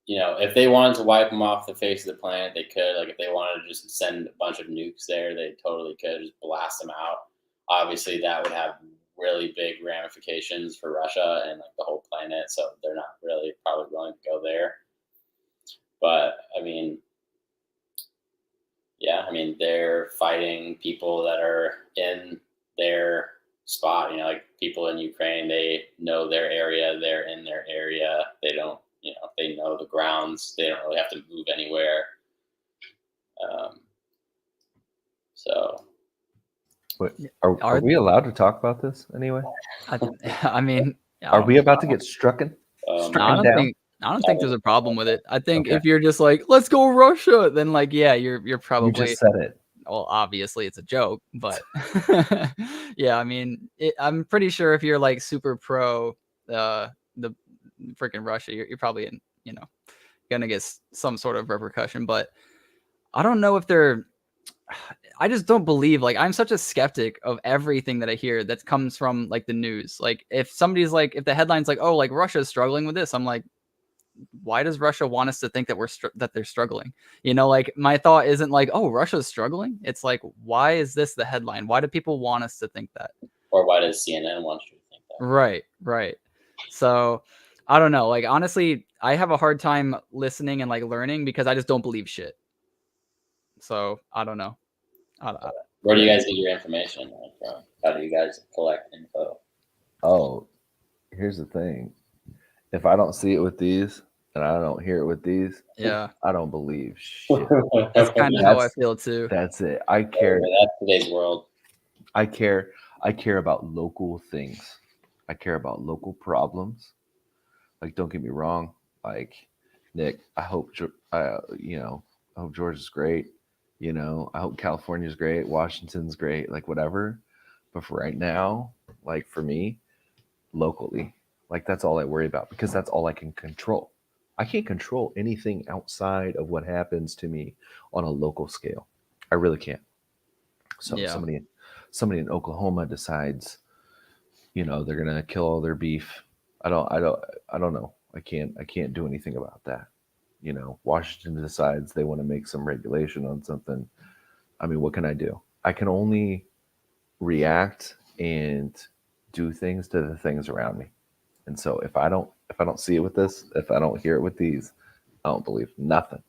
you know, if they wanted to wipe them off the face of the planet, they could. Like, if they wanted to just send a bunch of nukes there, they totally could just blast them out. Obviously, that would have really big ramifications for Russia and like the whole planet. So they're not really probably willing to go there. But I mean, yeah, I mean, they're fighting people that are in their spot. You know, like people in Ukraine, they know their area. They're in their area. They don't, you know, they know the grounds. They don't really have to move anywhere. So, but are we allowed to talk about this anyway? I mean, are we about to get struck down? I don't think there's a problem with it. I think if you're just like, let's go Russia, then like, yeah, you're probably. You just said it. Well, obviously it's a joke, but yeah, I mean, I'm pretty sure if you're like super pro the freaking Russia, you're probably gonna get some sort of repercussion. But I don't know if they're. I just don't believe, like, I'm such a skeptic of everything that I hear that comes from like the news. Like if somebody's like, if the headline's like, oh, like Russia's struggling with this, I'm like, why does Russia want us to think that that they're struggling? You know, like my thought isn't like, oh, Russia's struggling. It's like, why is this the headline? Why do people want us to think that? Or why does CNN want you to think that? Right. So I don't know. Like, honestly, I have a hard time listening and like learning because I just don't believe shit. So I don't know. Where do you guys get your information from? How do you guys collect info? Oh, here's the thing. If I don't see it with these and I don't hear it with these, yeah, I don't believe shit. That's kind of how I feel too. That's it. I care. That's today's world. I care about local things. I care about local problems. Like, don't get me wrong. Like, Nick, I hope I hope Georgia's great. You know, I hope California's great. Washington's great. Like, whatever. But for right now, like for me, locally, like that's all I worry about because that's all I can control. I can't control anything outside of what happens to me on a local scale. I really can't. So Yeah. somebody in Oklahoma decides, you know, they're gonna kill all their beef. I don't know. I can't do anything about that. You know, Washington decides they want to make some regulation on something. I mean, what can I do? I can only react and do things to the things around me. And so if I don't see it with this, if I don't hear it with these, I don't believe nothing.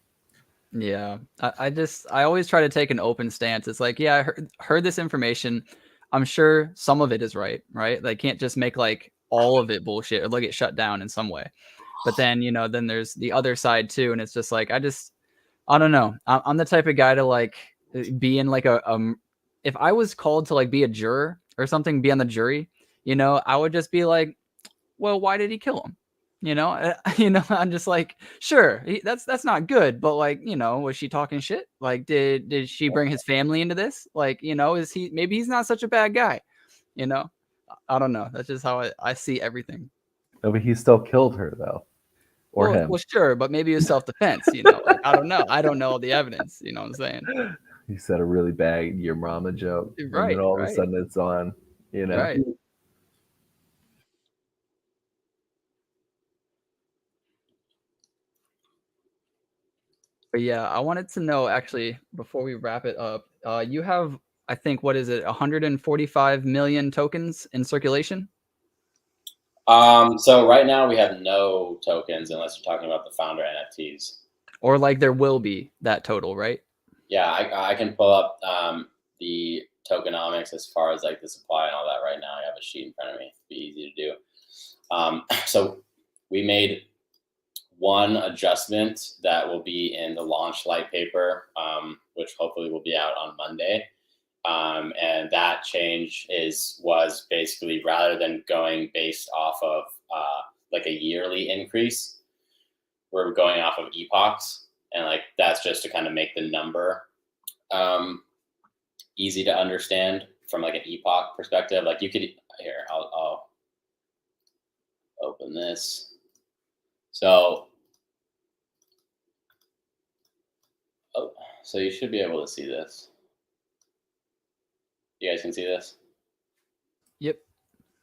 Yeah. I always try to take an open stance. It's like, yeah, I heard this information. I'm sure some of it is right? They can't just make like all of it bullshit or like get shut down in some way. But then, you know, then there's the other side too. And it's just like, I don't know. I'm the type of guy to like be in like if I was called to like be a juror or something, be on the jury, you know, I would just be like, well, why did he kill him? You know, I'm just like, sure, that's not good, but like, you know, was she talking shit? Like, did she bring his family into this? Like, you know, maybe he's not such a bad guy, you know? I don't know. That's just how I see everything. No, but he still killed her though. Or him. Well, sure, but maybe it was self-defense, you know. Like, I don't know. I don't know the evidence, you know what I'm saying? He said a really bad your mama joke. Right. And then all of a sudden it's on, you know. Right. But yeah, I wanted to know actually before we wrap it up, you have, I think, what is it, 145 million tokens in circulation? So right now we have no tokens unless you're talking about the founder NFTs. Or like there will be that total, right? Yeah, I can pull up the tokenomics as far as like the supply and all that right now. I have a sheet in front of me. It'd be easy to do. So we made one adjustment that will be in the launch light paper, which hopefully will be out on Monday. And that change was basically rather than going based off of like a yearly increase, we're going off of epochs, and like that's just to kind of make the number easy to understand from like an epoch perspective. Like you could here, I'll open this. So you should be able to see this. You guys can see this? Yep.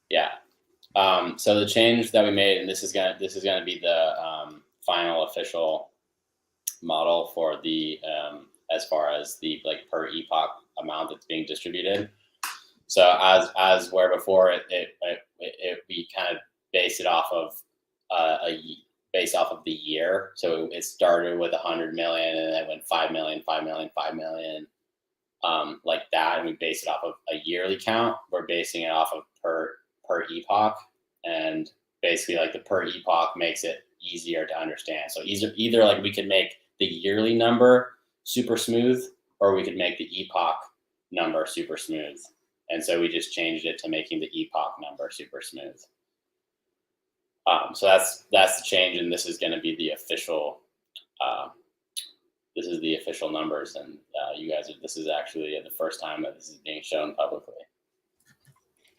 Yeah. So the change that we made, and this is gonna be the final official model for the as far as the like per epoch amount that's being distributed. So as where before we kind of based it off of based off of the year. So it started with 100 million and then went 5 million, 5 million, 5 million. Like that, and we base it off of a yearly count. We're basing it off of per epoch, and basically like the per epoch makes it easier to understand. So either like we could make the yearly number super smooth, or we could make the epoch number super smooth. And so we just changed it to making the epoch number super smooth. So that's the change, and this is going to be the official. This is the official numbers, and you guys, this is actually the first time that this is being shown publicly.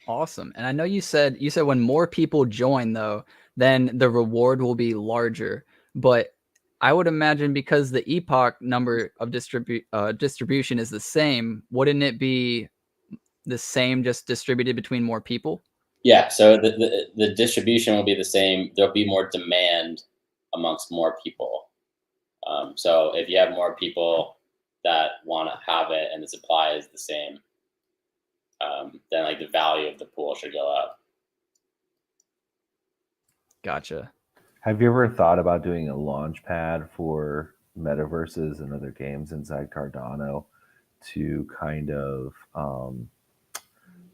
Awesome. And I know you said when more people join though, then the reward will be larger. But I would imagine because the epoch number of distribution is the same, wouldn't it be the same just distributed between more people? Yeah. So the distribution will be the same. There'll be more demand amongst more people. So if you have more people that want to have it and the supply is the same, then like the value of the pool should go up. Gotcha. Have you ever thought about doing a launch pad for metaverses and other games inside Cardano to kind of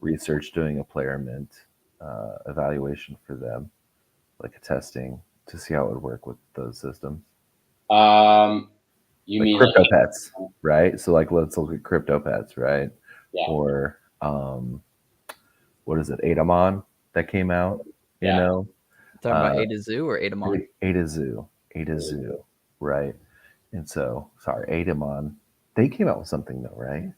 research doing a Playermint evaluation for them, like a testing to see how it would work with those systems? You like mean crypto like, pets, right? So like let's look at crypto pets, right? yeah, Or what is it, Adamon that came out, you Yeah. know? Talking about A to Zoo or Adamon? A to Zoo, right? And so, sorry, Adamon, they came out with something though, right?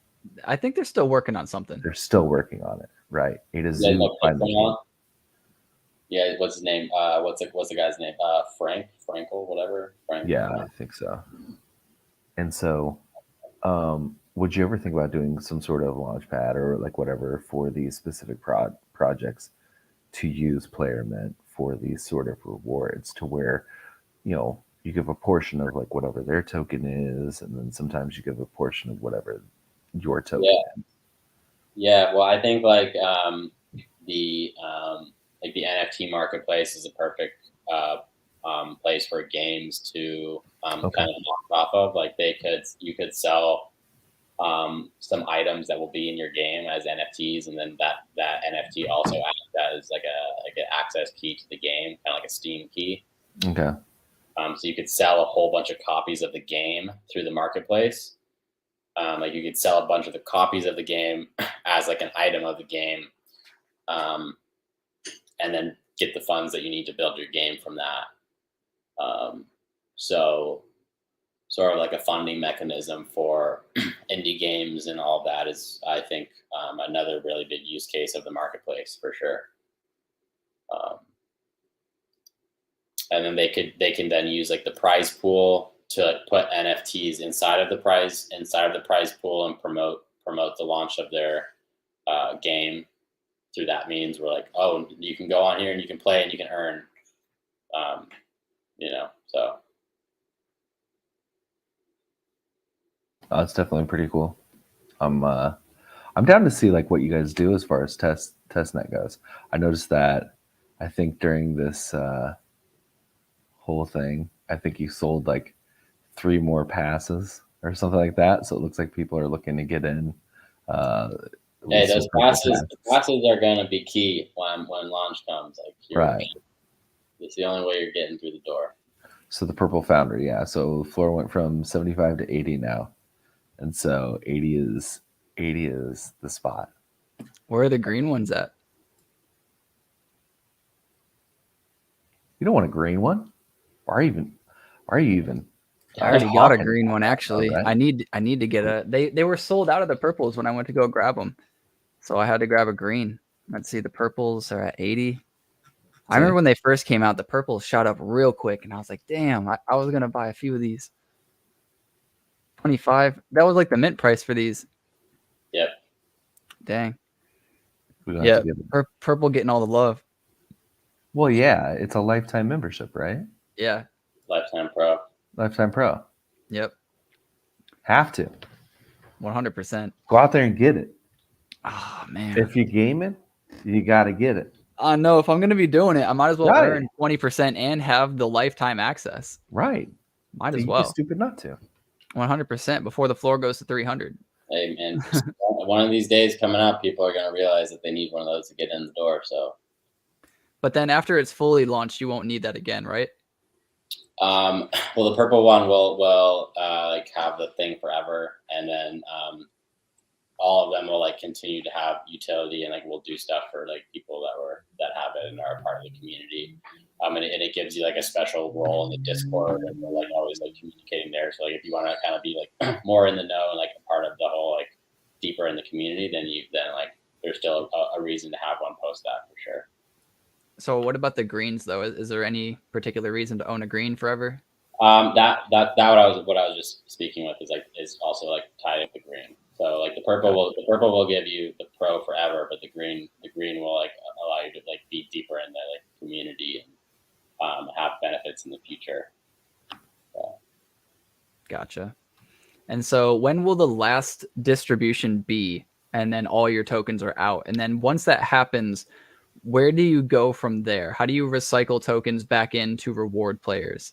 I think they're still working on something. They're still working on it, right? A to you guys Zoo know finally came. Pixelmon? Yeah, what's his name? What's the guy's name? Frankel, whatever. Frank. Yeah, I think so. And so, would you ever think about doing some sort of launch pad or like whatever for these specific projects to use Playermint for these sort of rewards, to where, you know, you give a portion of like whatever their token is, and then sometimes you give a portion of whatever your token is? Yeah, well, I think like the NFT marketplace is a perfect place for games to kind of launch off of. Like you could sell some items that will be in your game as NFTs, and then that NFT also acts as like an access key to the game, kind of like a Steam key. Okay. So you could sell a whole bunch of copies of the game through the marketplace. Like you could sell a bunch of the copies of the game as like an item of the game, and then get the funds that you need to build your game from that. So sort of like a funding mechanism for indie games and all that is, I think, another really big use case of the marketplace for sure. And then they can then use like the prize pool to put NFTs inside of the prize pool and promote the launch of their game through that means. We're like, oh, you can go on here and you can play and you can earn, so. It's definitely pretty cool. I'm down to see like what you guys do as far as testnet goes. I noticed that I think during this whole thing, I think you sold like 3 more passes or something like that. So it looks like people are looking to get in. Hey, those passes are going to be key when launch comes. Like, right. It's the only way you're getting through the door. So the purple founder, yeah. So the floor went from 75 to 80 now. And so 80 is the spot. Where are the green ones at? You don't want a green one? Why are you even? I already got a green one actually. Right? I need to get a. They were sold out of the purples when I went to go grab them, so I had to grab a green. Let's see, the purples are at 80. I remember when they first came out, the purples shot up real quick, and I was like, damn, I was gonna buy a few of these. 25. That was like the mint price for these. Yep. Dang. Yeah, purple getting all the love. Well, yeah, it's a lifetime membership, right? Yeah. Lifetime Pro. Lifetime Pro. Yep. Have to. 100%. Go out there and get it. Oh, man. If you game it, you got to get it. No, if I'm going to be doing it, I might as well earn 20% and have the lifetime access. Right. Might as well. You'd be stupid not to. 100% before the floor goes to 300. Hey, man, one of these days coming up, people are going to realize that they need one of those to get in the door. So, but then after it's fully launched, you won't need that again, right? Well, the purple one will like have the thing forever, and then all of them will like continue to have utility, and like we'll do stuff for like people that have it and are a part of the community. And it gives you like a special role in the Discord, and we're like always like communicating there. So like if you want to kind of be like more in the know and like a part of the whole like deeper in the community, then like there's still a reason to have one post that for sure. So what about the greens though? Is there any particular reason to own a green forever? That what I was just speaking with is also like tied up the green. So like the purple will give you the pro forever, but the green will like allow you to like be deeper in the like community have benefits in the future. Gotcha. And so when will the last distribution be? And then all your tokens are out. And then once that happens, where do you go from there? How do you recycle tokens back in to reward players?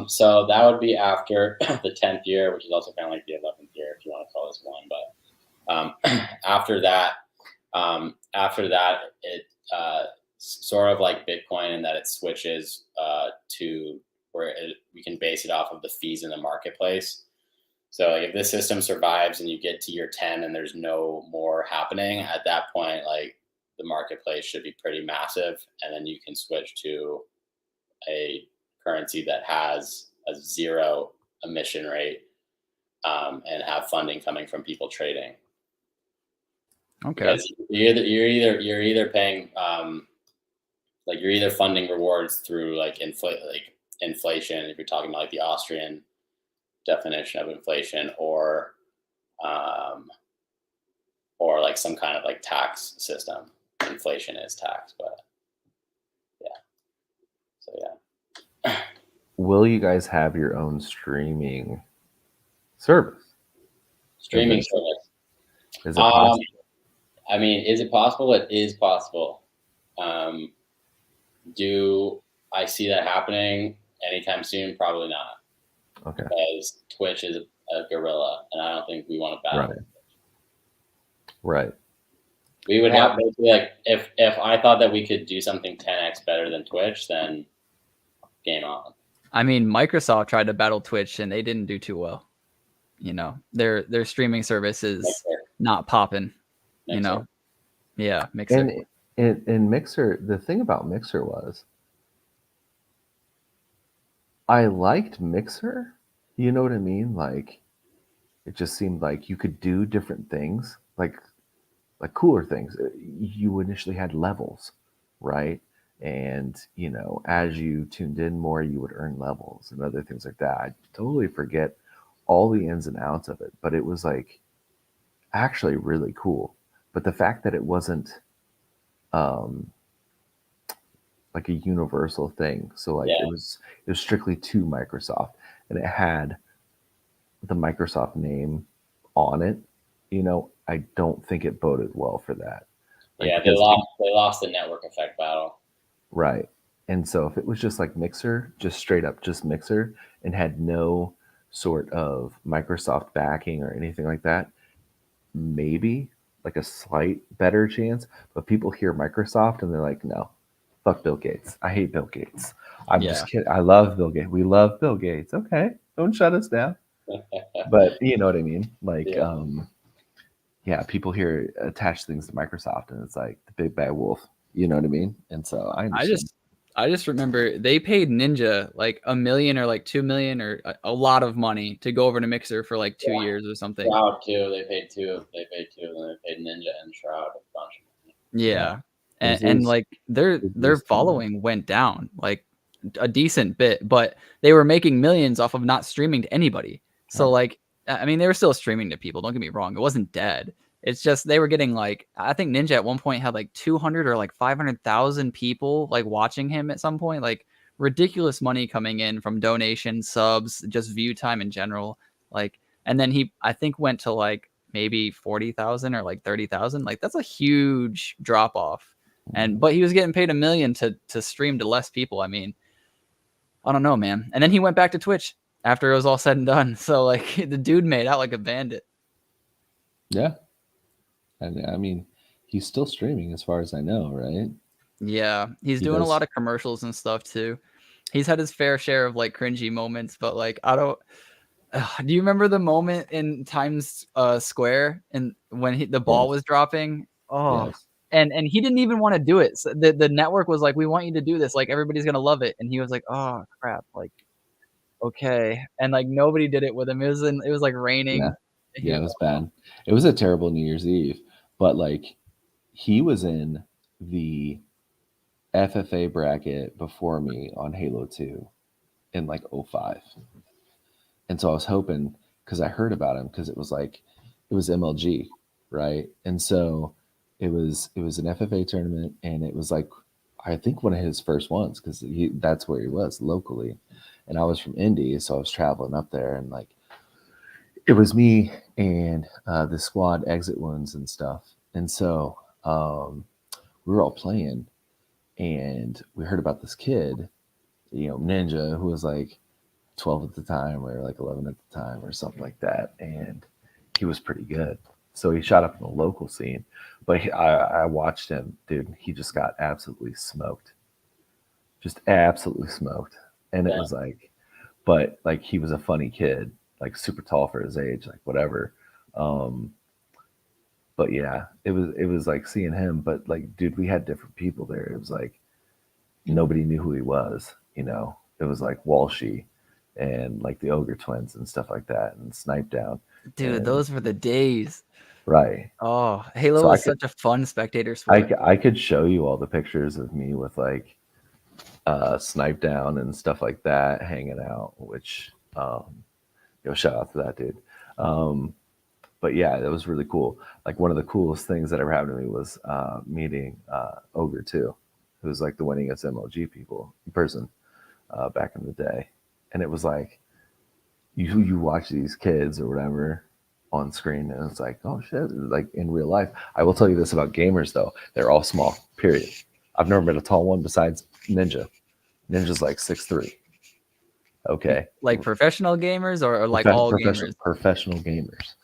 So that would be after the 10th year, which is also kind of like the 11th year, if you want to call this one. But after that, it sort of like Bitcoin in that it switches to where we can base it off of the fees in the marketplace. So like if this system survives and you get to year 10 and there's no more happening, at that point, like the marketplace should be pretty massive, and then you can switch to a currency that has a 0 emission rate and have funding coming from people trading. Okay. Because you're either paying like you're either funding rewards through like inflation, if you're talking about like the Austrian definition of inflation, or like some kind of like tax system. Inflation is tax, but yeah. So yeah. Will you guys have your own streaming service? Streaming service. Is it possible? I mean, is it possible? It is possible. Do I see that happening anytime soon? Probably not. Okay. Because Twitch is a gorilla, and I don't think we want to battle. Right. We would have basically like if I thought that we could do something 10x better than Twitch, then game on. I mean, Microsoft tried to battle Twitch and they didn't do too well. You know, their streaming service is not popping. Mixer. You know, yeah, Mixer. And Mixer, the thing about Mixer was, I liked Mixer. You know what I mean? Like, it just seemed like you could do different things, like cooler things. You initially had levels, right? And, you know, as you tuned in more, you would earn levels and other things like that. I totally forget all the ins and outs of it, but it was like actually really cool. But the fact that it wasn't like a universal thing. So like it was strictly to Microsoft, and it had the Microsoft name on it. You know, I don't think it boded well for that. Like, yeah, they lost the network effect battle. Right. And so if it was just like Mixer, just straight up just Mixer, and had no sort of Microsoft backing or anything like that, maybe like a slight better chance. But people hear Microsoft and they're like, no, fuck Bill Gates. I hate Bill Gates. I'm just kidding. I love Bill Gates. We love Bill Gates. Okay, don't shut us down. But you know what I mean? Like, yeah, people here attach things to Microsoft and it's like the big bad wolf. You know what I mean? And so I just remember they paid Ninja like $1 million or like $2 million or a lot of money to go over to Mixer for like 2 years or something. Shroud too. They paid two. And they paid Ninja and Shroud a bunch of money. Yeah. And like their following went down like a decent bit, but they were making millions off of not streaming to anybody. So like, I mean, they were still streaming to people. Don't get me wrong. It wasn't dead. It's just they were getting like, I think Ninja at one point had like 200 or like 500,000 people like watching him at some point, like ridiculous money coming in from donations, subs, just view time in general. Like, and then he, I think, went to like maybe 40,000 or like 30,000. Like that's a huge drop off. But he was getting paid $1 million to stream to less people. I mean, I don't know, man. And then he went back to Twitch after it was all said and done. So like the dude made out like a bandit. Yeah. And I mean, he's still streaming as far as I know, right? Yeah, he's doing a lot of commercials and stuff too. He's had his fair share of like cringy moments, but like I don't. Do you remember the moment in Times Square and when the ball was dropping? Oh, yes. And he didn't even want to do it. So the network was like, "We want you to do this. Like everybody's gonna love it," and he was like, "Oh crap!" Like, okay, and like nobody did it with him. It was like raining. Yeah, it was bad. It was a terrible New Year's Eve. But like he was in the FFA bracket before me on Halo 2 in like 05. And so I was hoping, because I heard about him, because it was MLG, right? And so it was an FFA tournament, and it was like I think one of his first ones, because that's where he was locally, and I was from Indy, so I was traveling up there, and like it was me and the squad exit wounds and stuff, and so we were all playing, and we heard about this kid, Ninja, who was like 12 at the time or like 11 at the time or something like that, and he was pretty good. So he shot up in the local scene, but I watched him, dude. He just got absolutely smoked, just absolutely smoked. And it was like, but like he was a funny kid, like super tall for his age, like whatever. But yeah, it was like seeing him, but like, dude, we had different people there. It was like nobody knew who he was, It was like Walshy and like the Ogre Twins and stuff like that, and Snipe Down. Dude, those were the days. Right. Oh, Halo was such a fun spectator sport. I could show you all the pictures of me with like Snipe Down and stuff like that hanging out, which shout out to that dude. But yeah, that was really cool. Like one of the coolest things that ever happened to me was meeting Ogre 2, who was like the winningest MLG people in person back in the day. And it was like you watch these kids or whatever on screen, and it's like, oh shit, like in real life. I will tell you this about gamers though, they're all small, period. I've never met a tall one besides Ninja. Ninja's like 6'3". Okay. Like professional gamers or like all gamers? Professional gamers.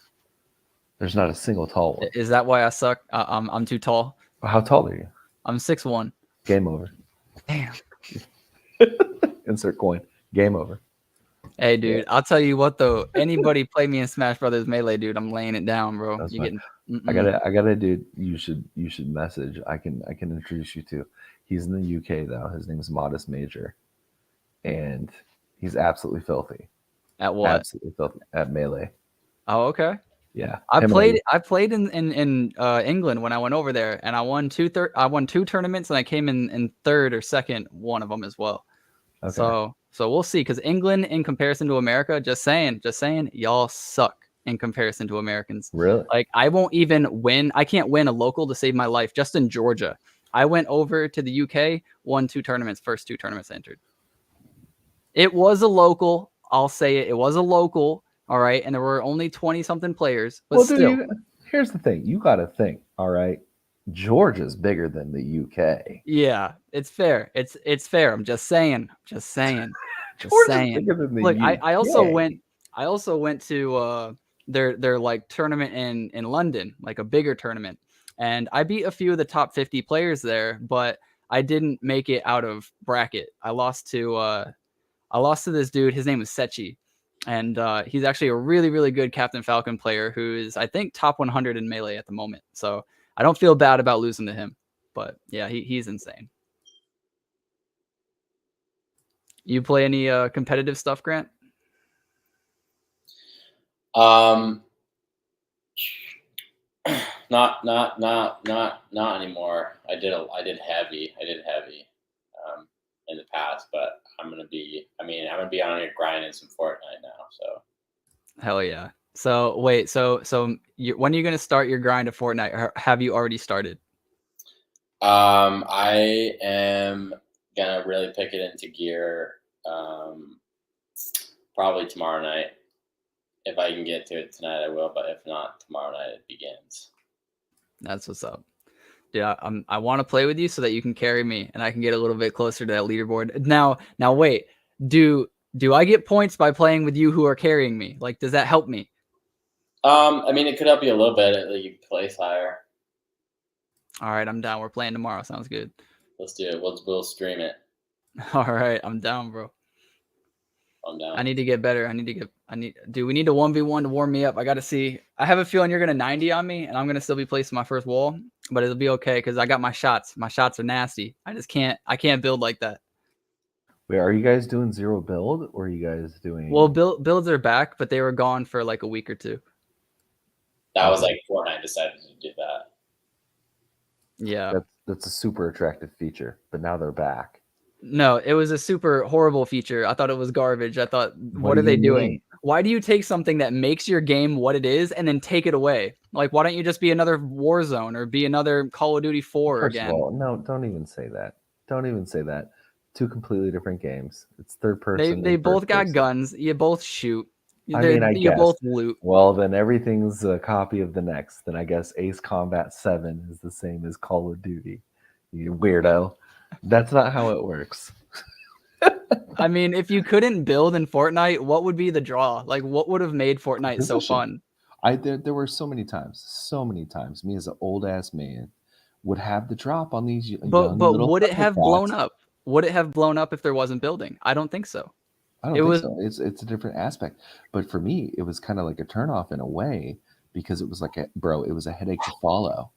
There's not a single tall one. Is that why I suck? I'm too tall. How tall are you? I'm 6'1". Game over. Damn. Insert coin. Game over. Hey, dude, I'll tell you what though. Anybody play me in Smash Brothers Melee, dude, I'm laying it down, bro. That's you getting? I got a dude. You should message. I can introduce you to. He's in the UK though. His name is Modest Major, and he's absolutely filthy. At what? Absolutely filthy at Melee. Oh, okay. Yeah, I played in England when I went over there, and I won two tournaments, and I came in third or second one of them as well. Okay. So we'll see, because England in comparison to America, just saying, y'all suck in comparison to Americans. Really? Like I won't even win. I can't win a local to save my life. Just in Georgia, I went over to the UK, won two tournaments, first two tournaments I entered. It was a local. I'll say it. It was a local. All right. And there were only 20-something players. But well, still. Dude, here's the thing. You got to think. All right. Georgia's bigger than the UK. Yeah, it's fair. It's fair. I'm just saying. Just saying. Bigger than the Look, UK. I also went to their like tournament in London, like a bigger tournament. And I beat a few of the top 50 players there, but I didn't make it out of bracket. I lost to this dude. His name was Sechi. And he's actually a really, really good Captain Falcon player who is, I think, top 100 in Melee at the moment. So I don't feel bad about losing to him. But yeah, he's insane. You play any competitive stuff, Grant? Not anymore. I did heavy in the past, but I'm gonna be on here grinding some Fortnite now. So hell yeah. So wait, so when are you gonna start your grind of Fortnite, or have you already started? I am gonna really pick it into gear probably tomorrow night. If I can get to it tonight, I will. But if not, tomorrow night it begins. That's what's up. Dude, I want to play with you so that you can carry me and I can get a little bit closer to that leaderboard. Now wait, do I get points by playing with you who are carrying me? Like, does that help me? I mean, it could help you a little bit. You can place higher. All right, I'm down. We're playing tomorrow. Sounds good. Let's do it. We'll stream it. All right, I'm down, bro. I'm down. I need to get better. We need a 1v1 to warm me up. I got to see. I have a feeling you're going to 90 on me, and I'm going to still be placing my first wall, but it'll be okay because I got my shots. My shots are nasty. I can't build like that. Wait, are you guys doing zero build, or are you guys doing? Well, builds are back, but they were gone for like a week or two. That was like Fortnite decided to do that. Yeah. That's a super attractive feature, but now they're back. No, it was a super horrible feature. I thought it was garbage. I thought, what are they doing? Why do you take something that makes your game what it is and then take it away? Like, why don't you just be another Warzone or be another Call of Duty 4 again? First of all, no, don't even say that. Don't even say that. 2 completely different games. It's third person. They both got guns. You both shoot. I mean, I you guess. both loot. Well, then everything's a copy of the next. Then I guess Ace Combat 7 is the same as Call of Duty. You weirdo. That's not how it works. I mean, if you couldn't build in Fortnite, what would be the draw? Like, what would have made Fortnite so fun? There were so many times. Me as an old ass man would have the drop on these but would it have blown up? Would it have blown up if there wasn't building? I don't think so. I don't think so. It's a different aspect. But for me, it was kind of like a turnoff in a way because it was like it was a headache to follow.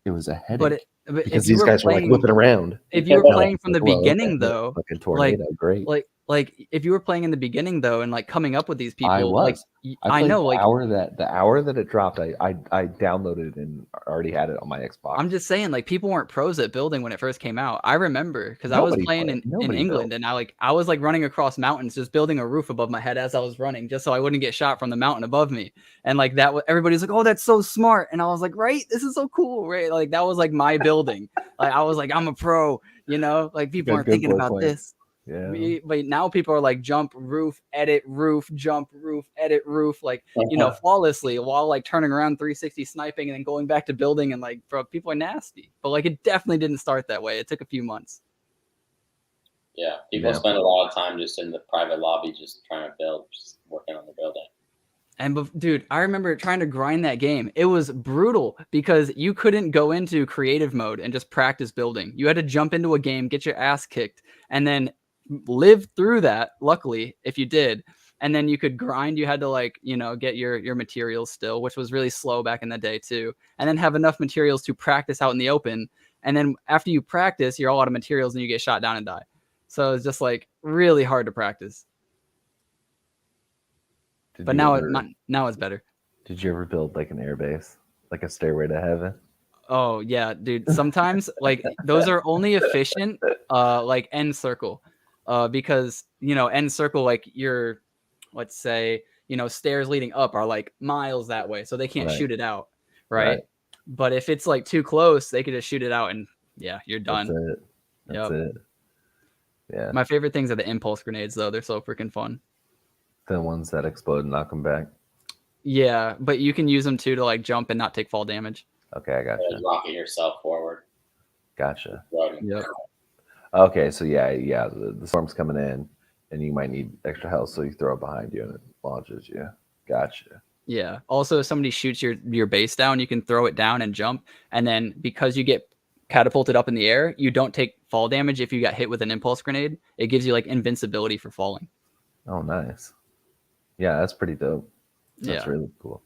It was a headache. But because these guys were like whipping around. If you were playing from the beginning, though, like a tornado, great. Like if you were playing in the beginning though, and like coming up with these people, I know, like the hour that it dropped, I downloaded and already had it on my Xbox. I'm just saying, like people weren't pros at building when it first came out. I remember because I was playing in England, and I was like running across mountains, just building a roof above my head as I was running, just so I wouldn't get shot from the mountain above me. And like that, everybody's like, "Oh, that's so smart," and I was like, "Right, this is so cool, right?" Like that was like my building. Like I was like, "I'm a pro," you know. Like people aren't thinking about this. Yeah. But now people are like jump roof, edit roof, jump roof, edit roof, like you know, flawlessly while like turning around 360 sniping and then going back to building, and like bro, people are nasty. But like it definitely didn't start that way. It took a few months. Yeah, people spend a lot of time just in the private lobby, just trying to build, just working on the building. And dude, I remember trying to grind that game. It was brutal because you couldn't go into creative mode and just practice building. You had to jump into a game, get your ass kicked, and then live through that, luckily, if you did. And then you could grind. You had to like, you know, get your materials still, which was really slow back in the day too. And then have enough materials to practice out in the open. And then after you practice, you're all out of materials and you get shot down and die. So it's just like really hard to practice. But now it's better. Did you ever build like an airbase, like a stairway to heaven? Oh yeah, dude. Sometimes like those are only efficient like end circle. Because you know, end circle, like your, let's say, you know, stairs leading up are like miles that way, so they can't shoot it out, right? But if it's like too close, they could just shoot it out, and yeah, you're done. That's it. Yeah. My favorite things are the impulse grenades, though. They're so freaking fun. The ones that explode and knock them back. Yeah, but you can use them too to like jump and not take fall damage. Okay, I gotcha. Rocking yourself forward. Gotcha. Yep. Okay, so yeah, the storm's coming in, and you might need extra health, so you throw it behind you and it launches you. Gotcha. Yeah. Also, if somebody shoots your base down, you can throw it down and jump, and then because you get catapulted up in the air, you don't take fall damage if you got hit with an impulse grenade. It gives you like invincibility for falling. Oh, nice. Yeah, that's pretty dope. That's really cool.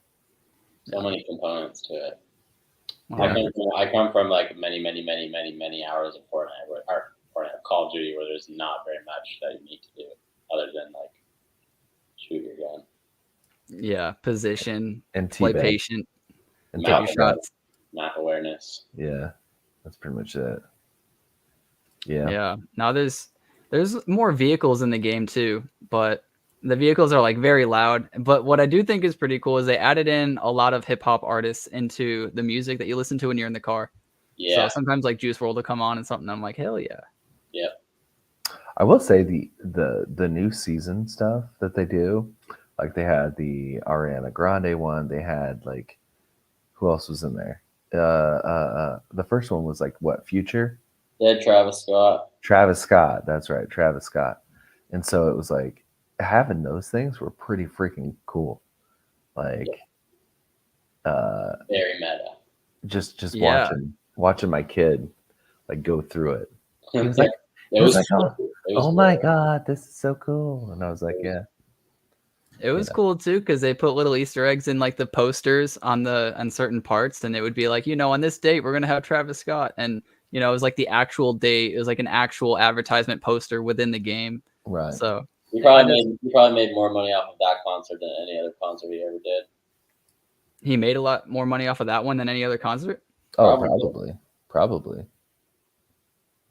So many components to it. Wow. I come from like many hours of Fortnite, or Call of Duty, where there's not very much that you need to do other than like shoot your gun. Yeah, position and play patient and take your shots. Map awareness. Yeah, that's pretty much it. Yeah. Now there's more vehicles in the game too, but the vehicles are like very loud. But what I do think is pretty cool is they added in a lot of hip hop artists into the music that you listen to when you're in the car. Yeah. So sometimes like Juice WRLD will come on and something. I'm like, hell yeah. Yeah. I will say the new season stuff that they do, like they had the Ariana Grande one. They had like, who else was in there? The first one was like what, Future? Yeah, Travis Scott. That's right, Travis Scott. And so it was like having those things were pretty freaking cool. Like, very meta. Just watching my kid like go through it. He was like, oh my god, this is so cool. And I was like, yeah. It was cool too because they put little Easter eggs in like the posters on certain parts, and it would be like, you know, on this date we're gonna have Travis Scott, and you know, it was like the actual date. It was like an actual advertisement poster within the game. Right. So you probably made more money off of that concert than any other concert he ever did. He made a lot more money off of that one than any other concert. Oh, probably.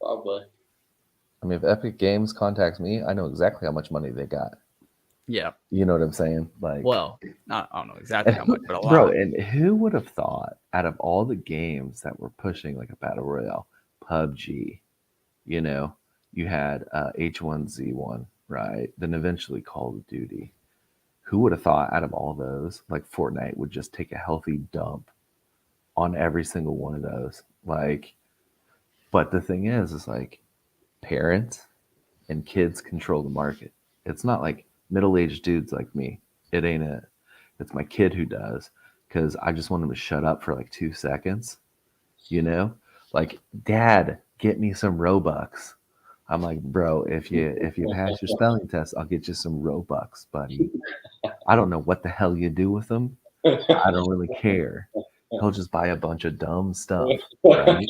I mean, if Epic Games contacts me, I know exactly how much money they got. Yeah. You know what I'm saying? Like, well, I don't know exactly how much, but a lot. Bro, and who would have thought out of all the games that were pushing like a battle royale, PUBG, You know, you had H1Z1, right? Then eventually Call of Duty. Who would have thought out of all those, like Fortnite would just take a healthy dump on every single one of those? Like, but the thing is like parents and kids control the market. It's not like middle-aged dudes like me. It ain't it. It's my kid who does, because I just want him to shut up for like 2 seconds, you know? Like, Dad, get me some Robux. I'm like, bro, if you pass your spelling test, I'll get you some Robux, buddy. I don't know what the hell you do with them. I don't really care. He'll just buy a bunch of dumb stuff, right?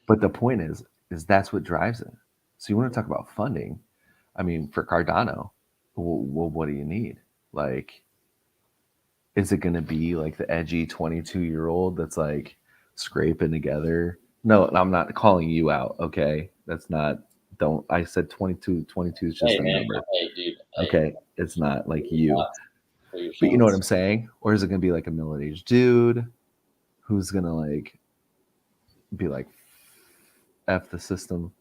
But the point is that's what drives it. So you want to talk about funding? I mean, for Cardano, well, what do you need? Like, is it going to be like the edgy 22-year-old that's like scraping together? No, I'm not calling you out. Okay, that's not. Don't. I said 22. 22 is just Hey, a man. number. Hey, dude. Hey, Okay, it's not like you. for your But you know what shots. I'm saying? Or is it going to be like a middle-aged dude who's going to like be like, F the system?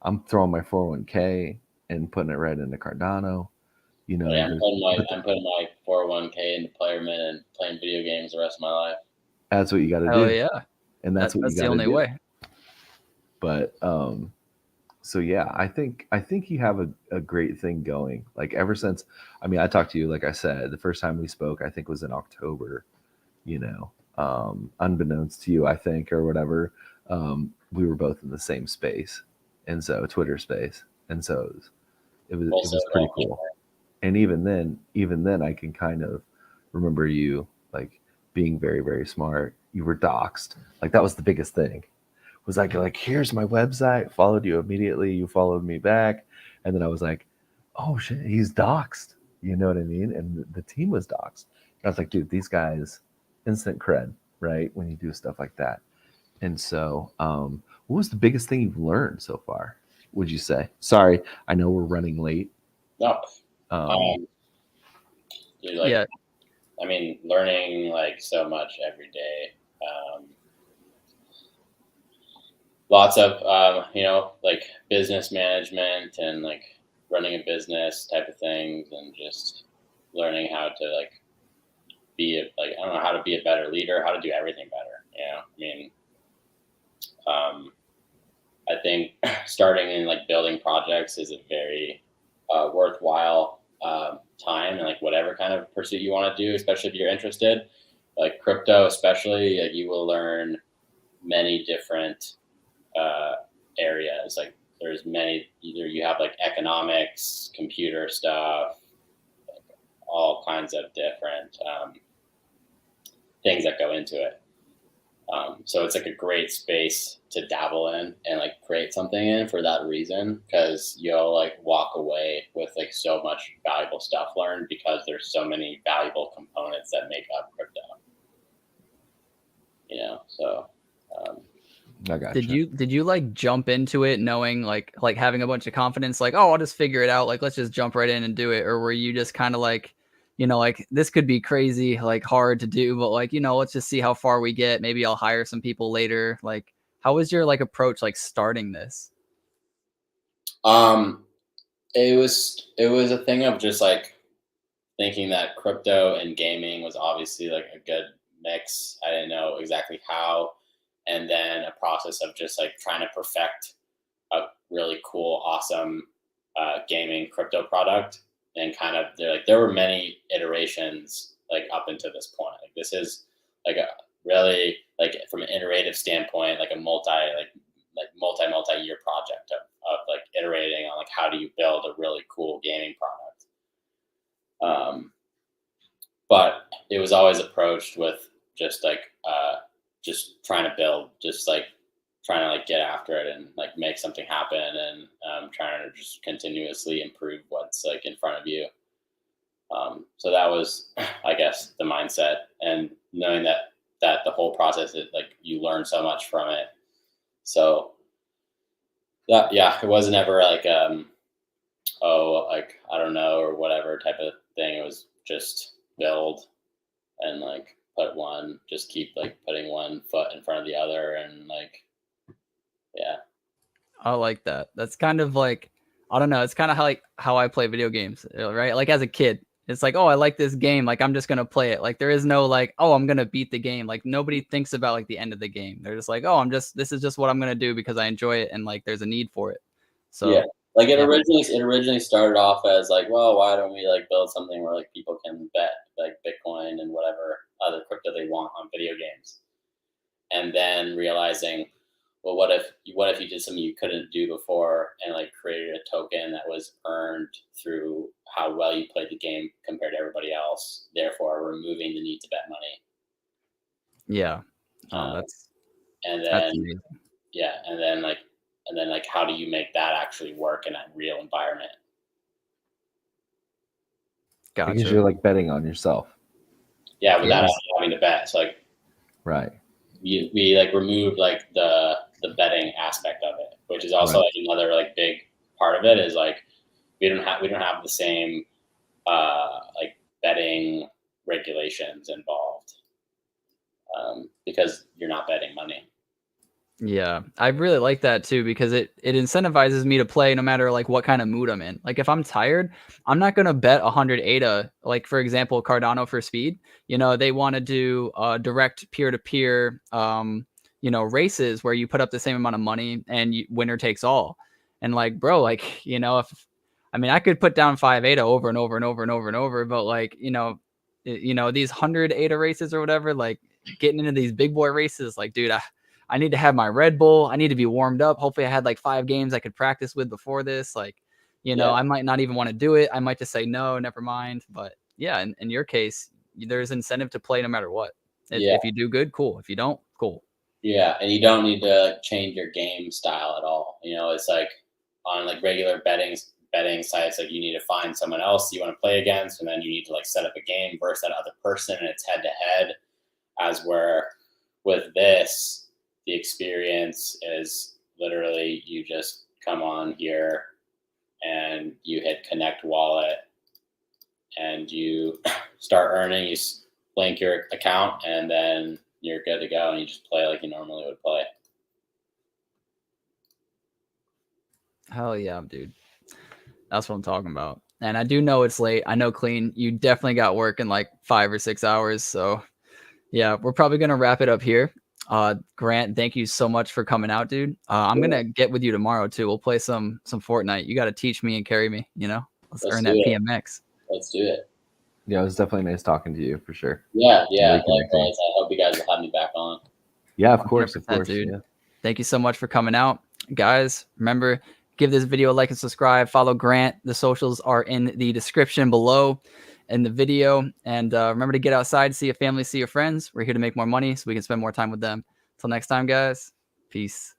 I'm throwing my 401k and putting it right into Cardano. You know, Yeah, I'm putting my 401k into Playermint and playing video games the rest of my life. that's what you got to Oh do. yeah, And that's what you that's got the to only do. way. But so yeah, I think you have a great thing going. Like ever since, I mean, I talked to you, like I said, the first time we spoke, I think was in October, you know, unbeknownst to you, I think, or whatever. We were both in the same space. And so Twitter space. And so it was pretty cool. And even then I can kind of remember you like being very, very smart. You were doxxed. Like that was the biggest thing. Was like here's my website, followed you immediately, you followed me back, and then I was like, oh shit, he's doxxed. You know what I mean? And the team was doxxed. And I was like, dude, these guys, instant cred, right? When you do stuff like that. And so, what was the biggest thing you've learned so far, would you say? Sorry, I know we're running late. No. Dude, like, Yeah. I mean, learning like so much every day. Lots of, you know, like business management and like running a business type of things, and just learning how to like be I don't know, how to be a better leader, how to do everything better. You know, I mean, I think starting in like building projects is a very worthwhile time, and like whatever kind of pursuit you want to do, especially if you're interested, like crypto, especially, like, you will learn many different areas. Like there's many, either you have like economics, computer stuff, like all kinds of different things that go into it. So it's like a great space to dabble in and like create something in for that reason, because you'll like walk away with like so much valuable stuff learned, because there's so many valuable components that make up crypto. You know, so I gotcha. Did you like jump into it knowing like having a bunch of confidence, like, oh, I'll just figure it out, like let's just jump right in and do it? Or were you just kind of like, you know, like this could be crazy, like hard to do, but like, you know, let's just see how far we get. Maybe I'll hire some people later. Like, how was your like approach like starting this? it was a thing of just like thinking that crypto and gaming was obviously like a good mix. I didn't know exactly how, and then a process of just like trying to perfect a really cool, awesome gaming crypto product. And kind of there were many iterations like up until this point. Like this is like a really, like from an iterative standpoint, like a multi-year project of like iterating on like how do you build a really cool gaming product. But it was always approached with just like just trying to build, just like trying to like get after it and like make something happen, and trying to just continuously improve what's like in front of you. So that was, I guess, the mindset, and knowing that the whole process is like you learn so much from it. So that, yeah, it wasn't ever like oh, like I don't know, or whatever type of thing. It was just build and like just keep like putting one foot in front of the other, and like, yeah. I like that. That's kind of like, I don't know. It's kind of how I play video games, right? Like as a kid, it's like, oh, I like this game. Like I'm just gonna play it. Like there is no like, oh, I'm gonna beat the game. Like nobody thinks about like the end of the game. They're just like, oh, this is just what I'm gonna do because I enjoy it and like there's a need for it. So Yeah. Like it yeah. originally started off as like, well, why don't we like build something where like people can bet like Bitcoin and whatever other crypto they want on video games, and then realizing, well, what if you did something you couldn't do before and like created a token that was earned through how well you played the game compared to everybody else, therefore removing the need to bet money. Yeah. Oh, that's amazing. Yeah, and then like how do you make that actually work in a real environment? Gotcha. Because you're like betting on yourself. Yeah, without having to bet. So like, right. We like remove like the betting aspect of it, which is also like another like big part of it is like we don't have the same like betting regulations involved because you're not betting money. Yeah, I really like that too because it incentivizes me to play no matter like what kind of mood I'm in. Like if I'm tired, I'm not gonna bet 100 ADA. Like for example, Cardano for speed. You know they want to do direct peer-to-peer, races where you put up the same amount of money and winner takes all. And like, bro, like I could put down 5 ADA over and over and over and over and over, but like these 100 ADA races or whatever, like getting into these big boy races, like dude, I need to have my Red Bull. I need to be warmed up. Hopefully I had like 5 games I could practice with before this. Like, I might not even want to do it. I might just say, no, never mind. But yeah, in your case, there's incentive to play no matter what. If you do good, cool. If you don't, cool. Yeah. And you don't need to change your game style at all. It's like on like regular betting sites, like you need to find someone else you want to play against. And then you need to like set up a game versus that other person. And it's head to head, as where with this, the experience is literally you just come on here and you hit connect wallet and you start earning, you link your account, and then you're good to go and you just play like you normally would play. Hell yeah, dude. That's what I'm talking about. And I do know it's late. I know Clean, you definitely got work in like 5 or 6 hours. So yeah, we're probably going to wrap it up here. Grant, thank you so much for coming out, dude. I'm gonna get with you tomorrow too. We'll play some Fortnite. You got to teach me and carry me. Let's earn that PMX. Let's do it. Yeah, it was definitely nice talking to you for sure. Yeah. Likewise. I hope you guys will have me back on. Yeah, of course, dude. Yeah. Thank you so much for coming out, guys. Remember, give this video a like and subscribe. Follow Grant. The socials are in the description below in the video. And remember to get outside, see your family, see your friends. We're here to make more money so we can spend more time with them. Till next time, guys. Peace.